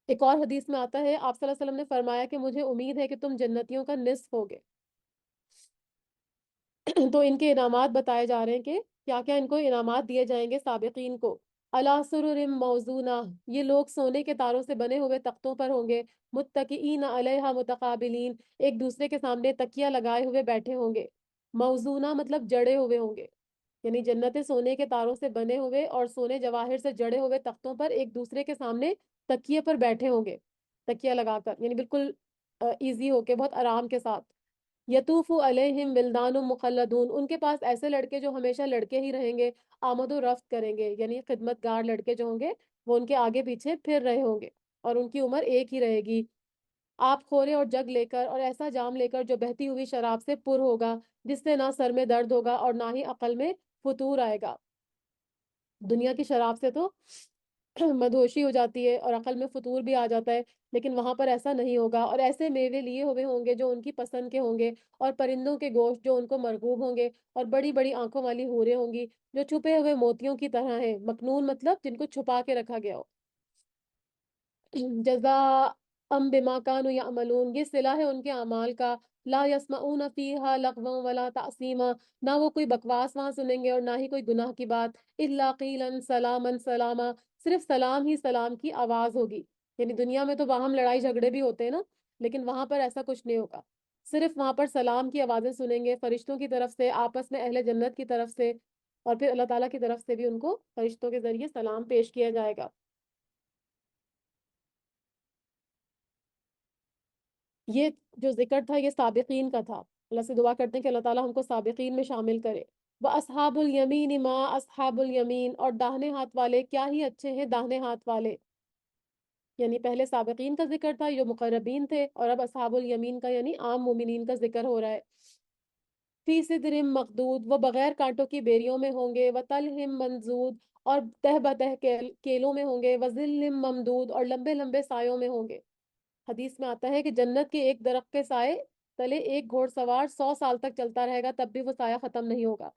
ایک اور حدیث میں آتا ہے، آپ صلی اللہ علیہ وسلم نے فرمایا کہ مجھے امید ہے کہ تم جنتیوں کا نصف ہوگے۔ تو ان کے انعامات بتائے جا رہے ہیں کہ کیا کیا ان کو انعامات دیے جائیں گے سابقین کو۔ علی سرر موضونہ، یہ لوگ سونے کے تاروں سے بنے ہوئے تختوں پر ہوں گے۔ متکئین علیہا متقابلین، ایک دوسرے کے سامنے تکیہ لگائے ہوئے بیٹھے ہوں گے۔ موضونہ مطلب جڑے ہوئے ہوں گے، یعنی جنتیں سونے کے تاروں سے بنے ہوئے اور سونے جواہر سے جڑے ہوئے تختوں پر ایک دوسرے کے سامنے تکیے پر بیٹھے ہوں گے، تکیہ لگا کر، یعنی بالکل ایزی ہو کے، بہت آرام کے ساتھ۔ یطوف علیہم ولدان مخلدون، ان کے پاس ایسے لڑکے جو ہمیشہ لڑکے ہی رہیں گے، آمد و رفت کریں گے، یعنی خدمت گار لڑکے جو ہوں گے وہ ان کے آگے پیچھے پھر رہے ہوں گے، اور ان کی عمر ایک ہی رہے گی۔ آپ خورے اور جگ لے کر، اور ایسا جام لے کر جو بہتی ہوئی شراب سے پر ہوگا، جس سے نہ سر میں درد ہوگا اور نہ ہی عقل میں فطور آئے گا۔ دنیا کی شراب سے تو مدہوشی ہو جاتی ہے اور عقل میں فطور بھی آ جاتا ہے، لیکن وہاں پر ایسا نہیں ہوگا، اور ایسے میوے لیے ہوئے ہوں گے جو ان کی پسند کے ہوں گے، اور پرندوں کے گوشت جو ان کو مرغوب ہوں گے، اور بڑی بڑی آنکھوں والی حوریں ہوں گی جو چھپے ہوئے موتیوں کی طرح ہیں، مکنون مطلب جن کو چھپا کے رکھا گیا ہو۔ جزاء بما كانوا يعملون، یہ صلہ ہے ان کے اعمال کا۔ لا يسمعون فيها لغوا ولا تعصیما، نہ وہ کوئی بکواس وہاں سنیں گے اور نہ ہی کوئی گناہ کی بات۔ الا قیلا سلاما سلاما، صرف سلام ہی سلام کی آواز ہوگی۔ یعنی دنیا میں تو باہم لڑائی جھگڑے بھی ہوتے ہیں نا، لیکن وہاں پر ایسا کچھ نہیں ہوگا، صرف وہاں پر سلام کی آوازیں سنیں گے، فرشتوں کی طرف سے، آپس میں اہل جنت کی طرف سے، اور پھر اللہ تعالیٰ کی طرف سے بھی ان کو فرشتوں کے ذریعے سلام پیش کیا جائے گا۔ یہ جو ذکر تھا یہ سابقین کا تھا۔ اللہ سے دعا کرتے ہیں کہ اللہ تعالیٰ ہم کو سابقین میں شامل کرے۔ وہ اصحاب الیمین ما اصحاب الیمین، اور داہنے ہاتھ والے کیا ہی اچھے ہیں داہنے ہاتھ والے۔ یعنی پہلے سابقین کا ذکر تھا جو مقربین تھے، اور اب اصحاب الیمین کا یعنی عام مومنین کا ذکر ہو رہا ہے۔ فی سدر مخدود، وہ بغیر کانٹوں کی بیریوں میں ہوں گے، وطلح منضود، اور تہ بتہ کیلوں میں ہوں گے، وظل ممدود، اور لمبے لمبے سایوں میں ہوں گے۔ حدیث میں آتا ہے کہ جنت کے ایک درخت کے سائے تلے ایک گھوڑ سوار 100 سال تک چلتا رہے گا تب بھی وہ سایہ ختم نہیں ہوگا۔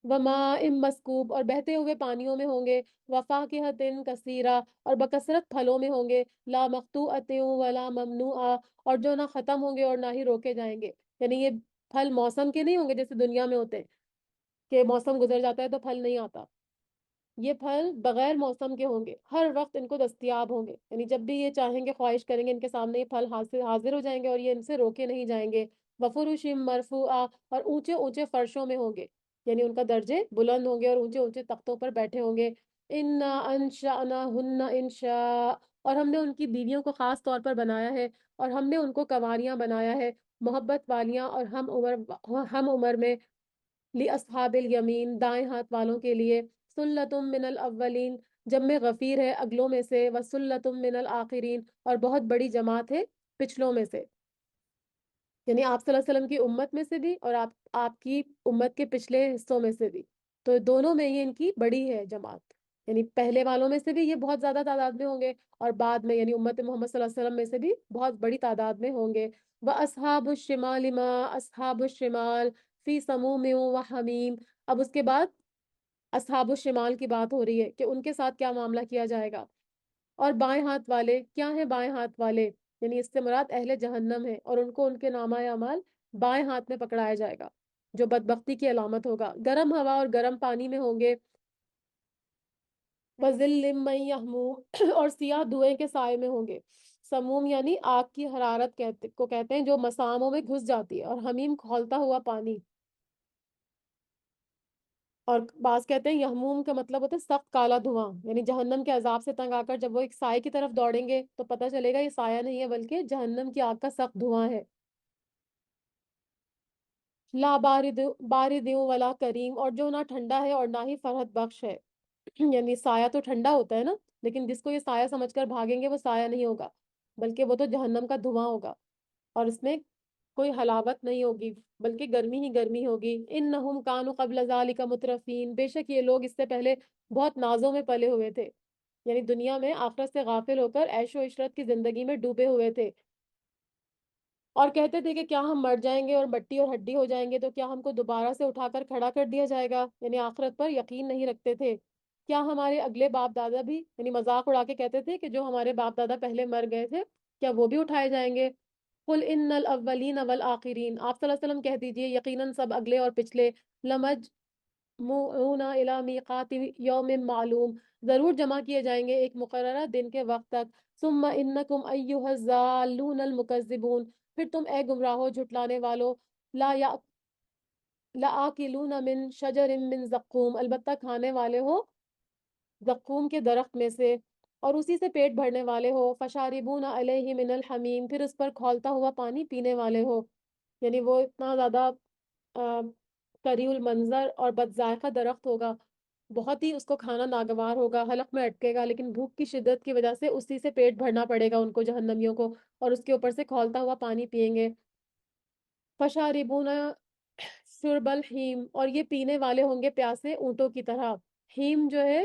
وماء مسکوب، اور بہتے ہوئے پانیوں میں ہوں گے، وفاکہۃ کثیرہ، اور بکثرت پھلوں میں ہوں گے، لا مقطوعۃ ولا ممنوعہ، اور جو نہ ختم ہوں گے اور نہ ہی روکے جائیں گے۔ یعنی یہ پھل موسم کے نہیں ہوں گے جیسے دنیا میں ہوتے ہیں کہ موسم گزر جاتا ہے تو پھل نہیں آتا، یہ پھل بغیر موسم کے ہوں گے، ہر وقت ان کو دستیاب ہوں گے، یعنی جب بھی یہ چاہیں گے خواہش کریں گے ان کے سامنے یہ پھل حاضر ہو جائیں گے اور یہ ان سے روکے نہیں جائیں گے۔ وفرش مرفوعہ، اور اونچے اونچے فرشوں میں ہوں گے، یعنی ان کا درجے بلند ہوں گے اور اونچے اونچے تختوں پر بیٹھے ہوں گے۔ انا انشأناہن انشاء، اور ہم نے ان کی بیویوں کو خاص طور پر بنایا ہے، اور ہم نے ان کو کنواریاں بنایا ہے، محبت والیاں اور ہم عمر میں۔ لِأَصْحَابِ الْيَمِين، دائیں ہاتھ والوں کے لیے۔ سُلَّةٌ مِّنَ الْأَوَّلِينَ، جمع غفیر ہے اگلوں میں سے، وَسُلَّةٌ مِّنَ الْآخِرِينَ، اور بہت بڑی جماعت ہے پچھلوں میں سے، یعنی آپ صلی اللہ علیہ وسلم کی امت میں سے بھی اور آپ کی امت کے پچھلے حصوں میں سے بھی، تو دونوں میں یہ ان کی بڑی ہے جماعت، یعنی پہلے والوں میں سے بھی یہ بہت زیادہ تعداد میں ہوں گے، اور بعد میں یعنی امت محمد صلی اللہ علیہ وسلم میں سے بھی بہت بڑی تعداد میں ہوں گے۔ وَأَصْحَابُ الشِّمَالِ مَا أَصْحَابُ الشِّمَالِ فِي سَمُومٍ وَحَمِيمٍ، اب اس کے بعد اصحاب الشمال کی بات ہو رہی ہے کہ ان کے ساتھ کیا معاملہ کیا جائے گا۔ اور بائیں ہاتھ والے کیا ہیں؟ بائیں ہاتھ والے یعنی اس سے مراد اہل جہنم ہے، اور ان کو ان کے نامہ اعمال بائیں ہاتھ میں پکڑایا جائے گا، جو بدبختی کی علامت ہوگا۔ گرم ہوا اور گرم پانی میں ہوں گے، وَظِلٍّ مِّن يَحْمُومٍ، اور سیاہ دھوئیں کے سائے میں ہوں گے۔ سموم یعنی آگ کی حرارت کہتے ہیں جو مساموں میں گھس جاتی ہے، اور حمیم کھولتا ہوا پانی، اور بعض کہتے ہیں یحموم کا مطلب ہوتا ہے سخت کالا دھواں، یعنی جہنم کے عذاب سے تنگ آ کر جب وہ ایک سائے کی طرف دوڑیں گے تو پتہ چلے گا یہ سایہ نہیں ہے بلکہ جہنم کی آگ کا سخت دھواں ہے۔ لا بارد ولا کریم، اور جو نہ ٹھنڈا ہے اور نہ ہی فرحت بخش ہے۔ یعنی سایہ تو ٹھنڈا ہوتا ہے نا، لیکن جس کو یہ سایہ سمجھ کر بھاگیں گے وہ سایہ نہیں ہوگا بلکہ وہ تو جہنم کا دھواں ہوگا، اور اس میں کوئی حلاوت نہیں ہوگی بلکہ گرمی ہی گرمی ہوگی۔ انہم کانوا قبل ذالک مترفین، بے شک یہ لوگ اس سے پہلے بہت نازوں میں پلے ہوئے تھے، یعنی دنیا میں آخرت سے غافل ہو کر عیش و عشرت کی زندگی میں ڈوبے ہوئے تھے، اور کہتے تھے کہ کیا ہم مر جائیں گے اور مٹی اور ہڈی ہو جائیں گے تو کیا ہم کو دوبارہ سے اٹھا کر کھڑا کر دیا جائے گا، یعنی آخرت پر یقین نہیں رکھتے تھے۔ کیا ہمارے اگلے باپ دادا بھی، یعنی مذاق اڑا کے کہتے تھے کہ جو ہمارے باپ دادا پہلے مر گئے تھے کیا وہ بھی اٹھائے جائیں گے؟ قل ان الاولین والآخرین، آپ صلی اللہ علیہ وسلم کہہ دیجئے یقیناً سب اگلے اور پچھلے، لمجموعون الی میقات یوم معلوم، ضرور جمع کیے جائیں گے ایک مقررہ دن کے وقت تک۔ ثم انکم ایھا الضالون المکذبون، پھر تم اے گمراہو جھٹلانے والو، لآکلون من شجر من زقوم، البتہ کھانے والے ہو زقوم کے درخت میں سے، اور اسی سے پیٹ بھرنے والے ہو۔ فشاربون علیہ من الحمیم، پھر اس پر کھولتا ہوا پانی پینے والے ہو، یعنی وہ اتنا زیادہ کری المنظر اور بد ذائقہ درخت ہوگا، بہت ہی اس کو کھانا ناگوار ہوگا، حلق میں اٹکے گا، لیکن بھوک کی شدت کی وجہ سے اسی سے پیٹ بھرنا پڑے گا ان کو جہنمیوں کو، اور اس کے اوپر سے کھولتا ہوا پانی پئیں گے۔ فشاربون شرب الحیم، اور یہ پینے والے ہوں گے پیاسے اونٹوں کی طرح۔ ہیم جو ہے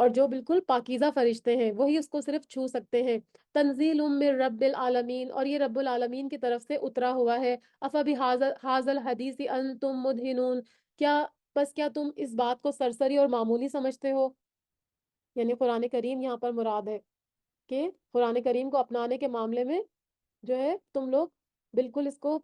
اور جو بالکل پاکیزہ فرشتے ہیں وہی اس کو صرف چھو سکتے ہیں۔ تنزیل من رب العالمین، اور یہ رب العالمین کی طرف سے اترا ہوا ہے۔ افبہذا الحدیث انتم مدہنون، کیا تم اس بات کو سرسری اور معمولی سمجھتے ہو؟ یعنی قرآن کریم یہاں پر مراد ہے کہ قرآن کریم کو اپنانے کے معاملے میں جو ہے تم لوگ بالکل اس کو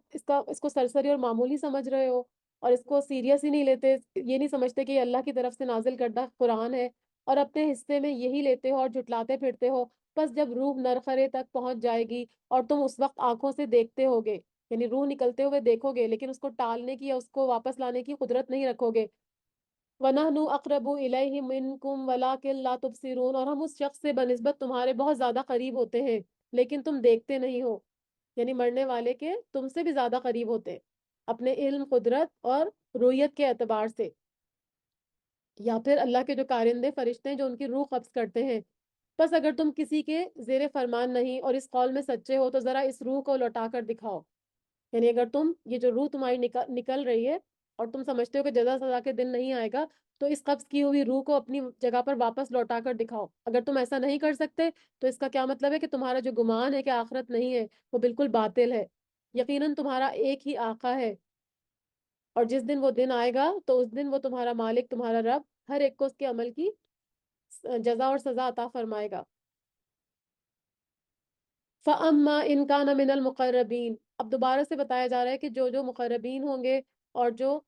سرسری اور معمولی سمجھ رہے ہو، اور اس کو سیریس ہی نہیں لیتے، یہ نہیں سمجھتے کہ یہ اللہ کی طرف سے نازل کردہ قرآن ہے، اور اپنے حصے میں یہی لیتے ہو اور جھٹلاتے پھرتے ہو۔ بس جب روح نرخرے تک پہنچ جائے گی اور تم اس وقت آنکھوں سے دیکھتے ہوگے، یعنی روح نکلتے ہوئے دیکھو گے، لیکن اس کو ٹالنے کی یا اس کو واپس لانے کی قدرت نہیں رکھو گے۔ وَنَحْنُ أَقْرَبُ إِلَيْهِ مِنْكُمْ وَلَٰكِن لَا تُبْصِرُونَ، اور ہم اس شخص سے بنسبت تمہارے بہت زیادہ قریب ہوتے ہیں لیکن تم دیکھتے نہیں ہو، یعنی مرنے والے کے تم سے بھی زیادہ قریب ہوتے ہیں اپنے علم، قدرت اور رویت کے اعتبار سے، یا پھر اللہ کے جو کارندے فرشتے ہیں جو ان کی روح قبض کرتے ہیں۔ بس اگر تم کسی کے زیر فرمان نہیں اور اس قول میں سچے ہو تو ذرا اس روح کو لوٹا کر دکھاؤ، یعنی اگر تم یہ جو روح تمہاری نکل رہی ہے اور تم سمجھتے ہو کہ جزا سزا کے دن نہیں آئے گا، تو اس قبض کی ہوئی روح کو اپنی جگہ پر واپس لوٹا کر دکھاؤ۔ اگر تم ایسا نہیں کر سکتے تو اس کا کیا مطلب ہے کہ تمہارا جو گمان ہے کہ آخرت نہیں ہے وہ بالکل باطل ہے۔ یقیناً تمہارا ایک ہی آقا ہے، اور جس دن وہ دن آئے گا تو اس دن وہ تمہارا مالک، تمہارا رب، ہر ایک کو اس کے عمل کی جزا اور سزا عطا فرمائے گا۔ فَأَمَّا إِنْ كَانَ مِنَ الْمُقَرَّبِينَ، اب دوبارہ سے بتایا جا رہا ہے کہ جو جو مقربین ہوں گے اور جو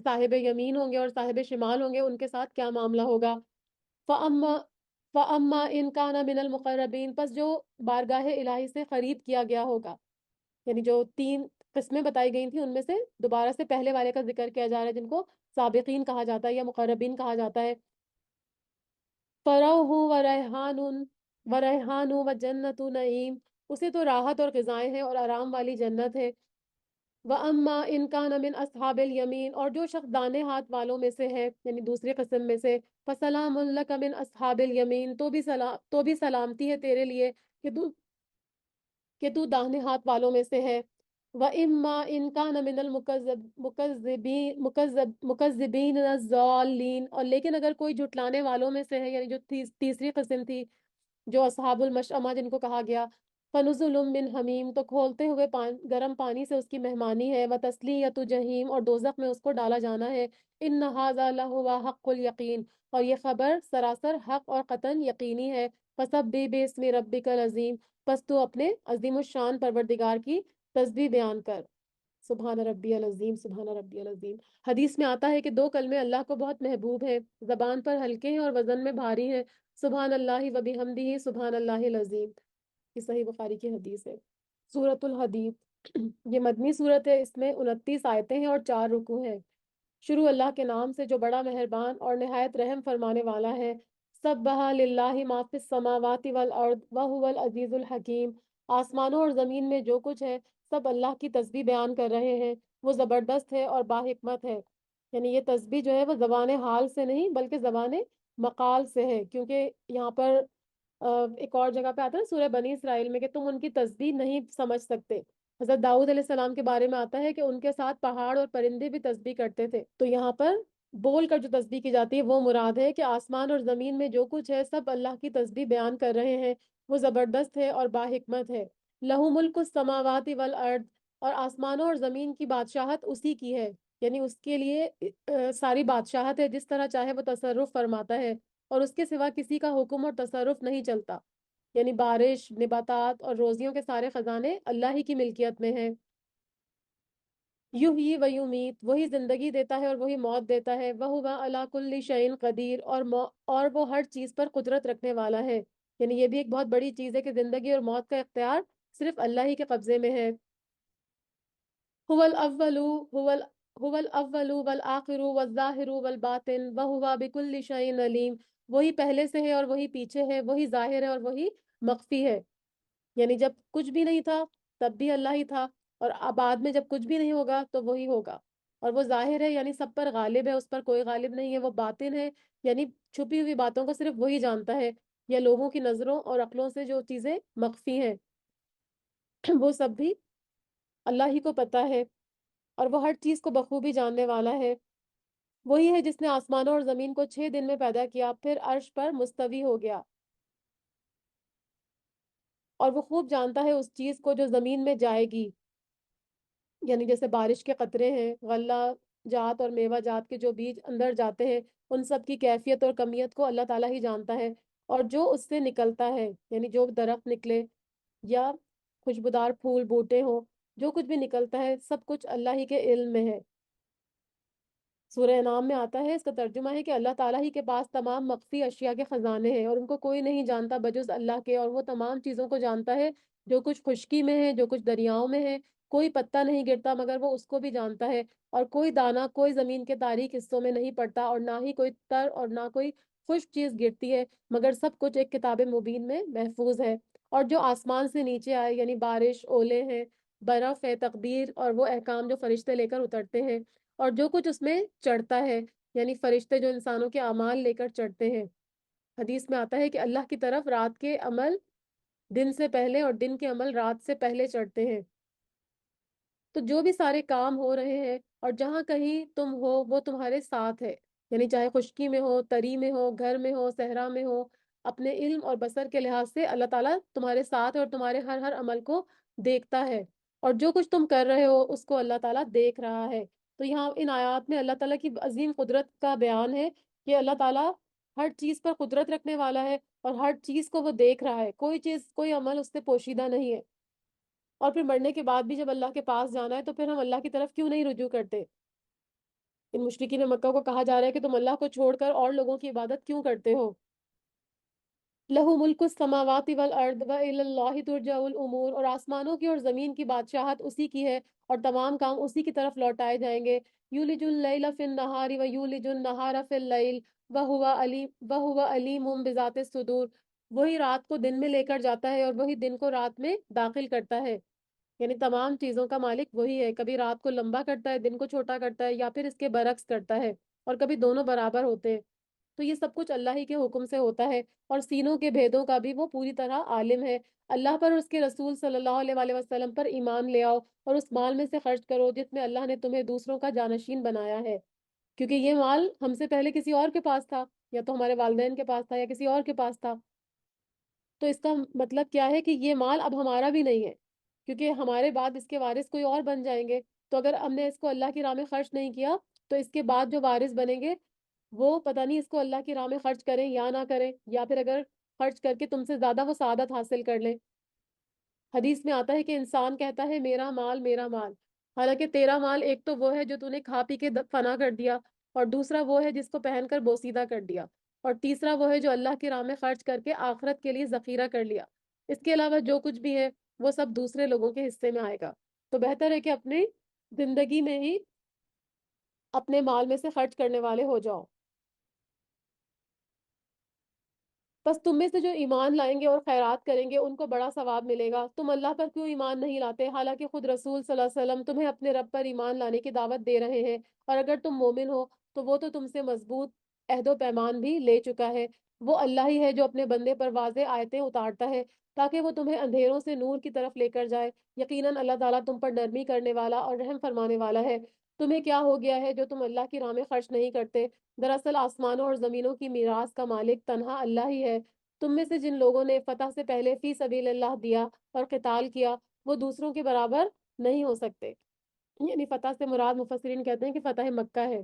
صاحب یمین ہوں گے اور صاحب شمال ہوں گے ان کے ساتھ کیا معاملہ ہوگا۔ فَأَمَّا فَأَمَّا إِنْ كَانَ مِنَ الْمُقَرَّبِينَ، پس جو بارگاہ الہی سے قریب کیا گیا ہوگا، یعنی جو 3 قسمیں بتائی گئی تھیں ان میں سے دوبارہ سے پہلے والے کا ذکر کیا جا رہا ہے جن کو سابقین کہا جاتا ہے یا مقربین کہا جاتا ہے۔ فَرَوْحٌ وَرَيْحَانٌ وَجَنَّتُ نَعِيمٍ، اسے تو راحت اور غذائیں ہیں اور آرام والی جنت ہے۔ وَأَمَّا إِنْ كَانَ مِنْ أَصْحَابِ الْيَمِينِ، اور جو شخص دانے ہاتھ والوں میں سے ہے یعنی دوسری قسم میں سے، فَسَلَامٌ لَكَ مِنْ أَصْحَابِ الْيَمِينِ، تو بھی سلامتی ہے تیرے لیے کہ تو داہنے ہاتھ والوں میں سے ہے۔ وَإِمَّا إِنْ كَانَ مِنَ الْمُكَذِّبِينَ الضَّالِّينَ، اور لیکن اگر کوئی جھٹلانے والوں میں سے ہے، یعنی جو تیسری قسم تھی جو اصحاب المشأمہ جن کو کہا گیا، فَنُزُلٌ مِّنْ حَمِيمٍ، تو کھولتے ہوئے گرم پانی سے اس کی مہمانی ہے، وَتَصْلِيَةُ جَحِيمٍ، اور دوزخ میں اس کو ڈالا جانا ہے۔ إِنَّ هَٰذَا لَهُوَ حَقُّ الْيَقِينِ، اور یہ خبر سراسر حق اور قطعاً یقینی ہے۔ فَسَبِّحْ بِاسْمِ رَبِّكَ الْعَظِيمِ، پس تو اپنے عظیم الشان پروردگار کی تسبیح بیان کر۔ سبحان ربی العظیم، سبحان ربی العظیم۔ حدیث میں آتا ہے کہ 2 کلمے اللہ کو بہت محبوب ہیں، زبان پر ہلکے ہیں اور وزن میں بھاری ہیں، سبحان اللہ و بحمدہ سبحان اللہ العظیم۔ یہ صحیح بخاری کی حدیث ہے۔ سورۃ الحدید، یہ مدنی سورت ہے، اس میں 29 آیتیں ہیں اور 4 رکوع ہیں۔ شروع اللہ کے نام سے جو بڑا مہربان اور نہایت رحم فرمانے والا ہے۔ سبح للہ ما فی السماوات والارض وہو العزیز الحکیم، آسمانوں اور زمین میں جو کچھ ہے سب اللہ کی تسبیح بیان کر رہے ہیں، وہ زبردست ہے اور باحکمت ہے۔ یعنی یہ تسبیح جو ہے وہ زبان حال سے نہیں بلکہ زبان مقال سے ہے، کیونکہ یہاں پر ایک اور جگہ پہ آتا ہے سورہ بنی اسرائیل میں کہ تم ان کی تسبیح نہیں سمجھ سکتے۔ حضرت داؤد علیہ السلام کے بارے میں آتا ہے کہ ان کے ساتھ پہاڑ اور پرندے بھی تسبیح کرتے تھے، تو یہاں پر بول کر جو تسبیح کی جاتی ہے وہ مراد ہے کہ آسمان اور زمین میں جو کچھ ہے سب اللہ کی تسبیح بیان کر رہے ہیں، وہ زبردست ہے اور باحکمت ہے۔ لہو ملک السماوات والارض، اور آسمانوں اور زمین کی بادشاہت اسی کی ہے، یعنی اس کے لیے ساری بادشاہت ہے، جس طرح چاہے وہ تصرف فرماتا ہے، اور اس کے سوا کسی کا حکم اور تصرف نہیں چلتا، یعنی بارش، نباتات اور روزیوں کے سارے خزانے اللہ ہی کی ملکیت میں ہیں۔ یحیی و یمیت، وہی زندگی دیتا ہے اور وہی موت دیتا ہے، وہو علی کل شیء قدیر، اور وہ ہر چیز پر قدرت رکھنے والا ہے، یعنی یہ بھی ایک بہت بڑی چیز ہے کہ زندگی اور موت کا اختیار صرف اللہ ہی کے قبضے میں ہے۔ هو الاول هو ال هو الاول والآخر والظاہر والباطن وهو بكل شيء علیم، وہی پہلے سے ہے اور وہی پیچھے ہے، وہی ظاہر ہے اور وہی مخفی ہے، یعنی جب کچھ بھی نہیں تھا تب بھی اللہ ہی تھا، اور اب بعد میں جب کچھ بھی نہیں ہوگا تو وہی ہوگا، اور وہ ظاہر ہے یعنی سب پر غالب ہے، اس پر کوئی غالب نہیں ہے، وہ باطن ہے یعنی چھپی ہوئی باتوں کو صرف وہی جانتا ہے، یا لوگوں کی نظروں اور عقلوں سے جو چیزیں مخفی ہیں وہ سب بھی اللہ ہی کو پتہ ہے، اور وہ ہر چیز کو بخوبی جاننے والا ہے۔ وہی ہے جس نے آسمانوں اور زمین کو 6 دن میں پیدا کیا، پھر عرش پر مستوی ہو گیا، اور وہ خوب جانتا ہے اس چیز کو جو زمین میں جائے گی، یعنی جیسے بارش کے قطرے ہیں، غلہ جات اور میوہ جات کے جو بیج اندر جاتے ہیں، ان سب کی کیفیت اور کمیت کو اللہ تعالیٰ ہی جانتا ہے۔ اور جو اس سے نکلتا ہے، یعنی جو درخت نکلے یا خوشبودار پھول بوٹے ہوں، جو کچھ بھی نکلتا ہے سب کچھ اللہ ہی کے علم میں ہے۔ سورہ انعام میں آتا ہے، اس کا ترجمہ ہے کہ اللہ تعالیٰ ہی کے پاس تمام مخفی اشیاء کے خزانے ہیں، اور ان کو کوئی نہیں جانتا بجز اللہ کے، اور وہ تمام چیزوں کو جانتا ہے، جو کچھ خشکی میں ہے، جو کچھ دریاؤں میں ہے، کوئی پتا نہیں گرتا مگر وہ اس کو بھی جانتا ہے، اور کوئی دانہ کوئی زمین کے تاریک حصوں میں نہیں پڑتا، اور نہ ہی کوئی تر اور نہ کوئی خشک چیز گرتی ہے، مگر سب کچھ ایک کتاب مبین میں محفوظ ہے۔ اور جو آسمان سے نیچے آئے، یعنی بارش، اولے ہیں، برف ہے، تقدیر اور وہ احکام جو فرشتے لے کر اترتے ہیں، اور جو کچھ اس میں چڑھتا ہے، یعنی فرشتے جو انسانوں کے اعمال لے کر چڑھتے ہیں۔ حدیث میں آتا ہے کہ اللہ کی طرف رات کے عمل دن سے پہلے اور دن کے عمل رات سے پہلے چڑھتے ہیں۔ تو جو بھی سارے کام ہو رہے ہیں اور جہاں کہیں تم ہو وہ تمہارے ساتھ ہے، یعنی چاہے خشکی میں ہو، تری میں ہو، گھر میں ہو، صحرا میں ہو، اپنے علم اور بصر کے لحاظ سے اللہ تعالیٰ تمہارے ساتھ ہے، اور تمہارے ہر ہر عمل کو دیکھتا ہے، اور جو کچھ تم کر رہے ہو اس کو اللہ تعالیٰ دیکھ رہا ہے۔ تو یہاں ان آیات میں اللہ تعالیٰ کی عظیم قدرت کا بیان ہے کہ اللہ تعالیٰ ہر چیز پر قدرت رکھنے والا ہے، اور ہر چیز کو وہ دیکھ رہا ہے، کوئی چیز کوئی عمل اس سے پوشیدہ نہیں ہے۔ اور پھر مرنے کے بعد بھی جب اللہ کے پاس جانا ہے تو پھر ہم اللہ کی طرف کیوں نہیں رجوع کرتے؟ ان مشرکین مکہ کو کہا جا رہا ہے کہ تم اللہ کو چھوڑ کر اور لوگوں کی عبادت کیوں کرتے ہو؟ لہو ملک السماوات والارض والی اللہ ترجع الامور، اور آسمانوں کی اور زمین کی بادشاہت اسی کی ہے، اور تمام کام اسی کی طرف لوٹائے جائیں گے۔ یولج اللیل فی النہار ویولج النہار فی اللیل وہو علیم بذات الصدور، وہی رات کو دن میں لے کر جاتا ہے اور وہی دن کو رات میں داخل کرتا ہے، یعنی تمام چیزوں کا مالک وہی ہے، کبھی رات کو لمبا کرتا ہے، دن کو چھوٹا کرتا ہے، یا پھر اس کے برعکس کرتا ہے، اور کبھی دونوں برابر ہوتے ہیں۔ تو یہ سب کچھ اللہ ہی کے حکم سے ہوتا ہے، اور سینوں کے بھیدوں کا بھی وہ پوری طرح عالم ہے۔ اللہ پر اور اس کے رسول صلی اللہ علیہ وآلہ وسلم پر ایمان لے آؤ، اور اس مال میں سے خرچ کرو جس میں اللہ نے تمہیں دوسروں کا جانشین بنایا ہے، کیونکہ یہ مال ہم سے پہلے کسی اور کے پاس تھا، یا تو ہمارے والدین کے پاس تھا یا کسی اور کے پاس تھا۔ تو اس کا مطلب کیا ہے کہ یہ مال اب ہمارا بھی نہیں ہے، کیونکہ ہمارے بعد اس کے وارث کوئی اور بن جائیں گے، تو اگر ہم نے اس کو اللہ کی راہ میں خرچ نہیں کیا تو اس کے بعد جو وارث بنیں گے وہ پتہ نہیں اس کو اللہ کی راہ میں خرچ کریں یا نہ کریں، یا پھر اگر خرچ کر کے تم سے زیادہ وہ سعادت حاصل کر لیں۔ حدیث میں آتا ہے کہ انسان کہتا ہے میرا مال میرا مال، حالانکہ تیرا مال ایک تو وہ ہے جو تو نے کھا پی کے فنا کر دیا، اور دوسرا وہ ہے جس کو پہن کر بوسیدہ کر دیا، اور تیسرا وہ ہے جو اللہ کی راہ میں خرچ کر کے آخرت کے لیے ذخیرہ کر لیا۔ اس کے علاوہ جو کچھ بھی ہے وہ سب دوسرے لوگوں کے حصے میں آئے گا۔ تو بہتر ہے کہ اپنی زندگی میں ہی اپنے مال میں سے خرچ کرنے والے ہو جاؤ۔ بس تم میں سے جو ایمان لائیں گے اور خیرات کریں گے ان کو بڑا ثواب ملے گا۔ تم اللہ پر کیوں ایمان نہیں لاتے حالانکہ خود رسول صلی اللہ علیہ وسلم تمہیں اپنے رب پر ایمان لانے کی دعوت دے رہے ہیں، اور اگر تم مومن ہو تو وہ تو تم سے مضبوط عہد و پیمان بھی لے چکا ہے۔ وہ اللہ ہی ہے جو اپنے بندے پر واضح آیتیں اتارتا ہے تاکہ وہ تمہیں اندھیروں سے نور کی طرف لے کر جائے۔ یقیناً اللہ تعالیٰ تم پر نرمی کرنے والا اور رحم فرمانے والا ہے۔ تمہیں کیا ہو گیا ہے جو تم اللہ کی راہ میں خرچ نہیں کرتے؟ دراصل آسمانوں اور زمینوں کی میراث کا مالک تنہا اللہ ہی ہے۔ تم میں سے جن لوگوں نے فتح سے پہلے فی سبیل اللہ دیا اور قتال کیا وہ دوسروں کے برابر نہیں ہو سکتے، یعنی فتح سے مراد مفسرین کہتے ہیں کہ فتح مکہ ہے،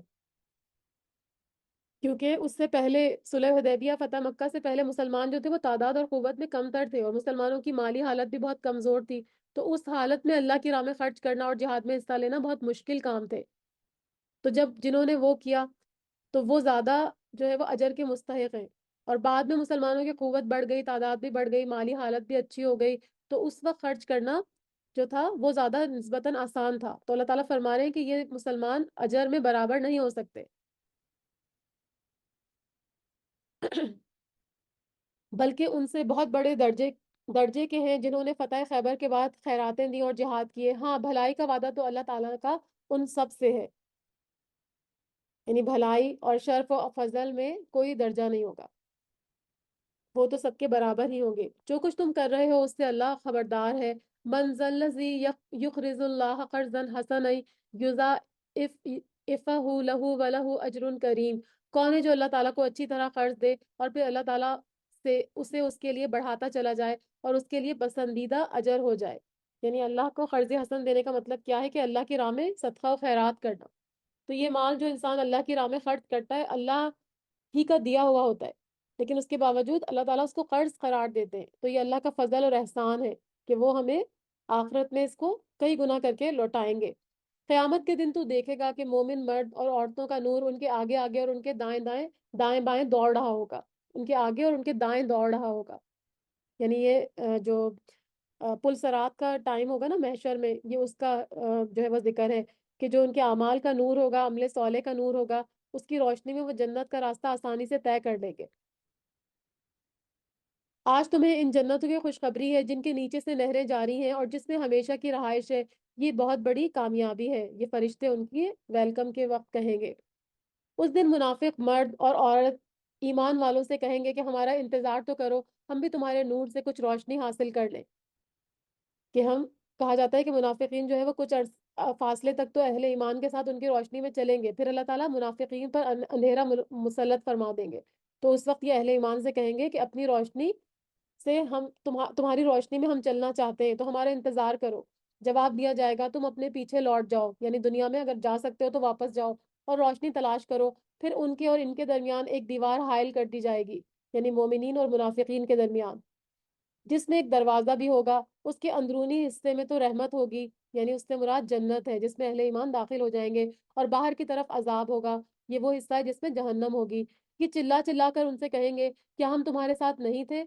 کیونکہ اس سے پہلے صلح حدیبیہ، فتح مکہ سے پہلے مسلمان جو تھے وہ تعداد اور قوت میں کم تر تھے، اور مسلمانوں کی مالی حالت بھی بہت کمزور تھی، تو اس حالت میں اللہ کی راہ میں خرچ کرنا اور جہاد میں حصہ لینا بہت مشکل کام تھے۔ تو جب جنہوں نے وہ کیا تو وہ زیادہ جو ہے وہ اجر کے مستحق ہیں، اور بعد میں مسلمانوں کی قوت بڑھ گئی، تعداد بھی بڑھ گئی، مالی حالت بھی اچھی ہو گئی، تو اس وقت خرچ کرنا جو تھا وہ زیادہ نسبتاً آسان تھا۔ تو اللہ تعالیٰ فرما رہے ہیں کہ یہ مسلمان اجر میں برابر نہیں ہو سکتے بلکہ ان سے بہت بڑے درجے کے ہیں جنہوں نے فتح خیبر کے بعد خیراتیں دی اور جہاد کیے۔ ہاں، بھلائی کا وعدہ تو اللہ تعالیٰ کا ان سب سے ہے، یعنی بھلائی اور شرف و فضل میں کوئی درجہ نہیں ہوگا، وہ تو سب کے برابر ہی ہوں گے۔ جو کچھ تم کر رہے ہو اس سے اللہ خبردار ہے۔ من ذا الذی یقرض اللہ قرضا حسنا یضاعف یضاعفہ لہ ولہ اجر کریم، کون ہے جو اللہ تعالیٰ کو اچھی طرح قرض دے اور پھر اللہ تعالیٰ سے اسے اس کے لیے بڑھاتا چلا جائے اور اس کے لیے پسندیدہ اجر ہو جائے۔ یعنی اللہ کو قرض حسن دینے کا مطلب کیا ہے کہ اللہ کی راہ میں صدقہ و خیرات کرنا۔ تو یہ مال جو انسان اللہ کی راہ میں خرچ کرتا ہے اللہ ہی کا دیا ہوا ہوتا ہے، لیکن اس کے باوجود اللہ تعالیٰ اس کو قرض قرار دیتے ہیں۔ تو یہ اللہ کا فضل اور احسان ہے کہ وہ ہمیں آخرت میں اس کو کئی گنا کر کے لوٹائیں گے۔ قیامت کے دن تو دیکھے گا کہ مومن مرد اور عورتوں کا نور ان کے آگے آگے اور ان کے دائیں دائیں دائیں بائیں دوڑ رہا ہوگا، ان کے آگے اور ان کے دائیں دوڑ رہا ہوگا۔ یعنی یہ جو پل صراط کا ٹائم ہوگا نا محشر میں، یہ اس کا جو ہے وہ ذکر ہے کہ جو ان کے اعمال کا نور ہوگا، عمل صالح کا نور ہوگا، اس کی روشنی میں وہ جنت کا راستہ آسانی سے طے کر لیں گے۔ آج تمہیں ان جنتوں کی خوشخبری ہے جن کے نیچے سے نہریں جاری ہیں اور جس میں ہمیشہ کی رہائش ہے، یہ بہت بڑی کامیابی ہے، یہ فرشتے ان کی ویلکم کے وقت کہیں گے۔ اس دن منافق مرد اور عورت ایمان والوں سے کہیں گے کہ ہمارا انتظار تو کرو، ہم بھی تمہارے نور سے کچھ روشنی حاصل کر لیں۔ کہ ہم کہا جاتا ہے کہ منافقین جو ہے وہ کچھ فاصلے تک تو اہل ایمان کے ساتھ ان کی روشنی میں چلیں گے، پھر اللہ تعالیٰ منافقین پر اندھیرا مسلط فرما دیں گے۔ تو اس وقت یہ اہل ایمان سے کہیں گے کہ اپنی روشنی سے ہم تمہاری روشنی میں ہم چلنا چاہتے ہیں، تو ہمارا انتظار کرو۔ جواب دیا جائے گا تم اپنے پیچھے لوٹ جاؤ، یعنی دنیا میں اگر جا سکتے ہو تو واپس جاؤ اور روشنی تلاش کرو۔ پھر ان کے اور ان کے درمیان ایک دیوار حائل کر دی جائے گی، یعنی مومنین اور منافقین کے درمیان، جس میں ایک دروازہ بھی ہوگا۔ اس کے اندرونی حصے میں تو رحمت ہوگی، یعنی اس سے مراد جنت ہے جس میں اہل ایمان داخل ہو جائیں گے، اور باہر کی طرف عذاب ہوگا، یہ وہ حصہ ہے جس میں جہنم ہوگی۔ یہ چلا چلا کر ان سے کہیں گے کیا ہم تمہارے ساتھ نہیں تھے؟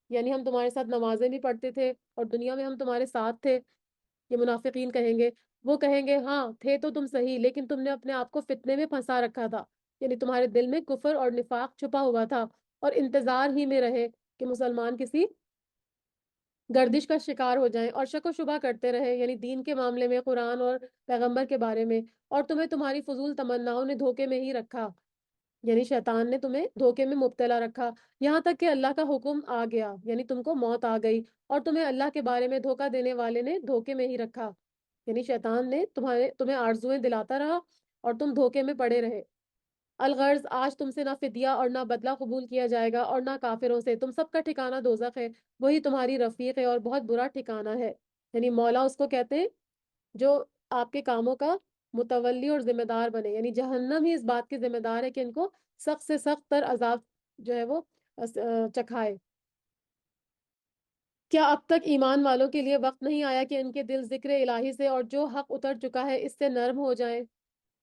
یعنی ہم تمہارے ساتھ نمازیں بھی پڑھتے تھے اور دنیا میں ہم تمہارے ساتھ تھے۔ یہ منافقین کہیں گے، وہ کہیں گے ہاں تھے تو تم صحیح، لیکن تم نے اپنے آپ کو فتنے میں پھنسا رکھا تھا، یعنی تمہارے دل میں کفر اور نفاق چھپا ہوا تھا، اور انتظار ہی میں رہے کہ مسلمان کسی گردش کا شکار ہو جائیں اور شک و شبہ کرتے رہے، یعنی دین کے معاملے میں، قرآن اور پیغمبر کے بارے میں، اور تمہیں تمہاری فضول تمناؤں نے دھوکے میں ہی رکھا، یعنی شیطان نے تمہیں دھوکے میں مبتلا رکھا، یہاں تک کہ اللہ کا حکم آ گیا، یعنی تم کو موت آ گئی، اور تمہیں اللہ کے بارے میں دھوکہ دینے والے نے دھوکے میں ہی رکھا، یعنی شیطان نے تمہیں آرزویں دلاتا رہا اور تم دھوکے میں پڑے رہے۔ الغرض آج تم سے نہ فدیہ اور نہ بدلہ قبول کیا جائے گا اور نہ کافروں سے، تم سب کا ٹھکانہ دوزخ ہے، وہی تمہاری رفیق ہے اور بہت برا ٹھکانہ ہے۔ یعنی مولا اس کو کہتے ہیں جو آپ کے کاموں کا متولی اور ذمہ دار بنے، یعنی جہنم ہی اس بات کی ذمہ دار ہے کہ ان کو سخت سے سخت تر عذاب جو ہے وہ چکھائے۔ کیا اب تک ایمان والوں کے لیے وقت نہیں آیا کہ ان کے دل ذکر الہی سے اور جو حق اتر چکا ہے اس سے نرم ہو جائیں؟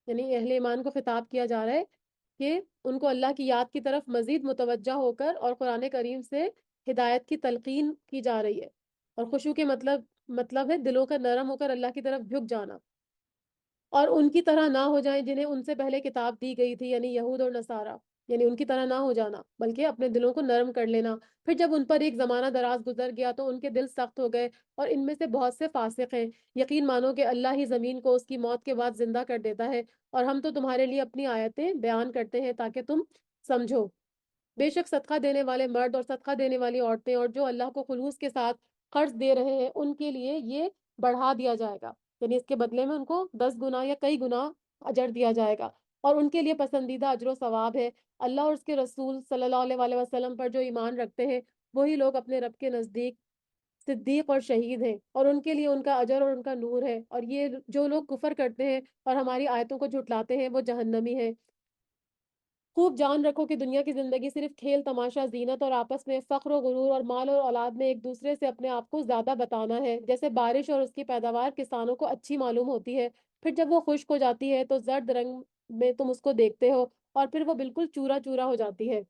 یعنی اہل ایمان کو خطاب کیا جا رہا ہے کہ ان کو اللہ کی یاد کی طرف مزید متوجہ ہو کر اور قرآن کریم سے ہدایت کی تلقین کی جا رہی ہے، اور خشوع کے مطلب ہے دلوں کا نرم ہو کر اللہ کی طرف جھک جانا، اور ان کی طرح نہ ہو جائیں جنہیں ان سے پہلے کتاب دی گئی تھی، یعنی یہود اور نصارہ، یعنی ان کی طرح نہ ہو جانا بلکہ اپنے دلوں کو نرم کر لینا۔ پھر جب ان پر ایک زمانہ دراز گزر گیا تو ان کے دل سخت ہو گئے، اور ان میں سے بہت سے فاسق ہیں۔ یقین مانو کہ اللہ ہی زمین کو اس کی موت کے بعد زندہ کر دیتا ہے، اور ہم تو تمہارے لیے اپنی آیتیں بیان کرتے ہیں تاکہ تم سمجھو۔ بے شک صدقہ دینے والے مرد اور صدقہ دینے والی عورتیں اور جو اللہ کو خلوص کے ساتھ قرض دے رہے ہیں ان کے لیے یہ بڑھا دیا جائے گا، یعنی اس کے بدلے میں ان کو 10 گنا یا کئی گنا اجر دیا جائے گا، اور ان کے لیے پسندیدہ اجر و ثواب ہے۔ اللہ اور اس کے رسول صلی اللہ علیہ وسلم پر جو ایمان رکھتے ہیں وہی لوگ اپنے رب کے نزدیک صدیق اور شہید ہیں، اور ان کے لیے ان کا اجر اور ان کا نور ہے، اور یہ جو لوگ کفر کرتے ہیں اور ہماری آیتوں کو جھٹلاتے ہیں وہ جہنمی ہیں۔ خوب جان رکھو کہ دنیا کی زندگی صرف کھیل تماشا، زینت اور آپس میں فخر و غرور اور مال اور اولاد میں ایک دوسرے سے اپنے آپ کو زیادہ بتانا ہے۔ جیسے بارش اور اس کی پیداوار کسانوں کو اچھی معلوم ہوتی ہے، پھر جب وہ خشک ہو جاتی ہے تو زرد رنگ میں تم اس کو دیکھتے ہو، اور پھر وہ بالکل چورا چورا ہو جاتی ہے۔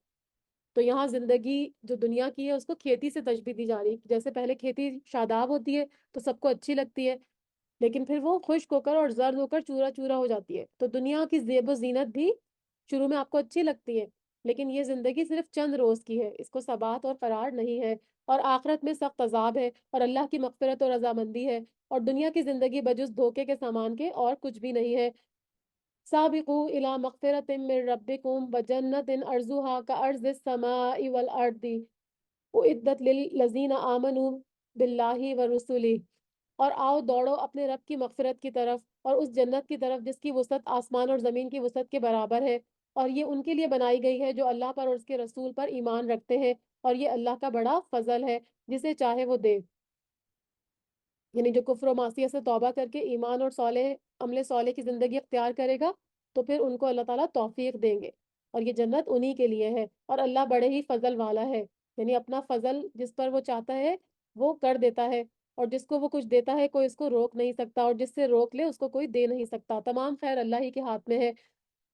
تو یہاں زندگی جو دنیا کی ہے اس کو کھیتی سے تشبیہ دی جا رہی ہے، جیسے پہلے کھیتی شاداب ہوتی ہے تو سب کو اچھی لگتی ہے، لیکن پھر وہ خشک ہو کر اور زرد ہو کر چورا چورا ہو جاتی ہے۔ تو دنیا کی زیب و زینت بھی شروع میں آپ کو اچھی لگتی ہے، لیکن یہ زندگی صرف چند روز کی ہے، اس کو ثبات اور قرار نہیں ہے، اور آخرت میں سخت عذاب ہے اور اللہ کی مغفرت اور رضامندی ہے، اور دنیا کی زندگی بجز دھوکے کے سامان کے اور کچھ بھی نہیں ہے۔ سابقوا الى مغفرت من ربکم وجنت ارضها كأرض السماء والارض اعدت للذین آمنوا باللہ ورسلہ۔ اور آؤ دوڑو اپنے رب کی مغفرت کی طرف اور اس جنت کی طرف جس کی وسعت آسمان اور زمین کی وسعت کے برابر ہے، اور یہ ان کے لیے بنائی گئی ہے جو اللہ پر اور اس کے رسول پر ایمان رکھتے ہیں، اور یہ اللہ کا بڑا فضل ہے جسے چاہے وہ دے۔ یعنی جو کفر و معصیت سے توبہ کر کے ایمان اور صالح عمل صالح کی زندگی اختیار کرے گا تو پھر ان کو اللہ تعالیٰ توفیق دیں گے، اور یہ جنت انہی کے لیے ہے، اور اللہ بڑے ہی فضل والا ہے۔ یعنی اپنا فضل جس پر وہ چاہتا ہے وہ کر دیتا ہے، اور جس کو وہ کچھ دیتا ہے کوئی اس کو روک نہیں سکتا، اور جس سے روک لے اس کو کوئی دے نہیں سکتا۔ تمام خیر اللہ ہی کے ہاتھ میں ہے۔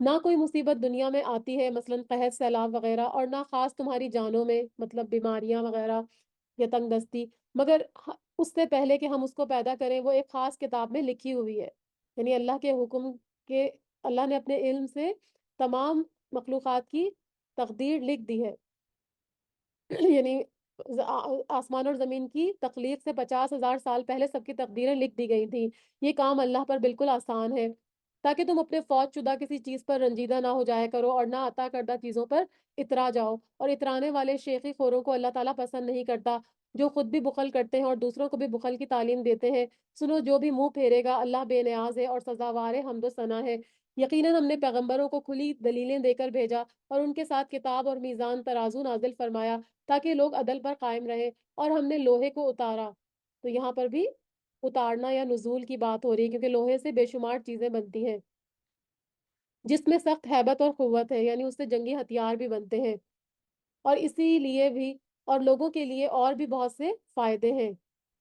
نہ کوئی مصیبت دنیا میں آتی ہے مثلاً قحط سیلاب وغیرہ، اور نہ خاص تمہاری جانوں میں مطلب بیماریاں وغیرہ یا تنگ دستی، مگر اس سے پہلے کہ ہم اس کو پیدا کریں وہ ایک خاص کتاب میں لکھی ہوئی ہے۔ یعنی اللہ کے حکم کے اللہ نے اپنے علم سے تمام مخلوقات کی تقدیر لکھ دی ہے۔ یعنی آسمان اور زمین کی تخلیق سے 50,000 سال پہلے سب کی تقدیریں لکھ دی گئی تھیں۔ یہ کام اللہ پر بالکل آسان ہے، تاکہ تم اپنے فوج شدہ کسی چیز پر رنجیدہ نہ ہو جایا کرو اور نہ عطا کردہ چیزوں پر اترا جاؤ، اور اترانے والے شیخی خوروں کو اللہ تعالیٰ پسند نہیں کرتا، جو خود بھی بخل کرتے ہیں اور دوسروں کو بھی بخل کی تعلیم دیتے ہیں۔ سنو، جو بھی منہ پھیرے گا اللہ بے نیاز ہے اور سزاوار حمد و ثنا ہے۔ یقیناً ہم نے پیغمبروں کو کھلی دلیلیں دے کر بھیجا اور ان کے ساتھ کتاب اور میزان ترازو نازل فرمایا تاکہ لوگ عدل پر قائم رہے، اور ہم نے لوہے کو اتارا۔ تو یہاں پر بھی اتارنا یا نزول کی بات ہو رہی ہے، کیونکہ لوہے سے بے شمار چیزیں بنتی ہیں جس میں سخت ہیبت اور قوت ہے، یعنی اس سے جنگی ہتھیار بھی بنتے ہیں، اور اسی لیے بھی اور لوگوں کے لیے اور بھی بہت سے فائدے ہیں۔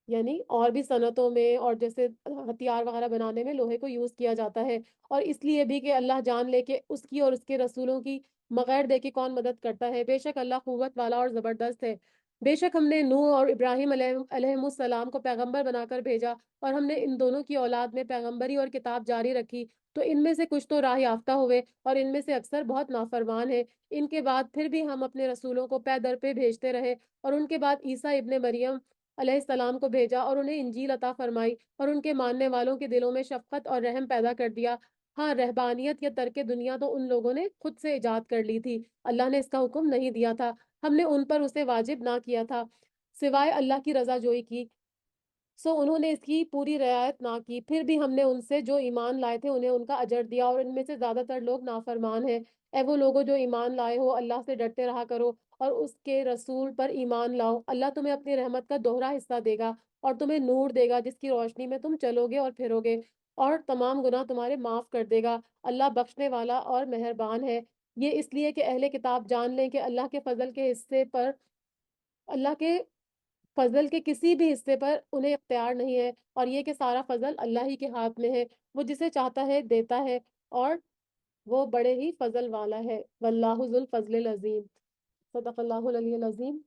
یعنی اور بھی صنعتوں میں اور جیسے ہتھیار وغیرہ بنانے میں لوہے کو یوز کیا جاتا ہے، اور اس لیے بھی کہ اللہ جان لے کہ اس کی اور اس کے رسولوں کی بغیر دیکھے کون مدد کرتا ہے۔ بے شک اللہ قوت والا اور زبردست ہے۔ بے شک ہم نے نوح اور ابراہیم علیہم السلام کو پیغمبر بنا کر بھیجا، اور ہم نے ان دونوں کی اولاد میں پیغمبری اور کتاب جاری رکھی، تو ان میں سے کچھ تو راہ یافتہ ہوئے اور ان میں سے اکثر بہت نافرمان ہیں۔ ان کے بعد پھر بھی ہم اپنے رسولوں کو پے در پہ بھیجتے رہے، اور ان کے بعد عیسیٰ ابن مریم علیہ السلام کو بھیجا اور انہیں انجیل عطا فرمائی، اور ان کے ماننے والوں کے دلوں میں شفقت اور رحم پیدا کر دیا۔ ہاں، رہبانیت یا ترک دنیا تو ان لوگوں نے خود سے ایجاد کر لی تھی، اللہ نے اس کا حکم نہیں دیا تھا، ہم نے ان پر اسے واجب نہ کیا تھا سوائے اللہ کی رضا جوئی کی، سو انہوں نے اس کی پوری رعایت نہ کی۔ پھر بھی ہم نے ان سے جو ایمان لائے تھے انہیں ان کا اجر دیا، اور ان میں سے زیادہ تر لوگ نافرمان ہیں۔ اے وہ لوگوں جو ایمان لائے ہو، اللہ سے ڈرتے رہا کرو اور اس کے رسول پر ایمان لاؤ، اللہ تمہیں اپنی رحمت کا دوہرا حصہ دے گا اور تمہیں نور دے گا جس کی روشنی میں تم چلو گے اور پھرو گے، اور تمام گناہ تمہارے معاف کر دے گا۔ اللہ بخشنے والا اور مہربان ہے۔ یہ اس لیے کہ اہل کتاب جان لیں کہ اللہ کے فضل کے حصے پر اللہ کے فضل کے کسی بھی حصے پر انہیں اختیار نہیں ہے، اور یہ کہ سارا فضل اللہ ہی کے ہاتھ میں ہے، وہ جسے چاہتا ہے دیتا ہے، اور وہ بڑے ہی فضل والا ہے۔ واللہ ذو الفضل العظیم۔ صدق اللہ العلی العظیم۔